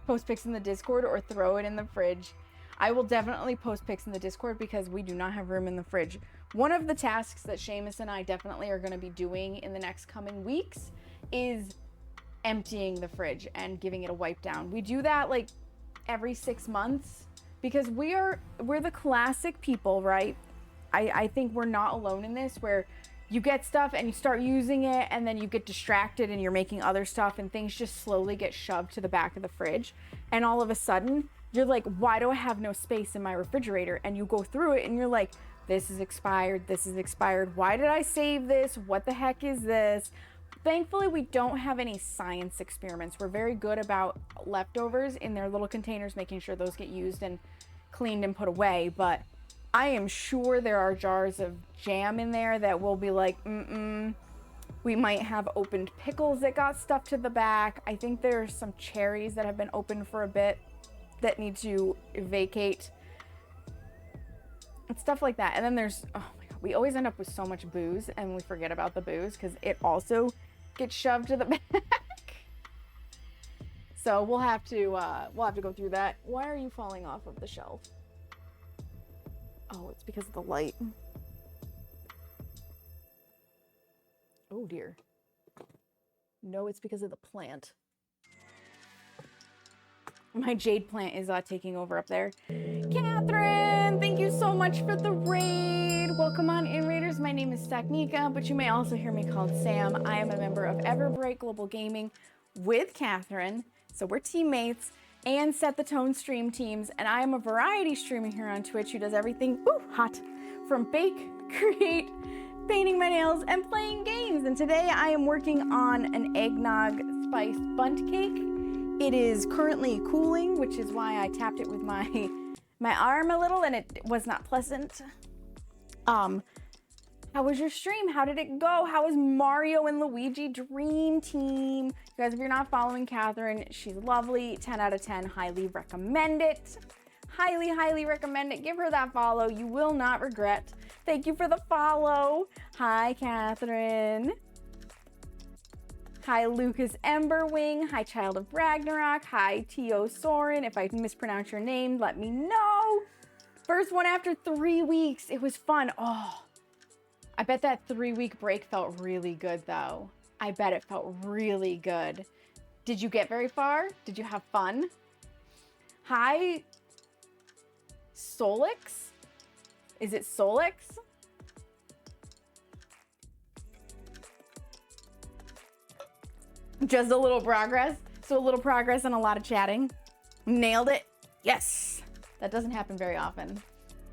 Post pics in the Discord or throw it in the fridge. I will definitely post pics in the Discord because we do not have room in the fridge. One of the tasks that Seamus and I definitely are gonna be doing in the next coming weeks is emptying the fridge and giving it a wipe down. We do that like every 6 months because we're the classic people, right? I think we're not alone in this, where you get stuff and you start using it and then you get distracted and you're making other stuff and things just slowly get shoved to the back of the fridge. And all of a sudden you're like, why do I have no space in my refrigerator? And you go through it and you're like, this is expired. This is expired. Why did I save this? What the heck is this? Thankfully, we don't have any science experiments. We're very good about leftovers in their little containers, making sure those get used and cleaned and put away. But I am sure there are jars of jam in there that will be like, We might have opened pickles that got stuffed to the back. I think there's some cherries that have been open for a bit that need to vacate. And stuff like that. And then there's, oh my God, we always end up with so much booze and we forget about the booze because it also gets shoved to the back. So we'll have to go through that. Why are you falling off of the shelf? Oh, it's because of the light. Oh dear. No, it's because of the plant. My jade plant is taking over up there. Catherine, thank you so much for the raid. Welcome on in, Raiders. My name is Staknika, but you may also hear me called Sam. I am a member of Everbright Global Gaming with Catherine. So we're teammates and Set the Tone stream teams. And I am a variety streamer here on Twitch who does everything, hot, from bake, create, painting my nails, and playing games. And today I am working on an eggnog spiced bundt cake. It is currently cooling, which is why I tapped it with my arm a little and it was not pleasant. How was your stream? How did it go? How was Mario and Luigi Dream Team? You guys, if you're not following Catherine, she's lovely. 10 out of 10, highly recommend it. Highly, highly recommend it. Give her that follow. You will not regret. Thank you for the follow. Hi, Catherine. Hi, Lucas Emberwing. Hi, Child of Ragnarok. Hi, T.O. Soren. If I mispronounce your name, let me know. First one after 3 weeks. It was fun. Oh, I bet that 3-week break felt really good, though. I bet it felt really good. Did you get very far? Did you have fun? Hi, Solix? Is it Solix? Just a little progress. So a little progress and a lot of chatting. Nailed it. Yes. That doesn't happen very often.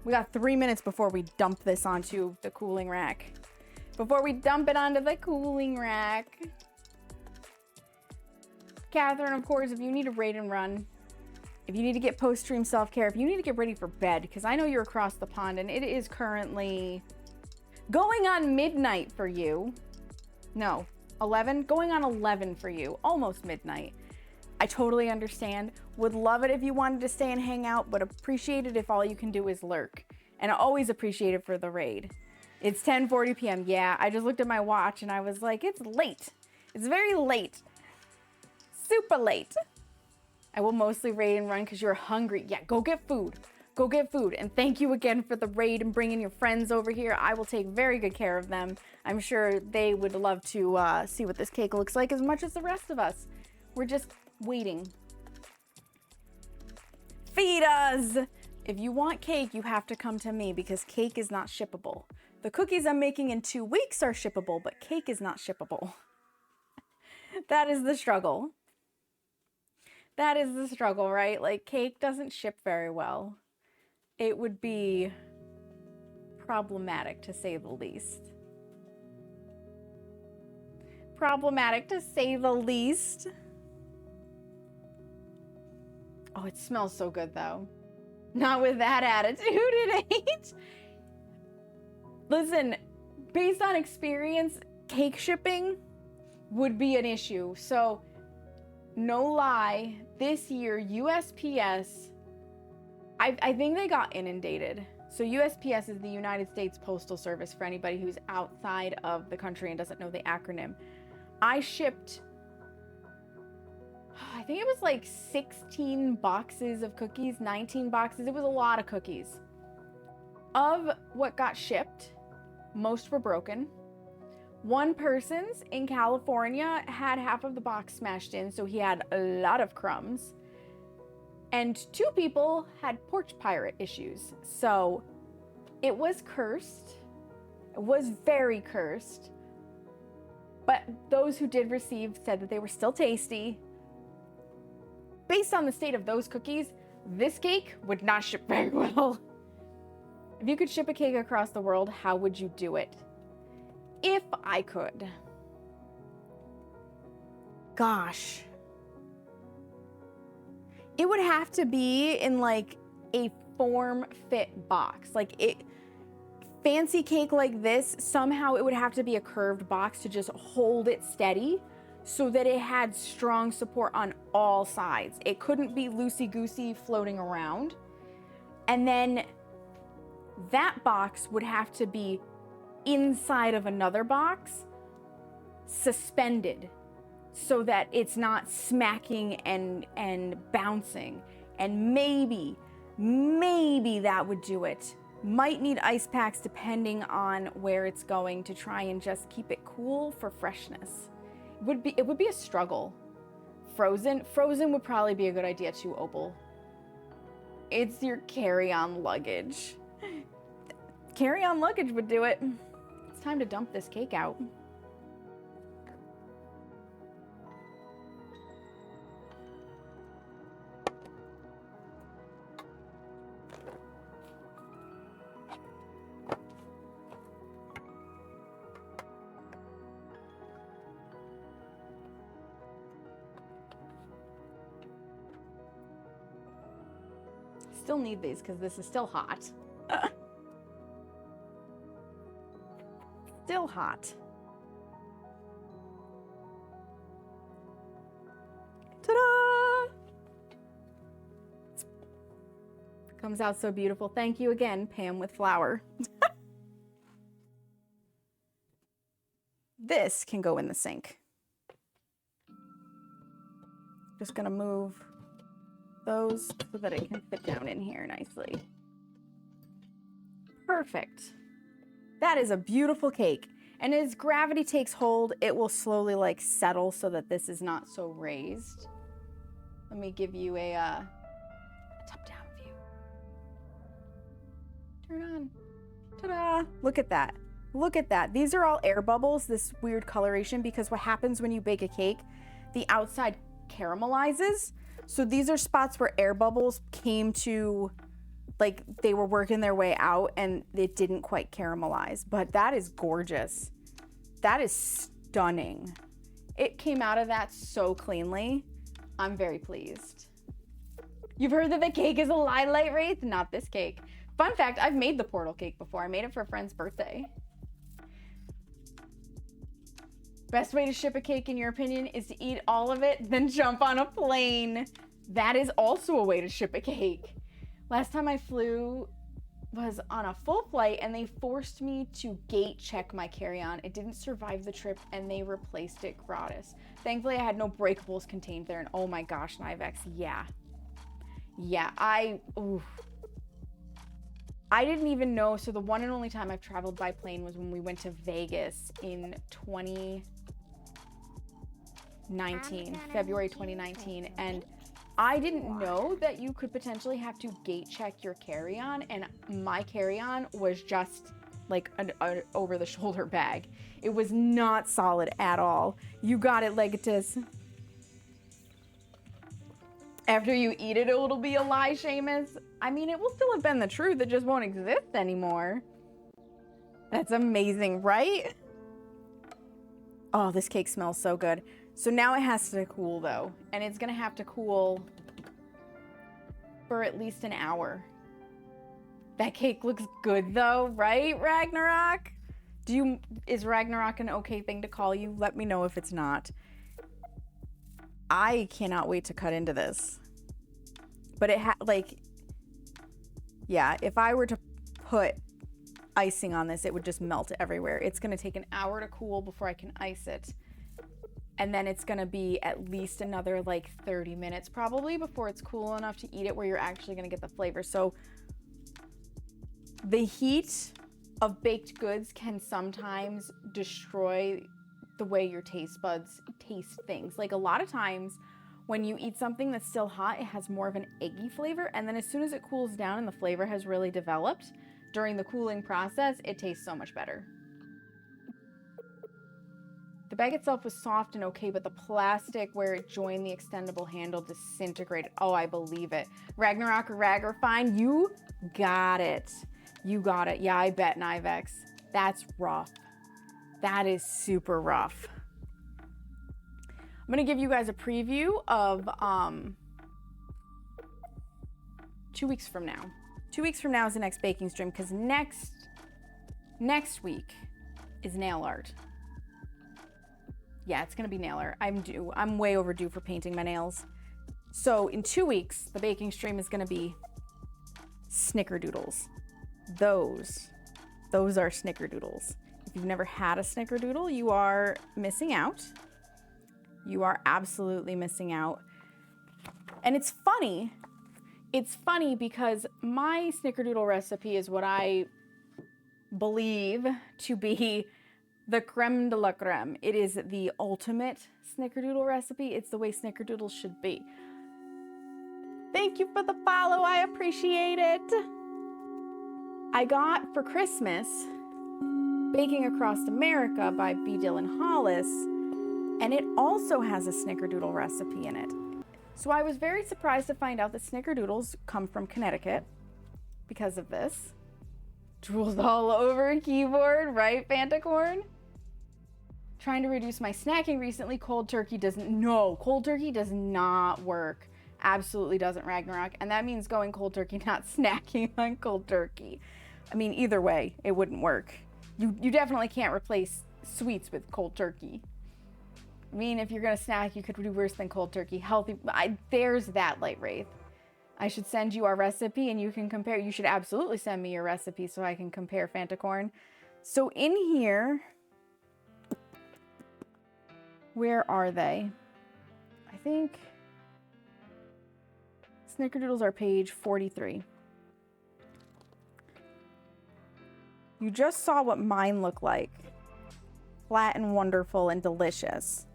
We got 3 minutes before we dump this onto the cooling rack. Before we dump it onto the cooling rack. Catherine, of course, if you need to raid and run, if you need to get post-stream self-care, if you need to get ready for bed, because I know you're across the pond and it is currently going on midnight for you. No, 11? Going on 11 for you. Almost midnight. I totally understand. Would love it if you wanted to stay and hang out, but appreciate it if all you can do is lurk. And I always appreciate it for the raid. It's 10:40 p.m. Yeah, I just looked at my watch and I was like, it's late. It's very late. Super late. I will mostly raid and run because you're hungry. Yeah, go get food. Go get food. And thank you again for the raid and bringing your friends over here. I will take very good care of them. I'm sure they would love to see what this cake looks like as much as the rest of us. We're just waiting. Feed us! If you want cake, you have to come to me because cake is not shippable. The cookies I'm making in 2 weeks are shippable, but cake is not shippable. That is the struggle. That is the struggle, right? Like, cake doesn't ship very well. It would be problematic, to say the least. Problematic, to say the least. Oh, it smells so good, though. Not with that attitude, it ain't. Listen, based on experience, cake shipping would be an issue. So, no lie, this year, USPS, I think they got inundated. So USPS is the United States Postal Service for anybody who's outside of the country and doesn't know the acronym. I shipped, I think it was like 16 boxes of cookies, 19 boxes. It was a lot of cookies. Of what got shipped, most were broken. One person's in California had half of the box smashed in, so he had a lot of crumbs. And 2 people had porch pirate issues. So it was cursed. It was very cursed. But those who did receive said that they were still tasty. Based on the state of those cookies, this cake would not ship very well. If you could ship a cake across the world, how would you do it? If I could. gosh. It would have to be in like a form fit box. Like fancy cake like this, somehow it would have to be a curved box to just hold it steady so that it had strong support on all sides. It couldn't be loosey-goosey floating around. And then that box would have to be inside of another box, suspended, so that it's not smacking and bouncing. And maybe that would do it. Might need ice packs depending on where it's going to try and just keep it cool for freshness. It would be a struggle. Frozen would probably be a good idea too, Opal. It's your carry-on luggage. Carry-on luggage would do it. It's time to dump this cake out. Still need these because this is still hot. Still hot. Ta-da! Comes out so beautiful. Thank you again, Pam with flour. This can go in the sink. Just gonna move those so that it can fit down in here nicely. Perfect. That is a beautiful cake. And as gravity takes hold, it will slowly like settle so that this is not so raised. Let me give you a top-down view. Turn on. Ta-da! Look at that. Look at that. These are all air bubbles, this weird coloration, because what happens when you bake a cake, the outside caramelizes. So these are spots where air bubbles came to, like, they were working their way out and it didn't quite caramelize. But that is gorgeous. That is stunning. It came out of that so cleanly. I'm very pleased. You've heard that the cake is a light wraith? Not this cake. Fun fact, I've made the portal cake before. I made it for a friend's birthday. Best way to ship a cake, in your opinion, is to eat all of it, then jump on a plane. That is also a way to ship a cake. Last time I flew was on a full flight, and they forced me to gate check my carry-on. It didn't survive the trip, and they replaced it gratis. Thankfully, I had no breakables contained there, and oh my gosh, Nivex, yeah. Yeah, oof. I didn't even know, so the one and only time I've traveled by plane was when we went to Vegas in 2019, February 2019, and I didn't know that you could potentially have to gate check your carry-on, and my carry-on was just like an over-the-shoulder bag. It was not solid at all. You got it, Legatus. After you eat it, it'll be a lie, Seamus. I mean, it will still have been the truth. It just won't exist anymore. That's amazing, right? Oh, this cake smells so good. So now it has to cool, though. And it's going to have to cool for at least an hour. That cake looks good, though, right, Ragnarok? Is Ragnarok an okay thing to call you? Let me know if it's not. I cannot wait to cut into this. But yeah, if I were to put icing on this, it would just melt everywhere. It's going to take an hour to cool before I can ice it. And then it's going to be at least another like 30 minutes probably before it's cool enough to eat it where you're actually going to get the flavor. So the heat of baked goods can sometimes destroy the way your taste buds taste things. Like a lot of times when you eat something that's still hot, it has more of an eggy flavor. And then as soon as it cools down and the flavor has really developed during the cooling process, it tastes so much better. The bag itself was soft and okay, but the plastic where it joined the extendable handle disintegrated. Oh, I believe it. Ragnarok or Ragrafine, you got it. You got it. Yeah, I bet, Nivex. That's rough. That is super rough. I'm gonna give you guys a preview of 2 weeks from now. 2 weeks from now is the next baking stream, because next week is nail art. Yeah, it's gonna be nail art. I'm way overdue for painting my nails. So in 2 weeks, the baking stream is gonna be snickerdoodles. Those are snickerdoodles. If you've never had a snickerdoodle, you are missing out. You are absolutely missing out. And it's funny. It's funny because my snickerdoodle recipe is what I believe to be the creme de la creme. It is the ultimate snickerdoodle recipe. It's the way snickerdoodles should be. Thank you for the follow. I appreciate it. I got for Christmas Baking Across America by B. Dylan Hollis, and it also has a snickerdoodle recipe in it. So I was very surprised to find out that snickerdoodles come from Connecticut because of this. Drools all over keyboard, right, Fantacorn? Trying to reduce my snacking recently. Cold turkey does not work. Absolutely doesn't, Ragnarok. And that means going cold turkey, not snacking on cold turkey. I mean, either way, it wouldn't work. You definitely can't replace sweets with cold turkey. I mean, if you're gonna snack, you could do worse than cold turkey. Healthy, there's that, Light Wraith. I should send you our recipe and you can compare. You should absolutely send me your recipe so I can compare, Fantacorn. So in here, where are they? I think snickerdoodles are page 43. You just saw what mine look like. Flat and wonderful and delicious.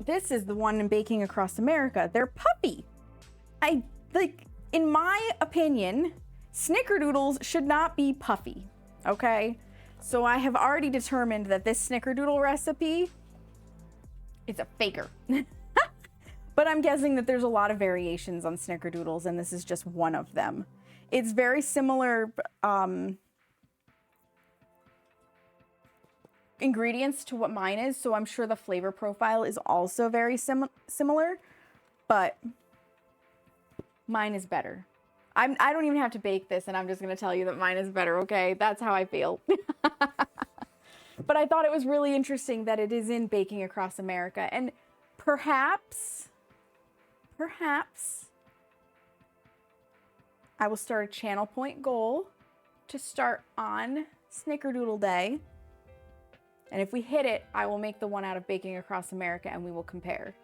This is the one in Baking Across America. They're puffy. In my opinion, snickerdoodles should not be puffy, okay? So I have already determined that this snickerdoodle recipe is a faker. But I'm guessing that there's a lot of variations on snickerdoodles, and this is just one of them. It's very similar ingredients to what mine is, so I'm sure the flavor profile is also very similar, but mine is better. I don't even have to bake this, and I'm just gonna tell you that mine is better, okay? That's how I feel. But I thought it was really interesting that it is in Baking Across America, and perhaps I will start a channel point goal to start on Snickerdoodle Day. And if we hit it, I will make the one out of Baking Across America and we will compare.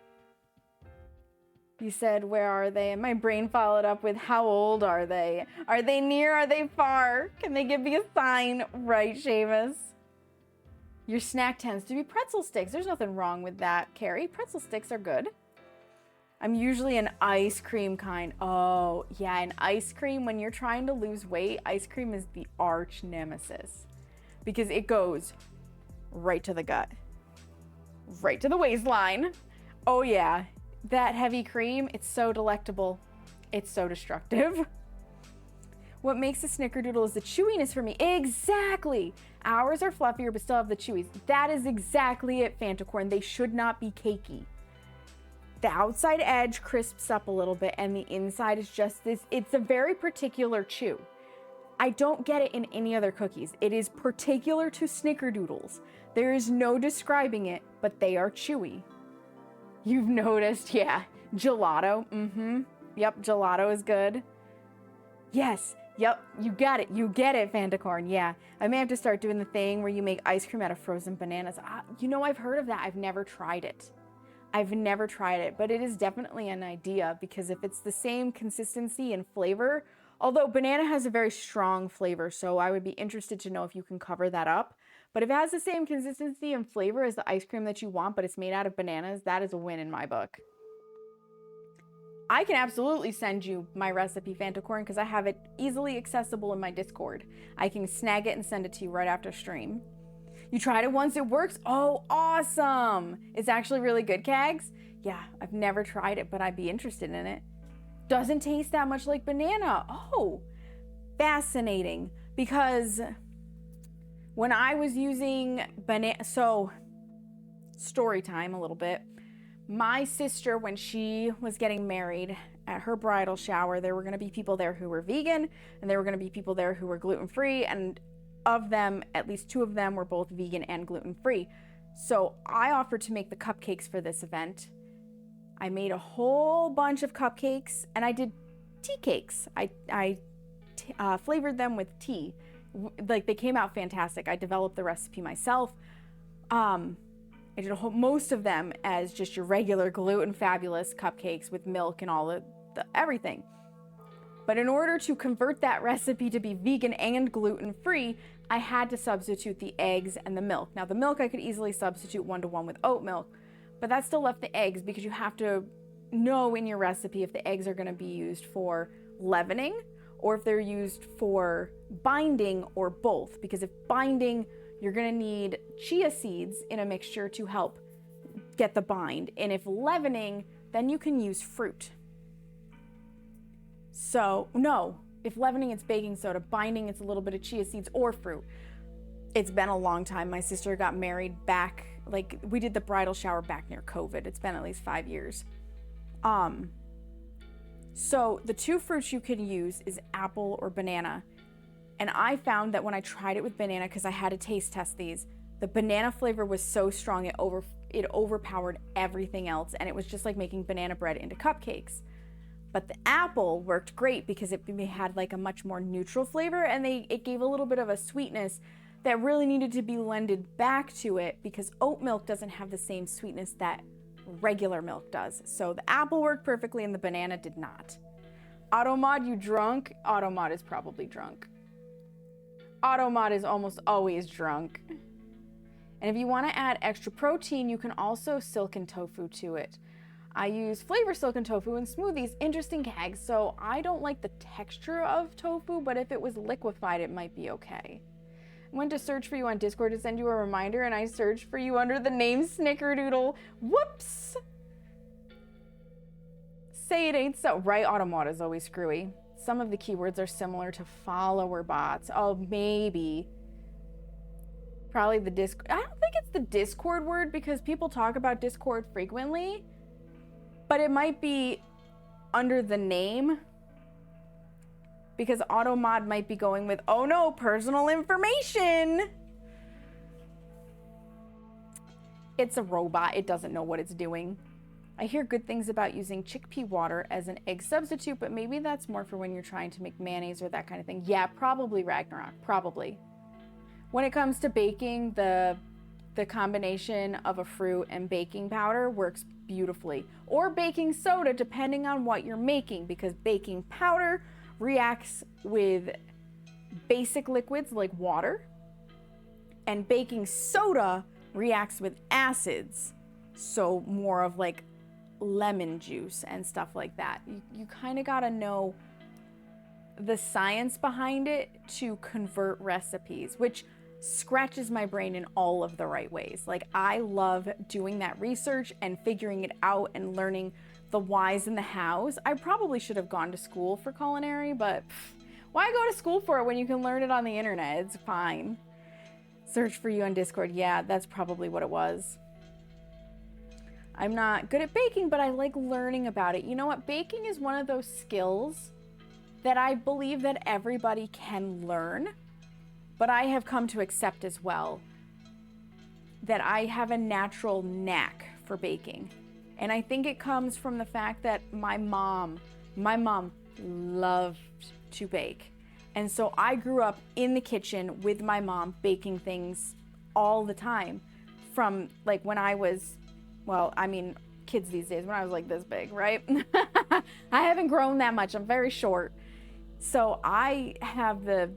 You said, where are they? And my brain followed up with, how old are they? Are they near? Are they far? Can they give me a sign? Right, Seamus? Your snack tends to be pretzel sticks. There's nothing wrong with that, Carrie. Pretzel sticks are good. I'm usually an ice cream kind. Oh, yeah, an ice cream. When you're trying to lose weight, ice cream is the arch nemesis because it goes right to the gut, right to the waistline. Oh, yeah, that heavy cream, it's so delectable. It's so destructive. What makes a snickerdoodle is the chewiness for me. Exactly. Ours are fluffier, but still have the chewies. That is exactly it, Fantacorn. They should not be cakey. The outside edge crisps up a little bit and the inside is just this. It's a very particular chew. I don't get it in any other cookies. It is particular to snickerdoodles. There is no describing it, but they are chewy. You've noticed, yeah. Gelato, Yep, gelato is good. Yes, yep, you got it. You get it, Fantacorn, yeah. I may have to start doing the thing where you make ice cream out of frozen bananas. You know, I've heard of that. I've never tried it. But it is definitely an idea because if it's the same consistency and flavor, although banana has a very strong flavor, so I would be interested to know if you can cover that up. But if it has the same consistency and flavor as the ice cream that you want, but it's made out of bananas, that is a win in my book. I can absolutely send you my recipe, Fantacorn, because I have it easily accessible in my Discord. I can snag it and send it to you right after stream. You tried it once, it works? Oh, awesome. It's actually really good, Kags. Yeah, I've never tried it, but I'd be interested in it. Doesn't taste that much like banana. Oh, fascinating. Because When I was using banana, so story time a little bit. My sister, when she was getting married, at her bridal shower, there were going to be people there who were vegan, and there were going to be people there who were gluten-free, and of them, at least 2 of them were both vegan and gluten-free. So I offered to make the cupcakes for this event. I made a whole bunch of cupcakes, and I did tea cakes. I flavored them with tea. Like, they came out fantastic. I developed the recipe myself. I did most of them as just your regular gluten fabulous cupcakes with milk and all the everything. But in order to convert that recipe to be vegan and gluten-free, I had to substitute the eggs and the milk. Now, the milk I could easily substitute 1-to-1 with oat milk, but that still left the eggs, because you have to know in your recipe if the eggs are going to be used for leavening or if they're used for binding, or both. Because if binding, you're going to need chia seeds in a mixture to help get the bind. And if leavening, then you can use fruit. So, no, if leavening, it's baking soda. Binding, it's a little bit of chia seeds or fruit. It's been a long time. My sister got married back, like, we did the bridal shower back near COVID. It's been at least 5 years. So the 2 fruits you can use is apple or banana. And I found that when I tried it with banana, because I had to taste test these, the banana flavor was so strong it overpowered everything else, and it was just like making banana bread into cupcakes. But the apple worked great because it had like a much more neutral flavor, and it gave a little bit of a sweetness that really needed to be lended back to it, because oat milk doesn't have the same sweetness that regular milk does. So the apple worked perfectly and the banana did not. Automod, you drunk? Automod is probably drunk. Automod is almost always drunk. And if you want to add extra protein, you can also silken tofu to it. I use flavor silken tofu in smoothies. Interesting gag. So I don't like the texture of tofu, but if it was liquefied, it might be okay. I went to search for you on Discord to send you a reminder, and I searched for you under the name Snickerdoodle. Whoops! Say it ain't so. Right, Automod is always screwy. Some of the keywords are similar to follower bots. Oh, maybe. Probably the Discord. I don't think it's the Discord word, because people talk about Discord frequently. But it might be under the name, because Automod might be going with, oh no, personal information. It's a robot. It doesn't know what it's doing. I hear good things about using chickpea water as an egg substitute, but maybe that's more for when you're trying to make mayonnaise or that kind of thing. Yeah, probably, Ragnarok. Probably. When it comes to baking, the combination of a fruit and baking powder works beautifully. Or baking soda, depending on what you're making, because baking powder reacts with basic liquids like water, and baking soda reacts with acids, so more of like lemon juice and stuff like that. You kind of got to know the science behind it to convert recipes, which scratches my brain in all of the right ways. Like, I love doing that research and figuring it out and learning the whys and the hows. I probably should have gone to school for culinary, but why go to school for it when you can learn it on the internet? It's fine. Search for you on Discord. Yeah, that's probably what it was. I'm not good at baking, but I like learning about it. You know what? Baking is one of those skills that I believe that everybody can learn, but I have come to accept as well that I have a natural knack for baking. And I think it comes from the fact that my mom loved to bake. And so I grew up in the kitchen with my mom baking things all the time, from like when I was, well, I mean, kids these days, when I was like this big, right? I haven't grown that much. I'm very short. So I have the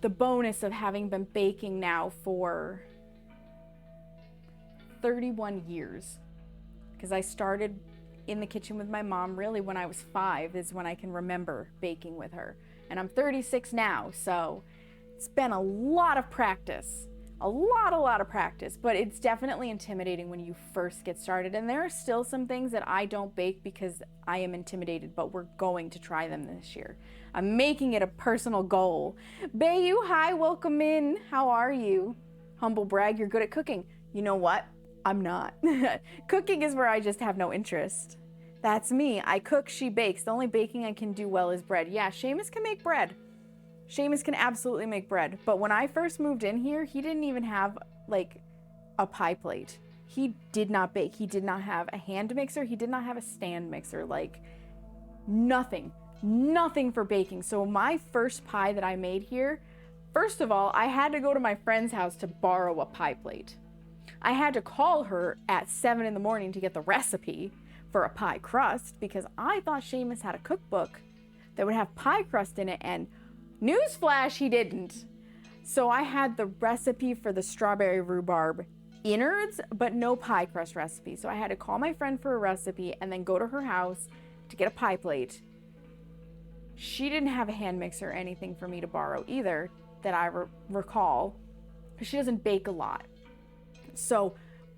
bonus of having been baking now for 31 years. Because I started in the kitchen with my mom really when I was 5 is when I can remember baking with her. And I'm 36 now, so it's been a lot of practice. A lot of practice, but it's definitely intimidating when you first get started. And there are still some things that I don't bake because I am intimidated, but we're going to try them this year. I'm making it a personal goal. Bayu, hi, welcome in. How are you? Humble brag, you're good at cooking. You know what? I'm not. Cooking is where I just have no interest. That's me. I cook, she bakes. The only baking I can do well is bread. Yeah, Seamus can make bread. Seamus can absolutely make bread. But when I first moved in here, he didn't even have like a pie plate. He did not bake. He did not have a hand mixer. He did not have a stand mixer. Like nothing for baking. So my first pie that I made here, first of all, I had to go to my friend's house to borrow a pie plate. I had to call her at 7 in the morning to get the recipe for a pie crust because I thought Seamus had a cookbook that would have pie crust in it, and newsflash, he didn't. So I had the recipe for the strawberry rhubarb innards, but no pie crust recipe. So I had to call my friend for a recipe and then go to her house to get a pie plate. She didn't have a hand mixer or anything for me to borrow either that I recall, because she doesn't bake a lot. So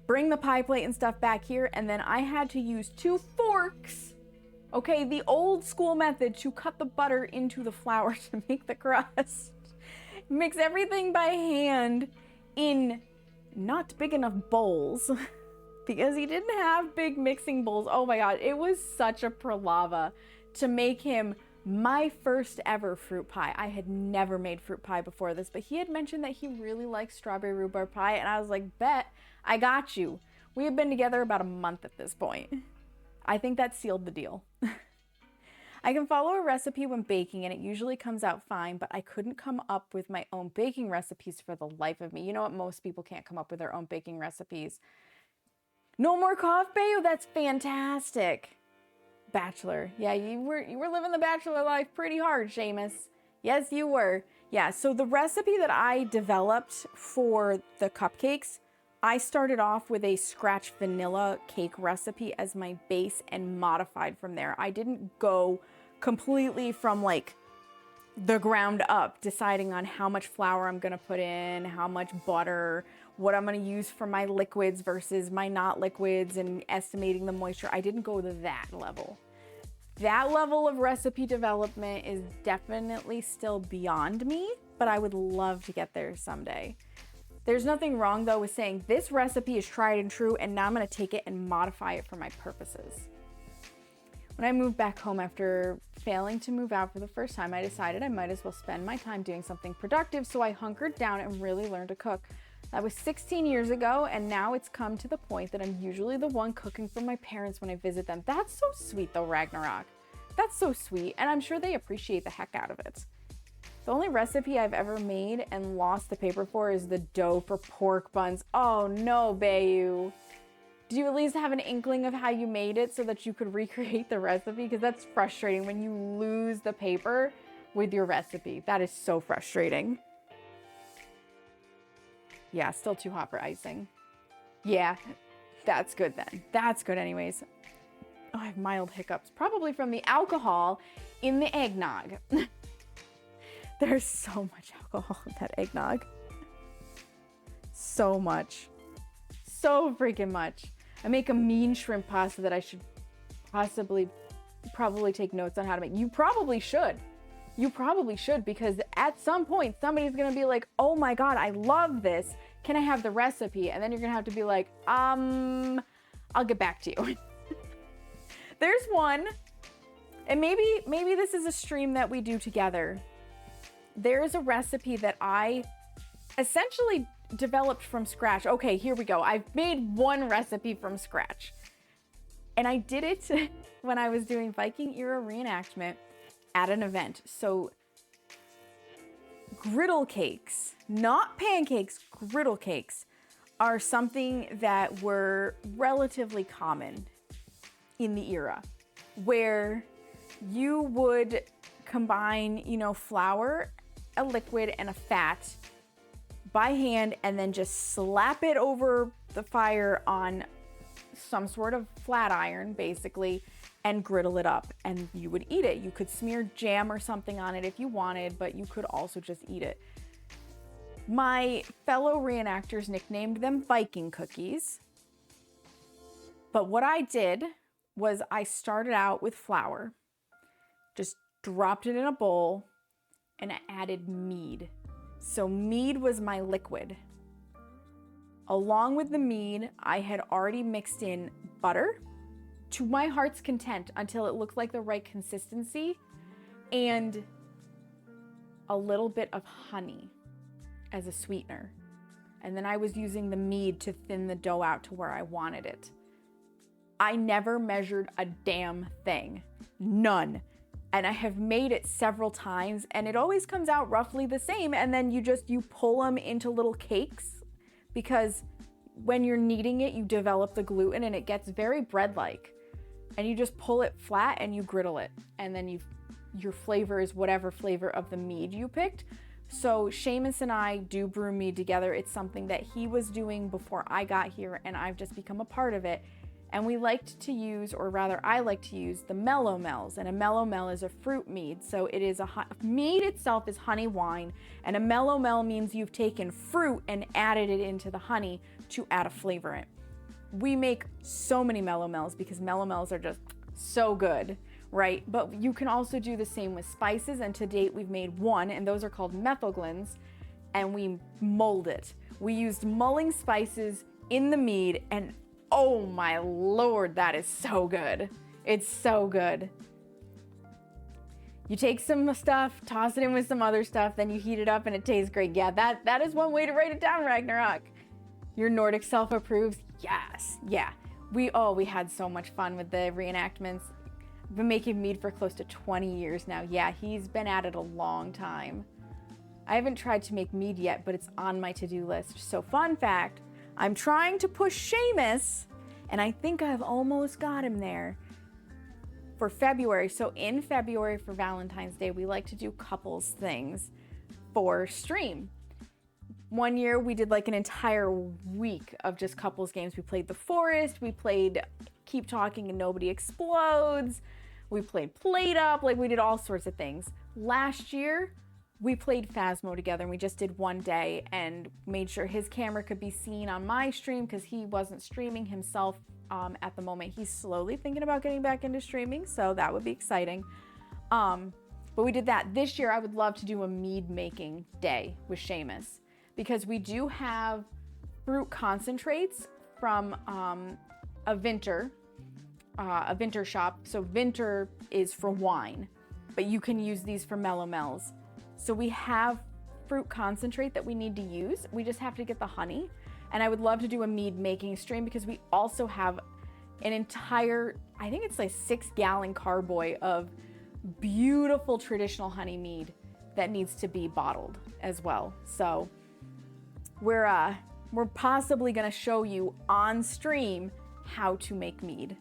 bring the pie plate and stuff back here, and then I had to use 2 forks. Okay, the old school method to cut the butter into the flour to make the crust. Mix everything by hand in not big enough bowls because he didn't have big mixing bowls. Oh my God, it was such a palaver to make him my first ever fruit pie. I had never made fruit pie before this, but he had mentioned that he really likes strawberry rhubarb pie, and I was like, bet, I got you. We have been together about a month at this point. I think that sealed the deal. I can follow a recipe when baking and it usually comes out fine, but I couldn't come up with my own baking recipes for the life of me. You know what? Most people can't come up with their own baking recipes. No more cough, Bayo? That's fantastic. Bachelor. Yeah, you were living the bachelor life pretty hard, Seamus. Yes, you were. Yeah, so the recipe that I developed for the cupcakes, I started off with a scratch vanilla cake recipe as my base and modified from there. I didn't go completely from like the ground up, deciding on how much flour I'm gonna put in, how much butter, what I'm gonna use for my liquids versus my not liquids, and estimating the moisture. I didn't go to that level. That level of recipe development is definitely still beyond me, but I would love to get there someday. There's nothing wrong though with saying this recipe is tried and true, and now I'm gonna take it and modify it for my purposes. When I moved back home after failing to move out for the first time, I decided I might as well spend my time doing something productive, so I hunkered down and really learned to cook. That was 16 years ago, and now it's come to the point that I'm usually the one cooking for my parents when I visit them. That's so sweet though, Ragnarok. That's so sweet, and I'm sure they appreciate the heck out of it. The only recipe I've ever made and lost the paper for is the dough for pork buns. Oh no, Bayu. Do you at least have an inkling of how you made it so that you could recreate the recipe? Because that's frustrating when you lose the paper with your recipe. That is so frustrating. Yeah, still too hot for icing. Yeah, that's good then. That's good anyways. Oh, I have mild hiccups. Probably from the alcohol in the eggnog. There's so much alcohol in that eggnog. So much. So freaking much. I make a mean shrimp pasta that I should probably take notes on how to make. You probably should. You probably should, because at some point somebody's gonna be like, oh my God, I love this. Can I have the recipe? And then you're gonna have to be like, I'll get back to you. There's one, and maybe this is a stream that we do together. There's a recipe that I essentially developed from scratch. Okay, here we go. I've made one recipe from scratch. And I did it when I was doing Viking era reenactment at an event. So griddle cakes, not pancakes, griddle cakes are something that were relatively common in the era, where you would combine, flour, a liquid, and a fat by hand, and then just slap it over the fire on some sort of flat iron, basically, and griddle it up, and you would eat it. You could smear jam or something on it if you wanted, but you could also just eat it. My fellow reenactors nicknamed them Viking cookies. But what I did was I started out with flour, just dropped it in a bowl, and I added mead. So mead was my liquid. Along with the mead, I had already mixed in butter to my heart's content until it looked like the right consistency, and a little bit of honey as a sweetener. And then I was using the mead to thin the dough out to where I wanted it. I never measured a damn thing. None. And I have made it several times and it always comes out roughly the same. And then you pull them into little cakes, because when you're kneading it, you develop the gluten and it gets very bread-like. And you just pull it flat and you griddle it. And then your flavor is whatever flavor of the mead you picked. So Seamus and I do brew mead together. It's something that he was doing before I got here and I've just become a part of it. And we liked to use, or rather I like to use, the mellow-mels. And a mellow-mel is a fruit mead. So it is mead itself is honey wine, and a mellow-mel means you've taken fruit and added it into the honey to add a flavorant. We make so many mellow-mels because mellow-mels are just so good, right? But you can also do the same with spices, and to date we've made one, and those are called methylglins, and we mold it. We used mulling spices in the mead, and oh my Lord, that is so good. It's so good. You take some stuff, toss it in with some other stuff, then you heat it up and it tastes great. Yeah, that is one way to write it down, Ragnarok. Your Nordic self approves. Yes, yeah. We had so much fun with the reenactments. I've been making mead for close to 20 years now. Yeah, he's been at it a long time. I haven't tried to make mead yet, but it's on my to-do list. So fun fact, I'm trying to push Seamus, and I think I've almost got him there for February. So in February for Valentine's Day, we like to do couples things for stream. One year we did like an entire week of just couples games. We played The Forest, we played Keep Talking and Nobody Explodes, we played Plate Up, like we did all sorts of things. Last year, we played Phasmo together, and we just did one day and made sure his camera could be seen on my stream because he wasn't streaming himself at the moment. He's slowly thinking about getting back into streaming, so that would be exciting. But we did that. This year, I would love to do a mead making day with Seamus because we do have fruit concentrates from a Vinter shop. So Vinter is for wine, but you can use these for mellow-mels. So we have fruit concentrate that we need to use. We just have to get the honey. And I would love to do a mead making stream because we also have an entire, I think it's like 6-gallon carboy of beautiful traditional honey mead that needs to be bottled as well. So we're possibly gonna show you on stream how to make mead.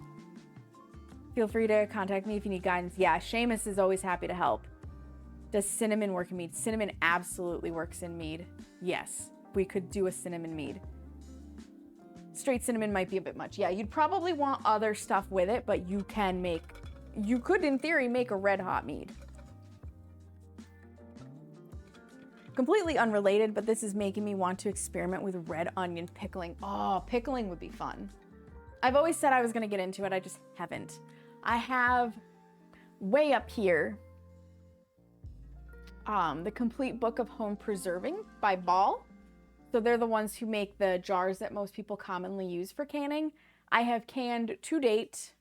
Feel free to contact me if you need guidance. Yeah, Seamus is always happy to help. Does cinnamon work in mead? Cinnamon absolutely works in mead. Yes, we could do a cinnamon mead. Straight cinnamon might be a bit much. Yeah, you'd probably want other stuff with it, but you could in theory make a red hot mead. Completely unrelated, but this is making me want to experiment with red onion pickling. Oh, pickling would be fun. I've always said I was gonna get into it, I just haven't. I have way up here the Complete Book of Home Preserving by Ball. So they're the ones who make the jars that most people commonly use for canning. I have canned to date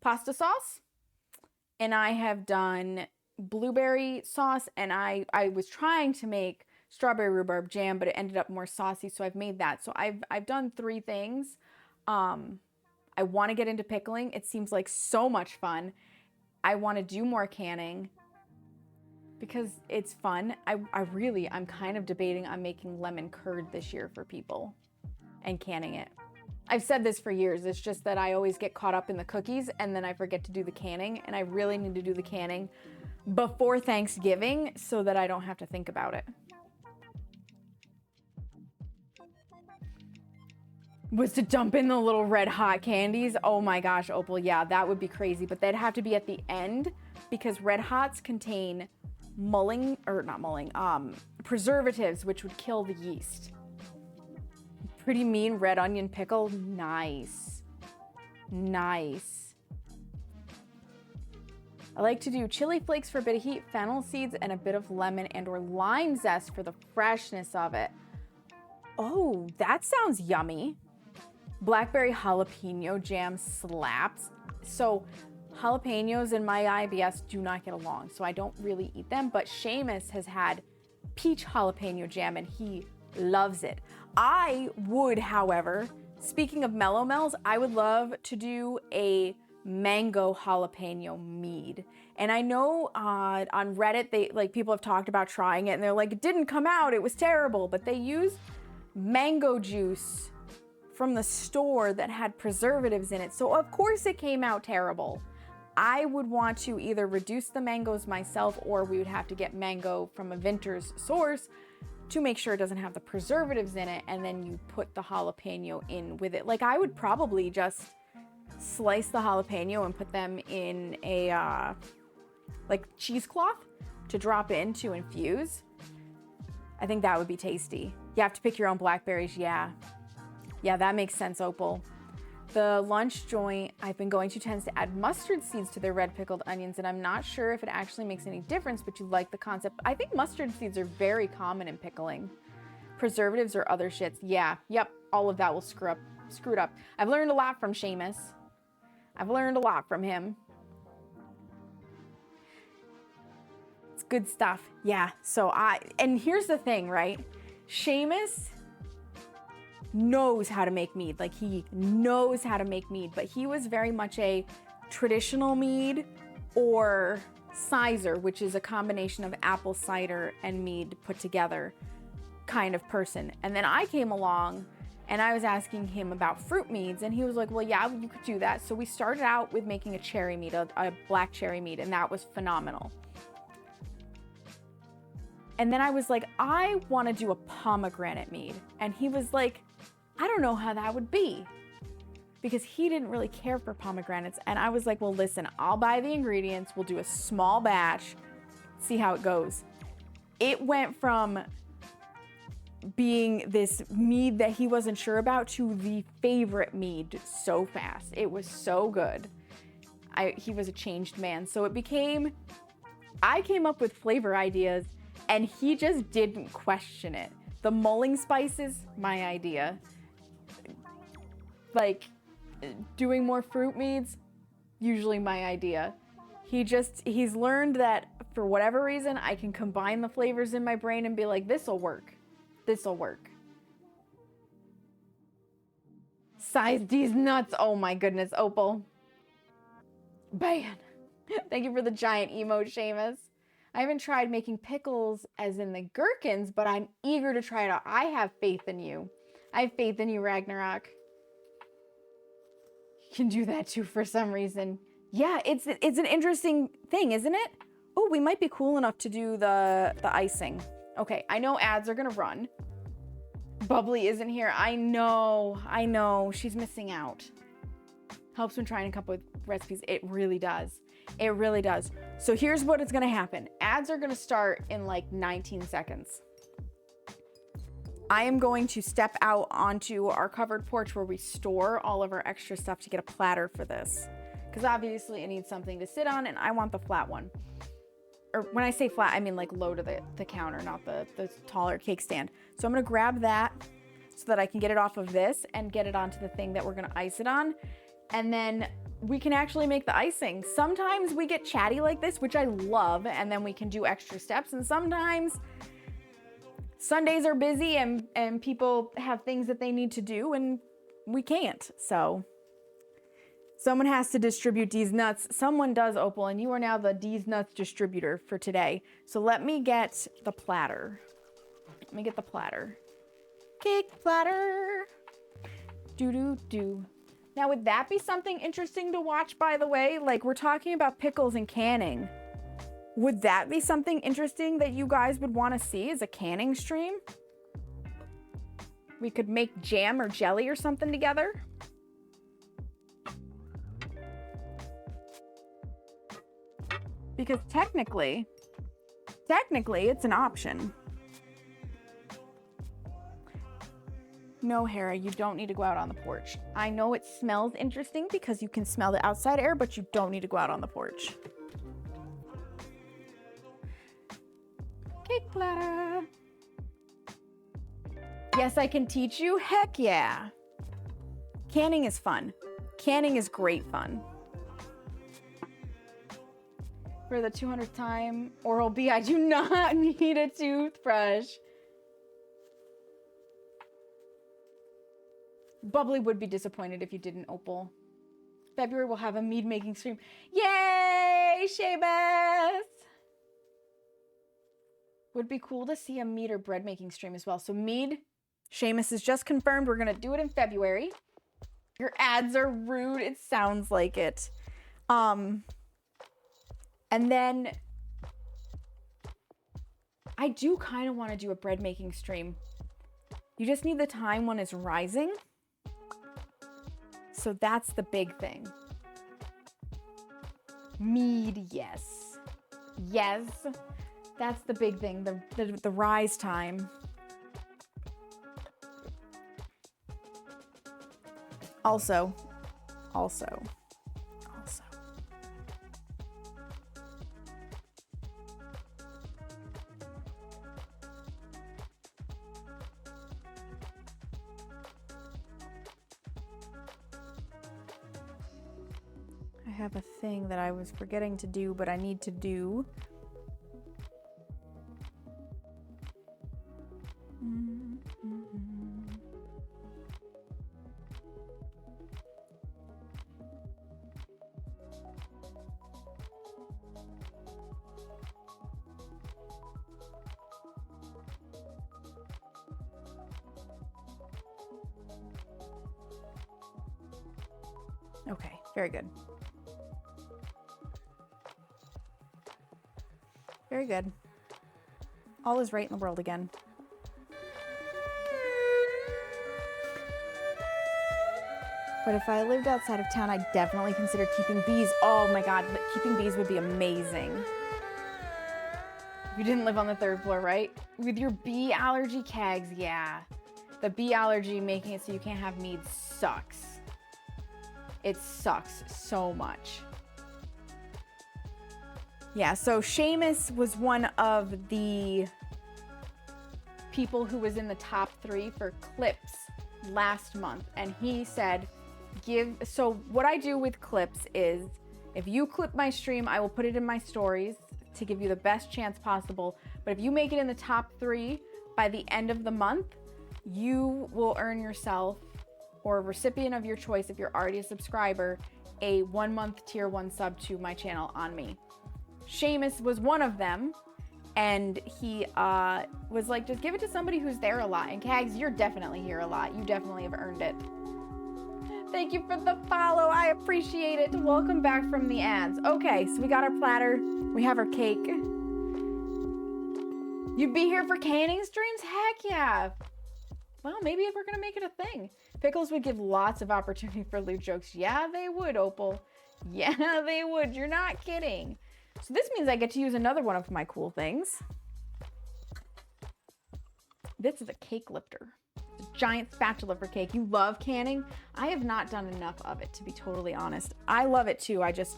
pasta sauce, and I have done blueberry sauce, and I was trying to make strawberry rhubarb jam, but it ended up more saucy, so I've made that. So I've done 3 things. I want to get into pickling. It seems like so much fun. I want to do more canning because it's fun. I'm kind of debating on making lemon curd this year for people and canning it. I've said this for years. It's just that I always get caught up in the cookies and then I forget to do the canning, and I really need to do the canning before Thanksgiving so that I don't have to think about it. Was to dump in the little red hot candies. Oh my gosh, Opal, yeah, that would be crazy, but they'd have to be at the end because red hots contain preservatives, which would kill the yeast. Pretty mean red onion pickle. Nice. Nice. I like to do chili flakes for a bit of heat, fennel seeds, and a bit of lemon and or lime zest for the freshness of it. Oh, that sounds yummy. Blackberry jalapeno jam slaps. So jalapenos and my IBS do not get along, so I don't really eat them, but Seamus has had peach jalapeno jam and he loves it. I would, however, speaking of Mellow Mel's, I would love to do a mango jalapeno mead. And I know on Reddit, people have talked about trying it and they're like, it didn't come out, it was terrible, but they used mango juice from the store that had preservatives in it. So of course it came out terrible. I would want to either reduce the mangoes myself or we would have to get mango from a Vintner's source to make sure it doesn't have the preservatives in it, and then you put the jalapeno in with it. Like I would probably just slice the jalapeno and put them in a cheesecloth to drop in to infuse. I think that would be tasty. You have to pick your own blackberries, yeah. Yeah, that makes sense, Opal. The lunch joint I've been going to tends to add mustard seeds to their red pickled onions, and I'm not sure if it actually makes any difference, but you like the concept. I think mustard seeds are very common in pickling. Preservatives or other shits. Yeah, yep, all of that will screw it up. I've learned a lot from Seamus. I've learned a lot from him. It's good stuff. Yeah, and here's the thing, right? Seamus knows how to make mead. Like he knows how to make mead, but he was very much a traditional mead or sizer, which is a combination of apple cider and mead put together kind of person. And then I came along and I was asking him about fruit meads and he was like, well, yeah, you could do that. So we started out with making a cherry mead, a black cherry mead, and that was phenomenal. And then I was like, I want to do a pomegranate mead. And he was like, I don't know how that would be, because he didn't really care for pomegranates. And I was like, well, listen, I'll buy the ingredients. We'll do a small batch, see how it goes. It went from being this mead that he wasn't sure about to the favorite mead so fast. It was so good. He was a changed man. So it became, I came up with flavor ideas and he just didn't question it. The mulling spices, my idea. Like doing more fruit meads, usually my idea. He's learned that for whatever reason, I can combine the flavors in my brain and be like, this'll work. This'll work. Size these nuts. Oh my goodness, Opal. Man. Thank you for the giant emote, Seamus. I haven't tried making pickles as in the gherkins, but I'm eager to try it out. I have faith in you. I have faith in you, Ragnarok. You can do that too for some reason. Yeah, it's an interesting thing, isn't it? Oh, we might be cool enough to do the icing. Okay, I know ads are gonna run. Bubbly isn't here. I know. She's missing out. Helps when trying to come up with recipes. It really does. It really does. So here's what is gonna happen. Ads are gonna start in like 19 seconds. I am going to step out onto our covered porch where we store all of our extra stuff to get a platter for this. Because obviously it needs something to sit on and I want the flat one. Or when I say flat, I mean like low to the counter, not the taller cake stand. So I'm gonna grab that so that I can get it off of this and get it onto the thing that we're gonna ice it on. And then we can actually make the icing. Sometimes we get chatty like this, which I love, and then we can do extra steps. And sometimes Sundays are busy and people have things that they need to do and we can't. So someone has to distribute these nuts. Someone does, Opal, and you are now the D's Nuts distributor for today. So let me get the platter. Let me get the platter. Cake platter. Do. Now, would that be something interesting to watch, by the way? Like, we're talking about pickles and canning. Would that be something interesting that you guys would want to see as a canning stream? We could make jam or jelly or something together. Because technically, technically, it's an option. No, Hera, you don't need to go out on the porch. I know it smells interesting because you can smell the outside air, but you don't need to go out on the porch. Cake platter. Yes, I can teach you. Heck yeah. Canning is fun. Canning is great fun. For the 200th time, Oral-B, I do not need a toothbrush. Bubbly would be disappointed if you didn't, Opal. February we'll have a mead making stream. Yay, Seamus! Would be cool to see a mead or bread making stream as well. So mead, Seamus is just confirmed. We're gonna do it in February. Your ads are rude. It sounds like it. And then I do kind of want to do a bread making stream. You just need the time when it's rising. So that's the big thing. Mead, yes. Yes. That's the big thing, the rise time. Also. I have a thing that I was forgetting to do, but I need to do. Okay, very good. Very good. All is right in the world again. But if I lived outside of town, I'd definitely consider keeping bees. Oh my God, keeping bees would be amazing. If you didn't live on the 3rd floor, right? With your bee allergy, Cags, yeah. The bee allergy making it so you can't have mead sucks. It sucks so much. Yeah, so Seamus was one of the people who was in the top 3 for clips last month. And he said, so what I do with clips is, if you clip my stream, I will put it in my stories to give you the best chance possible. But if you make it in the top 3 by the end of the month, you will earn yourself, or a recipient of your choice, if you're already a subscriber, a 1-month tier 1 sub to my channel on me. Seamus was one of them, and he was like, just give it to somebody who's there a lot. And Cags, you're definitely here a lot. You definitely have earned it. Thank you for the follow. I appreciate it. Welcome back from the ads. Okay, so we got our platter. We have our cake. You'd be here for canning streams? Heck yeah. Well, maybe if we're gonna make it a thing. Pickles would give lots of opportunity for lewd jokes. Yeah, they would, Opal. Yeah, they would. You're not kidding. So this means I get to use another one of my cool things. This is a cake lifter. It's a giant spatula for cake. You love canning? I have not done enough of it, to be totally honest. I love it too. I just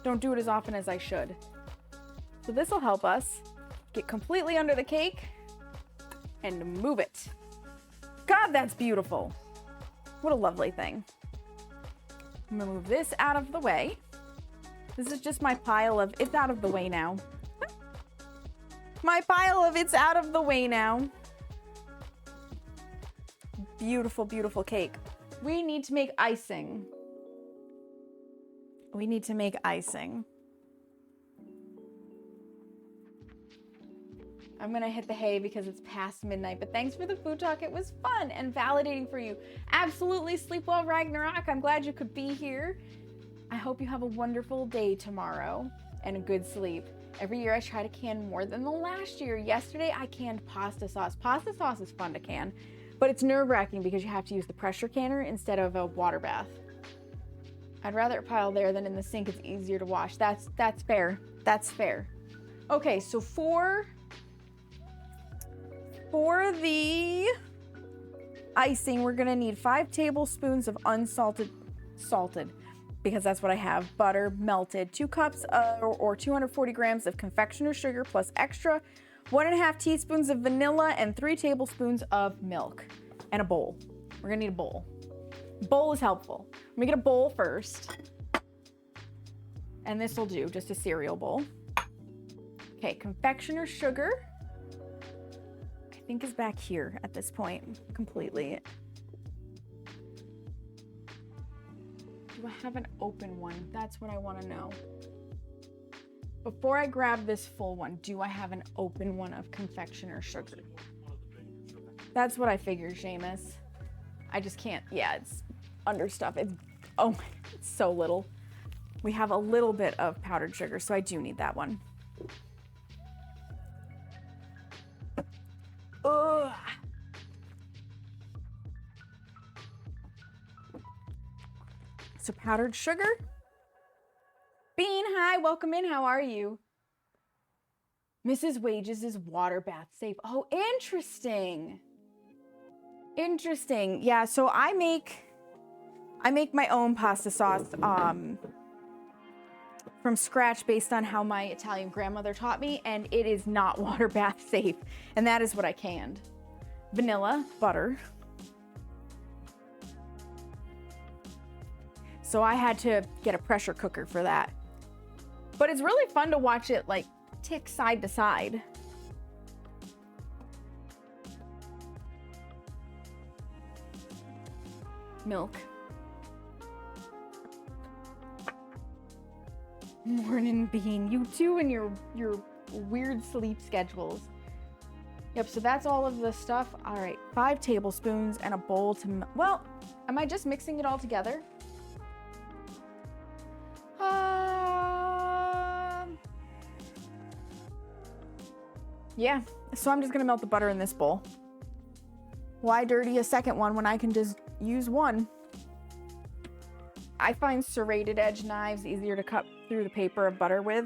don't do it as often as I should. So this will help us get completely under the cake and move it. God, that's beautiful. What a lovely thing. I'm gonna move this out of the way. This is just my pile of, it's out of the way now. My pile of it's out of the way now. Beautiful, beautiful cake. We need to make icing. We need to make icing. I'm gonna hit the hay because it's past midnight, but thanks for the food talk. It was fun and validating for you. Absolutely. Sleep well, Ragnarok. I'm glad you could be here. I hope you have a wonderful day tomorrow and a good sleep. Every year I try to can more than the last year. Yesterday I canned pasta sauce. Pasta sauce is fun to can, but it's nerve-wracking because you have to use the pressure canner instead of a water bath. I'd rather it pile there than in the sink. It's easier to wash. That's fair. That's fair. Okay, so for the icing, we're gonna need 5 tablespoons of unsalted, salted, because that's what I have, butter melted, 2 cups or 240 grams of confectioner's sugar plus extra, 1.5 teaspoons of vanilla, and 3 tablespoons of milk, and a bowl. We're gonna need a bowl. Bowl is helpful. Let me get a bowl first. And this will do, just a cereal bowl. Okay, confectioner's sugar, I think is back here at this point, completely. Do I have an open one? That's what I want to know. Before I grab this full one, do I have an open one of confectioner's sugar? That's what I figured, Seamus. I just can't, yeah, it's under stuff. It's, oh, it's so little. We have a little bit of powdered sugar, so I do need that one. Ugh. So powdered sugar. Bean, hi, welcome in. How are you? Mrs. Wages is water bath safe. Oh, interesting. Interesting. Yeah, so I make my own pasta sauce from scratch based on how my Italian grandmother taught me, and it is not water bath safe. And that is what I canned. Vanilla, butter. So I had to get a pressure cooker for that. But it's really fun to watch it like tick side to side. Milk. Morning Bean, you too and your weird sleep schedules. Yep, so that's all of the stuff. All right, 5 tablespoons and a bowl to, well, am I just mixing it all together? Yeah, so I'm just gonna melt the butter in this bowl. Why dirty a second one when I can just use one? I find serrated edge knives easier to cut through the paper of butter with.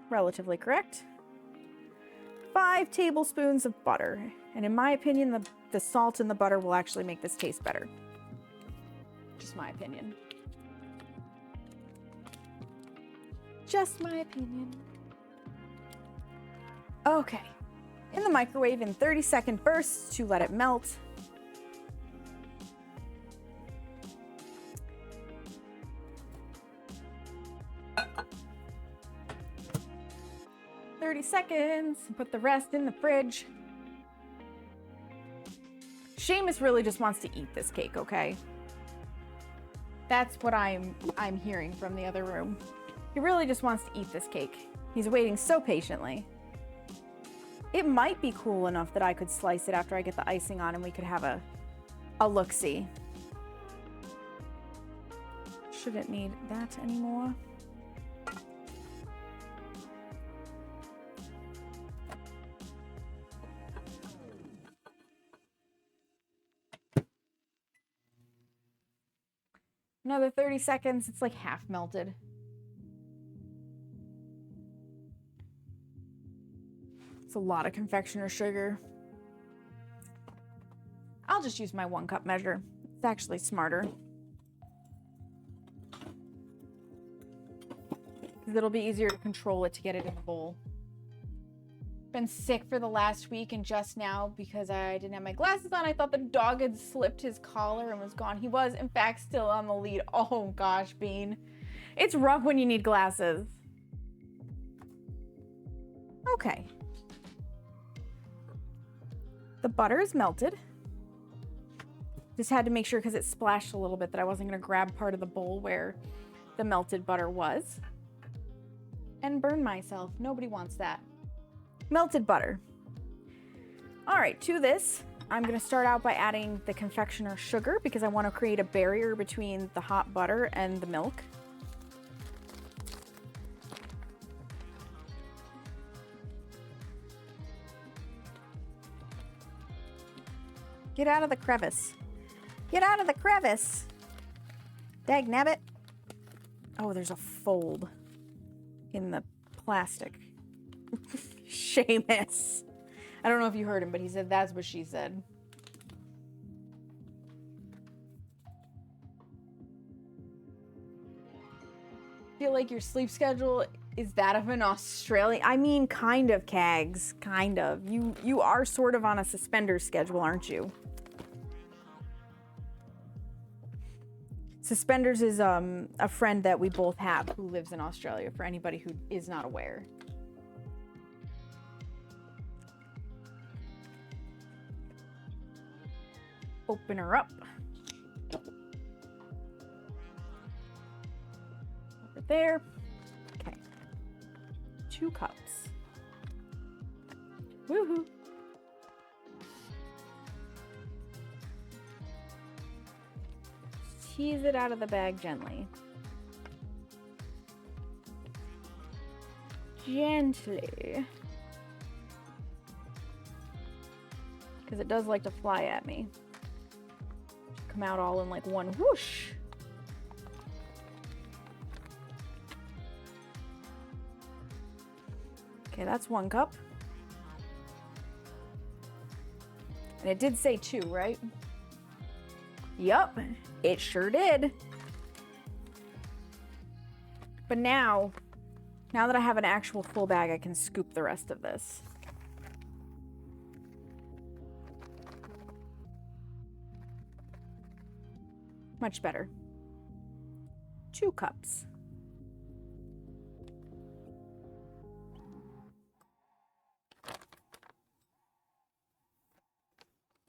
Relatively correct. 5 tablespoons of butter. And in my opinion, the salt in the butter will actually make this taste better. Just my opinion. Just my opinion. Okay. In the microwave in 30-second bursts to let it melt. Seconds, put the rest in the fridge. Seamus really just wants to eat this cake, okay? That's what I'm hearing from the other room. He really just wants to eat this cake. He's waiting so patiently. It might be cool enough that I could slice it after I get the icing on and we could have a look-see. Shouldn't need that anymore. Another 30 seconds, it's like half melted. It's a lot of confectioner's sugar. I'll just use my 1 cup measure. It's actually smarter. Because it'll be easier to control it to get it in the bowl. Been sick for the last week, and just now, because I didn't have my glasses on, I thought the dog had slipped his collar and was gone. He was, in fact, still on the lead. Oh gosh, Bean. It's rough when you need glasses. Okay. The butter is melted. Just had to make sure, because it splashed a little bit, that I wasn't going to grab part of the bowl where the melted butter was and burn myself. Nobody wants that. Melted butter. All right, to this, I'm going to start out by adding the confectioner's sugar because I want to create a barrier between the hot butter and the milk. Get out of the crevice. Get out of the crevice. Dagnabbit. Oh, there's a fold in the plastic. Seamus. I don't know if you heard him, but he said that's what she said. Feel like your sleep schedule is that of an Australian? I mean, kind of, Kags. Kind of. You are sort of on a suspender schedule, aren't you? Suspenders is a friend that we both have who lives in Australia, for anybody who is not aware. Open her up. Over there. Okay. 2 cups. Woohoo. Tease it out of the bag gently. Gently. Because it does like to fly at me. Come out all in like one whoosh. Okay, that's 1 cup. And it did say 2, right? Yup, it sure did. But now that I have an actual full bag, I can scoop the rest of this. Much better. 2 cups.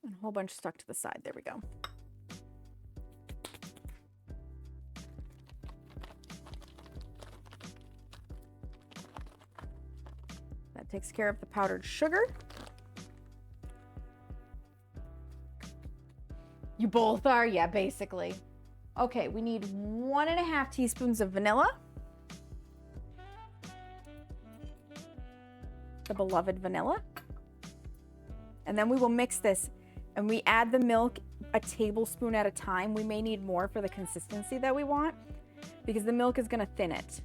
And a whole bunch stuck to the side. There we go. That takes care of the powdered sugar. You both are? Yeah, basically. Okay, we need 1.5 teaspoons of vanilla. The beloved vanilla. And then we will mix this and we add the milk a tablespoon at a time. We may need more for the consistency that we want because the milk is gonna thin it.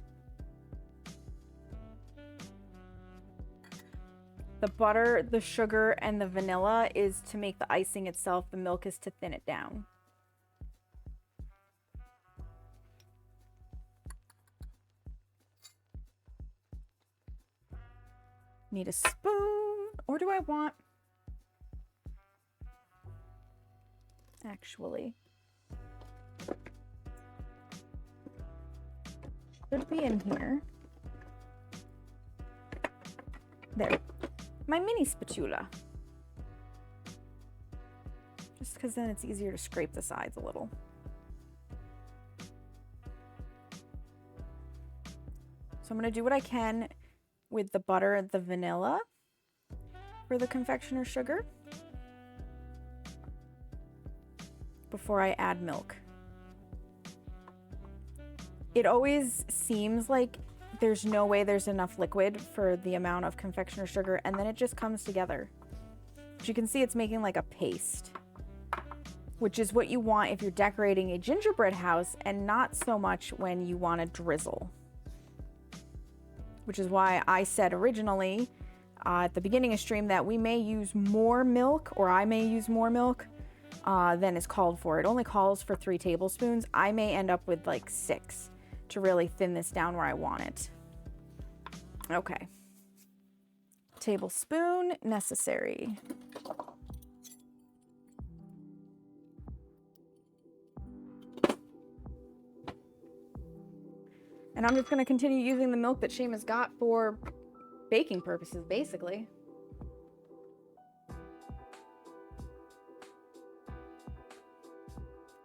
The butter, the sugar, and the vanilla is to make the icing itself. The milk is to thin it down. Need a spoon, or do I want... Actually, should be in here. There. My mini spatula. Just because then it's easier to scrape the sides a little. So I'm going to do what I can with the butter and the vanilla for the confectioner sugar before I add milk. It always seems like there's no way there's enough liquid for the amount of confectioner sugar, and then it just comes together. But you can see it's making like a paste, which is what you want if you're decorating a gingerbread house and not so much when you want to drizzle. Which is why I said originally at the beginning of stream that we may use more milk, or I may use more milk than is called for. It only calls for 3 tablespoons. I may end up with like 6 to really thin this down where I want it. Okay. Tablespoon necessary. And I'm just going to continue using the milk that Seamus got for baking purposes, basically.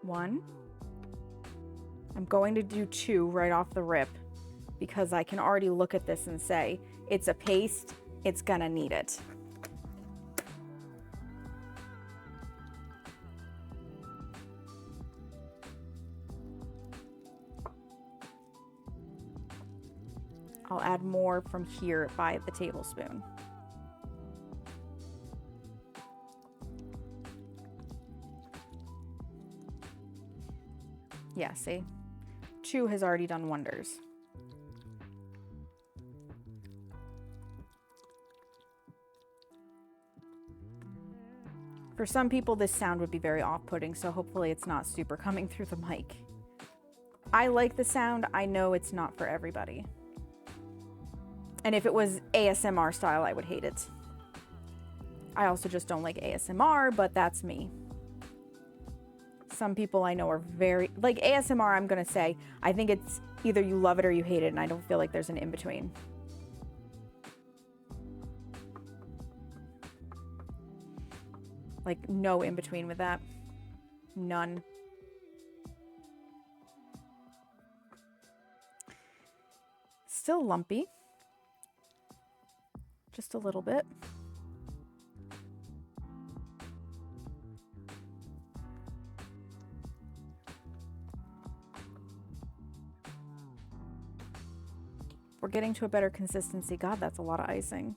One. I'm going to do 2 right off the rip because I can already look at this and say, it's a paste, it's gonna need it. I'll add more from here by the tablespoon. Yeah, see? 2 has already done wonders. For some people, this sound would be very off-putting, so hopefully it's not super coming through the mic. I like the sound. I know it's not for everybody. And if it was ASMR style, I would hate it. I also just don't like ASMR, but that's me. Some people I know are very... Like ASMR, I'm going to say, I think it's either you love it or you hate it, and I don't feel like there's an in-between. Like, no in-between with that. None. Still lumpy. Just a little bit. We're getting to a better consistency. God, that's a lot of icing.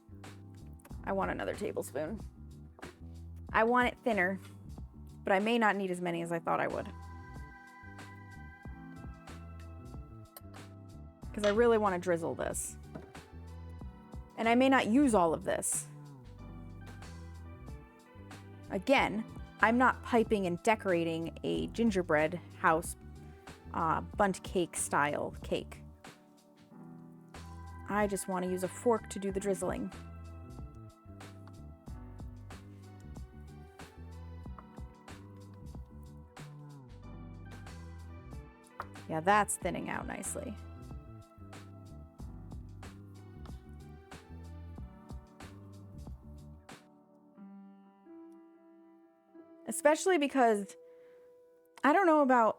I want another tablespoon. I want it thinner, but I may not need as many as I thought I would. Because I really want to drizzle this. And I may not use all of this. Again, I'm not piping and decorating a gingerbread house bundt cake style cake. I just want to use a fork to do the drizzling. Yeah, that's thinning out nicely. Especially because I don't know about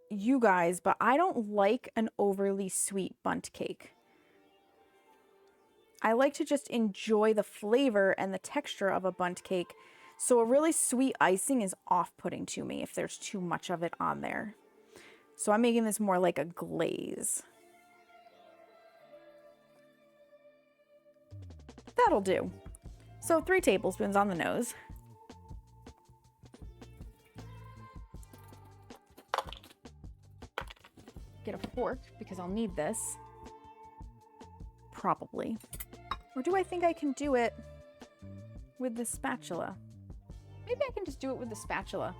you guys, but I don't like an overly sweet bundt cake. I like to just enjoy the flavor and the texture of a bundt cake. So a really sweet icing is off-putting to me if there's too much of it on there. So I'm making this more like a glaze. That'll do. So 3 tablespoons on the nose. Get a fork because I'll need this. Probably. Or do I think I can do it with the spatula? Maybe I can just do it with the spatula.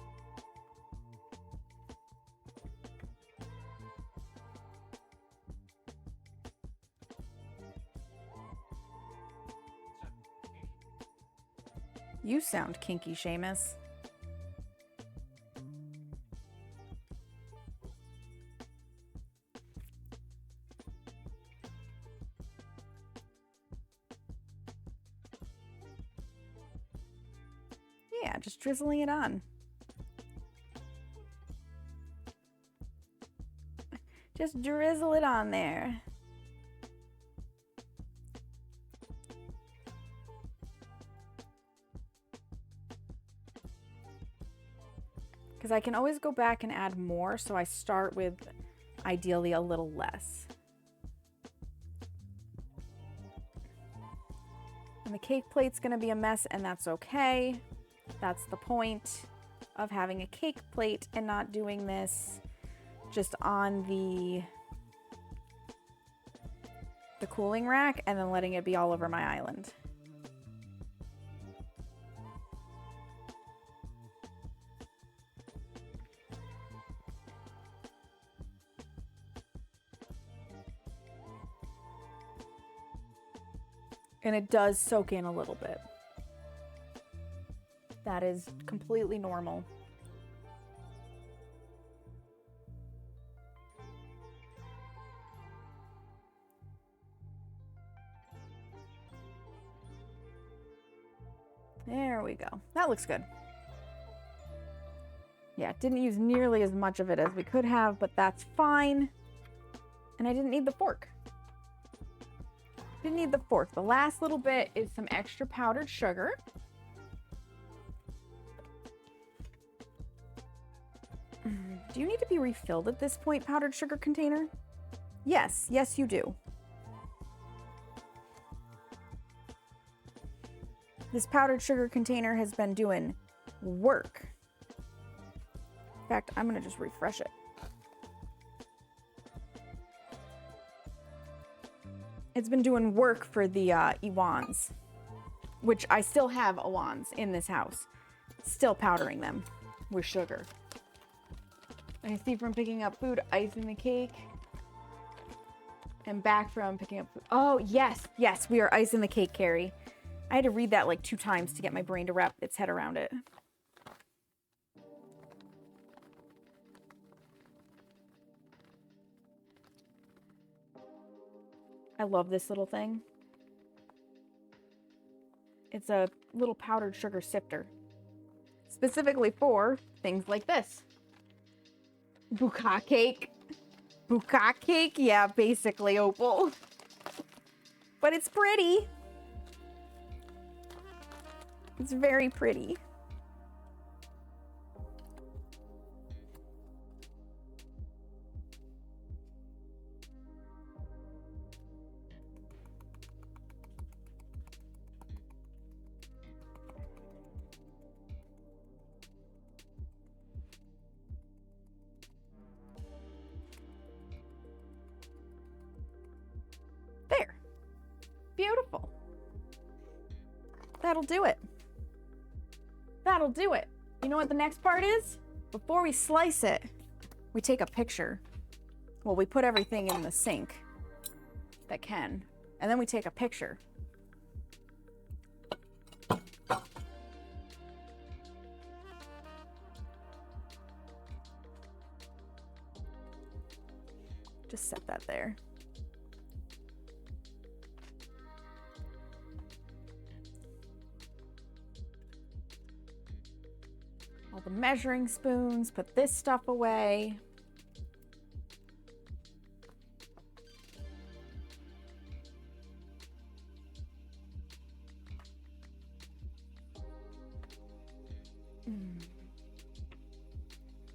You sound kinky, Seamus. Yeah, just drizzling it on. Just drizzle it on there. Because I can always go back and add more, so I start with ideally a little less. And the cake plate's gonna be a mess, and that's okay. That's the point of having a cake plate and not doing this just on the cooling rack and then letting it be all over my island. And it does soak in a little bit. That is completely normal. There we go. That looks good. Yeah, didn't use nearly as much of it as we could have, but that's fine. And I didn't need the fork. Didn't need the fork. The last little bit is some extra powdered sugar. Do you need to be refilled at this point, powdered sugar container? Yes, yes you do. This powdered sugar container has been doing work. In fact, I'm gonna just refresh it. It's been doing work for the Iwans, which I still have Iwans in this house. Still powdering them with sugar. I see from picking up food, icing the cake. And back from picking up food. Oh, yes, yes, we are icing the cake, Carrie. I had to read that like 2 times to get my brain to wrap its head around it. I love this little thing. It's a little powdered sugar sifter. Specifically for things like this. Bukkake cake. Bukkake cake? Yeah, basically, Opal. But it's pretty. It's very pretty. There. Beautiful. That'll do it. That'll do it. You know what the next part is? Before we slice it, we take a picture. Well, we put everything in the sink that can, and then we take a picture. Just set that there. All the measuring spoons, put this stuff away.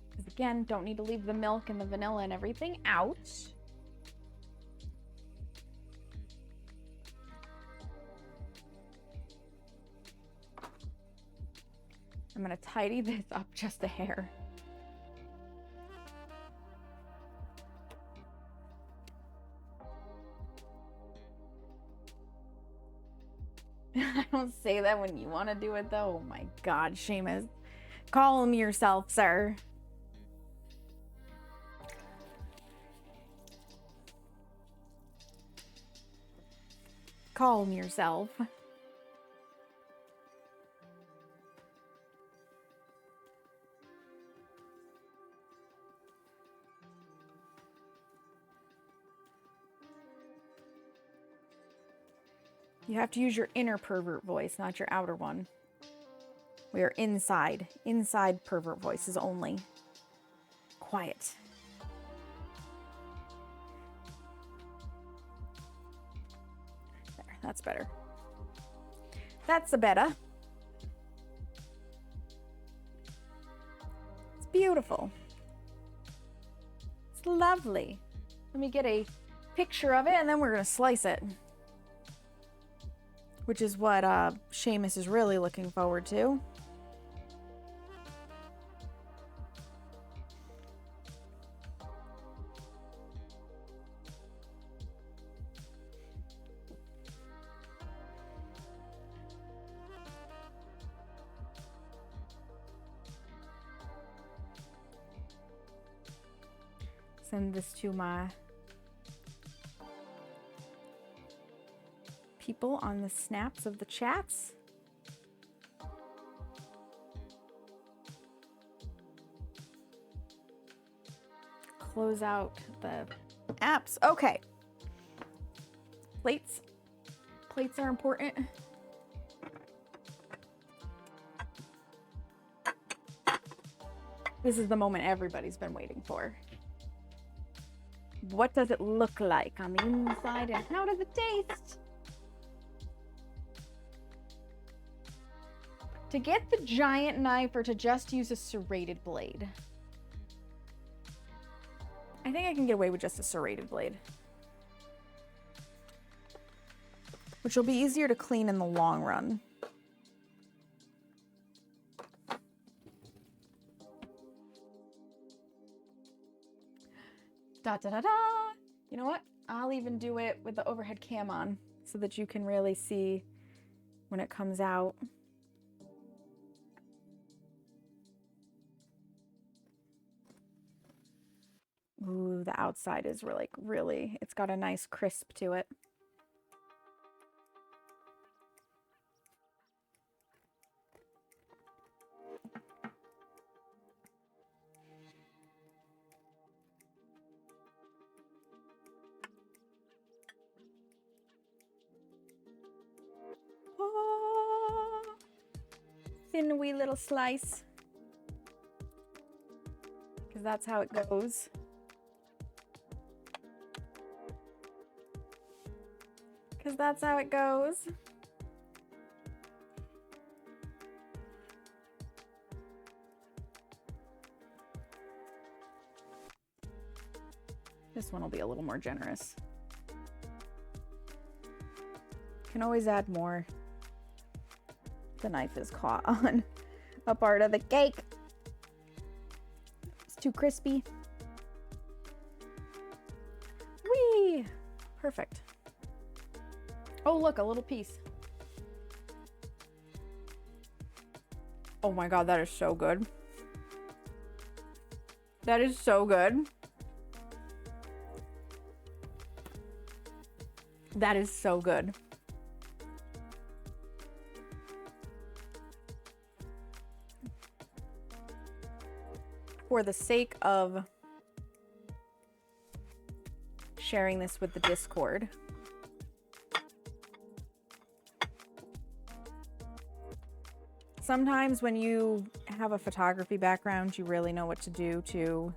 Because again, don't need to leave the milk and the vanilla and everything out. I'm gonna tidy this up just a hair. I don't say that when you want to do it though. Oh my God, Seamus. Calm yourself, sir. Calm yourself. You have to use your inner pervert voice, not your outer one. We are inside. Inside pervert voices only. Quiet. There, that's better. That's the better. It's beautiful. It's lovely. Let me get a picture of it and then we're gonna slice it. Which is what Seamus is really looking forward to. Send this to my people on the snaps of the chats. Close out the apps. Okay. Plates. Plates are important. This is the moment everybody's been waiting for. What does it look like on the inside and how does it taste? To get the giant knife or to just use a serrated blade? I think I can get away with just a serrated blade. Which will be easier to clean in the long run. Da da da da! You know what? I'll even do it with the overhead cam on so that you can really see when it comes out. Ooh, the outside is really, it's got a nice crisp to it. Oh, thin wee little slice. Because that's how it goes. Because that's how it goes. This one will be a little more generous. Can always add more. The knife is caught on a part of the cake. It's too crispy. Whee! Perfect. Oh, look, a little piece. Oh my God, that is so good. That is so good. That is so good. For the sake of sharing this with the Discord, sometimes when you have a photography background, you really know what to do to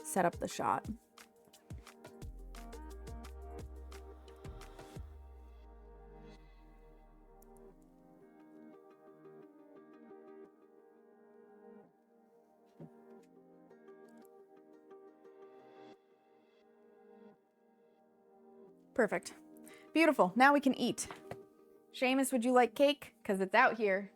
set up the shot. Perfect. Beautiful. Now we can eat. Seamus, would you like cake? Because it's out here.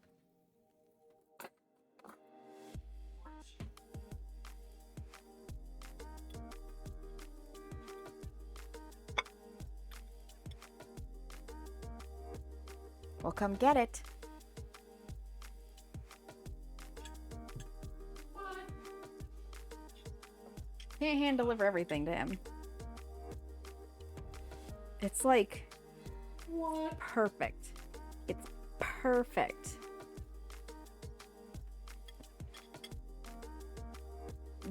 Well, come get it. Can't hand deliver everything to him. It's like perfect. It's perfect.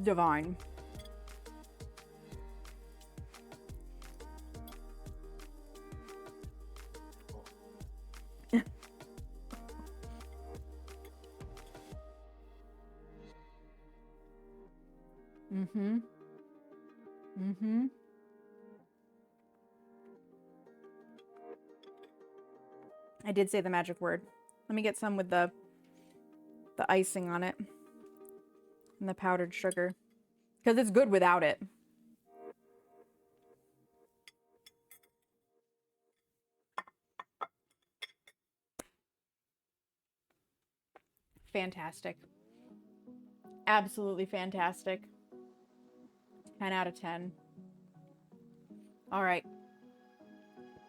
Divine. Mm-hmm. Mm-hmm. I did say the magic word. Let me get some with the icing on it and the powdered sugar, because it's good without it. Fantastic. Absolutely fantastic. 10 out of 10. All right.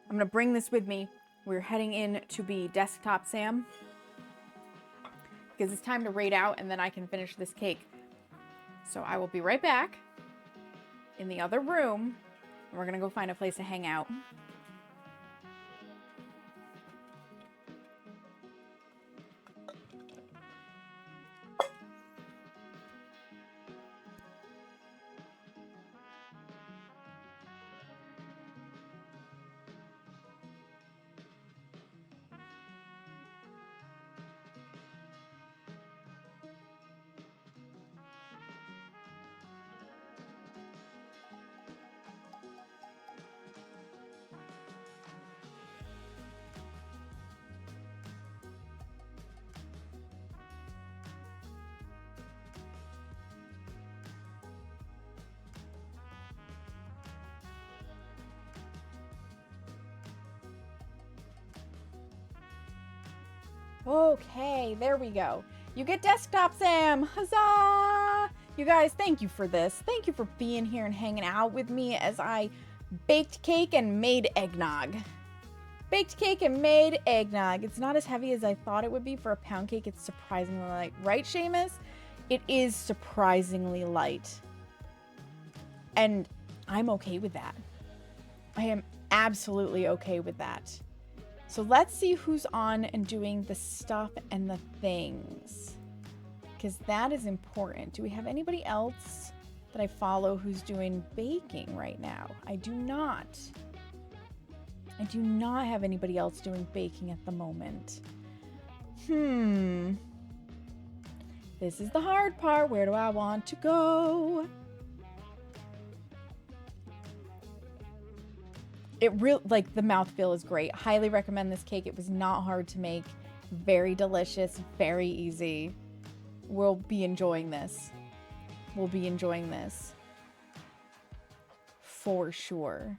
I'm going to bring this with me. We're heading in to be Desktop Sam, because it's time to raid out and then I can finish this cake. So I will be right back in the other room. And we're going to go find a place to hang out. Okay, there we go. You get Desktop Sam. Huzzah! You guys, thank you for this. Thank you for being here and hanging out with me as I baked cake and made eggnog. Baked cake and made eggnog. It's not as heavy as I thought it would be for a pound cake. It's surprisingly light. Right, Seamus? It is surprisingly light. And I'm okay with that. I am absolutely okay with that. So let's see who's on and doing the stuff and the things, because that is important. Do we have anybody else that I follow who's doing baking right now? I do not. I do not have anybody else doing baking at the moment. This is the hard part. Where do I want to go? It really, like, the mouthfeel is great. Highly recommend this cake. It was not hard to make. Very delicious, very easy. We'll be enjoying this. We'll be enjoying this. For sure.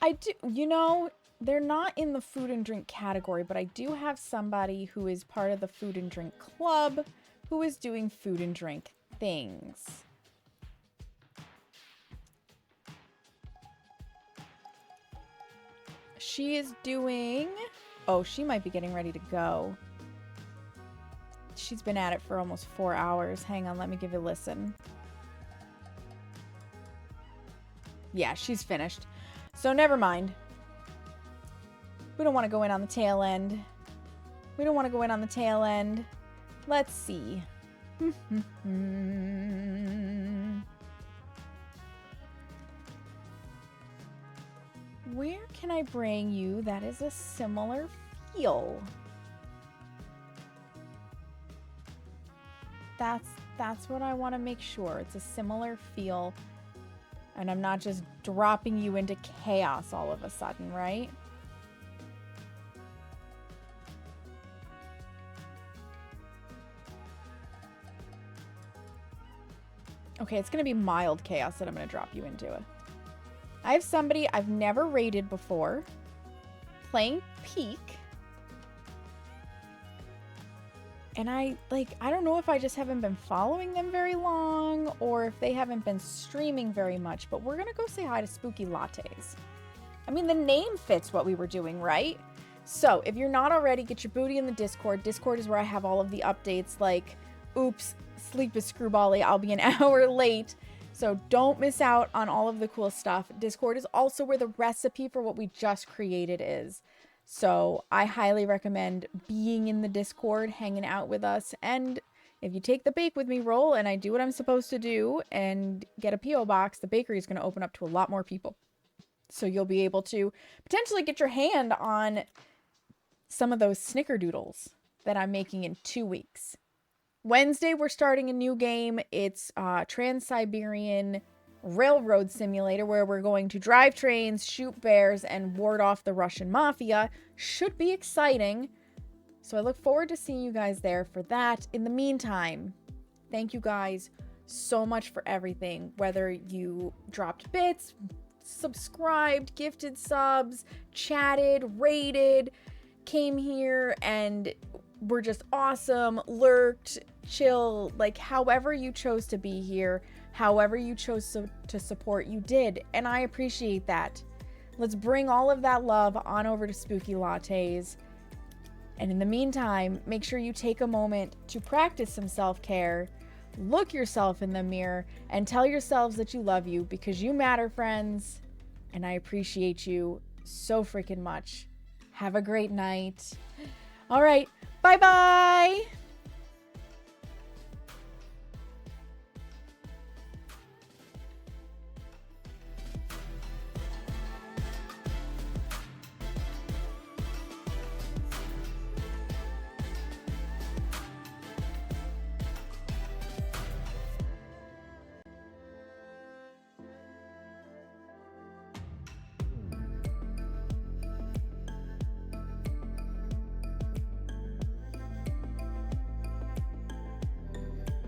I do, you know, they're not in the food and drink category, but I do have somebody who is part of the food and drink club who is doing food and drink things. She is doing... Oh, she might be getting ready to go. She's been at it for almost 4 hours. Hang on, let me give you a listen. Yeah, she's finished. So never mind. We don't want to go in on the tail end. We don't want to go in on the tail end. Let's see. Where can I bring you that is a similar feel? That's what I want to make sure. It's a similar feel. And I'm not just dropping you into chaos all of a sudden, right? Okay, it's going to be mild chaos that I'm going to drop you into. I have somebody I've never raided before playing Peak. And I don't know if I just haven't been following them very long or if they haven't been streaming very much, but we're going to go say hi to Spooky Lattes. I mean, the name fits what we were doing, right? So if you're not already, get your booty in the Discord. Discord is where I have all of the updates like, oops, sleep is screwbally, I'll be an hour late. So don't miss out on all of the cool stuff. Discord is also where the recipe for what we just created is. So I highly recommend being in the Discord, hanging out with us. And if you take the bake with me roll and I do what I'm supposed to do and get a P.O. box, the bakery is going to open up to a lot more people. So you'll be able to potentially get your hand on some of those snickerdoodles that I'm making in 2 weeks. Wednesday, we're starting a new game. It's Trans-Siberian Railroad Simulator, where we're going to drive trains, shoot bears, and ward off the Russian mafia. Should be exciting. So I look forward to seeing you guys there for that. In the meantime, thank you guys so much for everything. Whether you dropped bits, subscribed, gifted subs, chatted, rated, came here and were just awesome, lurked, chill, like however you chose to be here, however you chose to support, you did. And I appreciate that. Let's bring all of that love on over to Spooky Lattes. And in the meantime, make sure you take a moment to practice some self-care, look yourself in the mirror, and tell yourselves that you love you because you matter, friends. And I appreciate you so freaking much. Have a great night. All right. Bye-bye.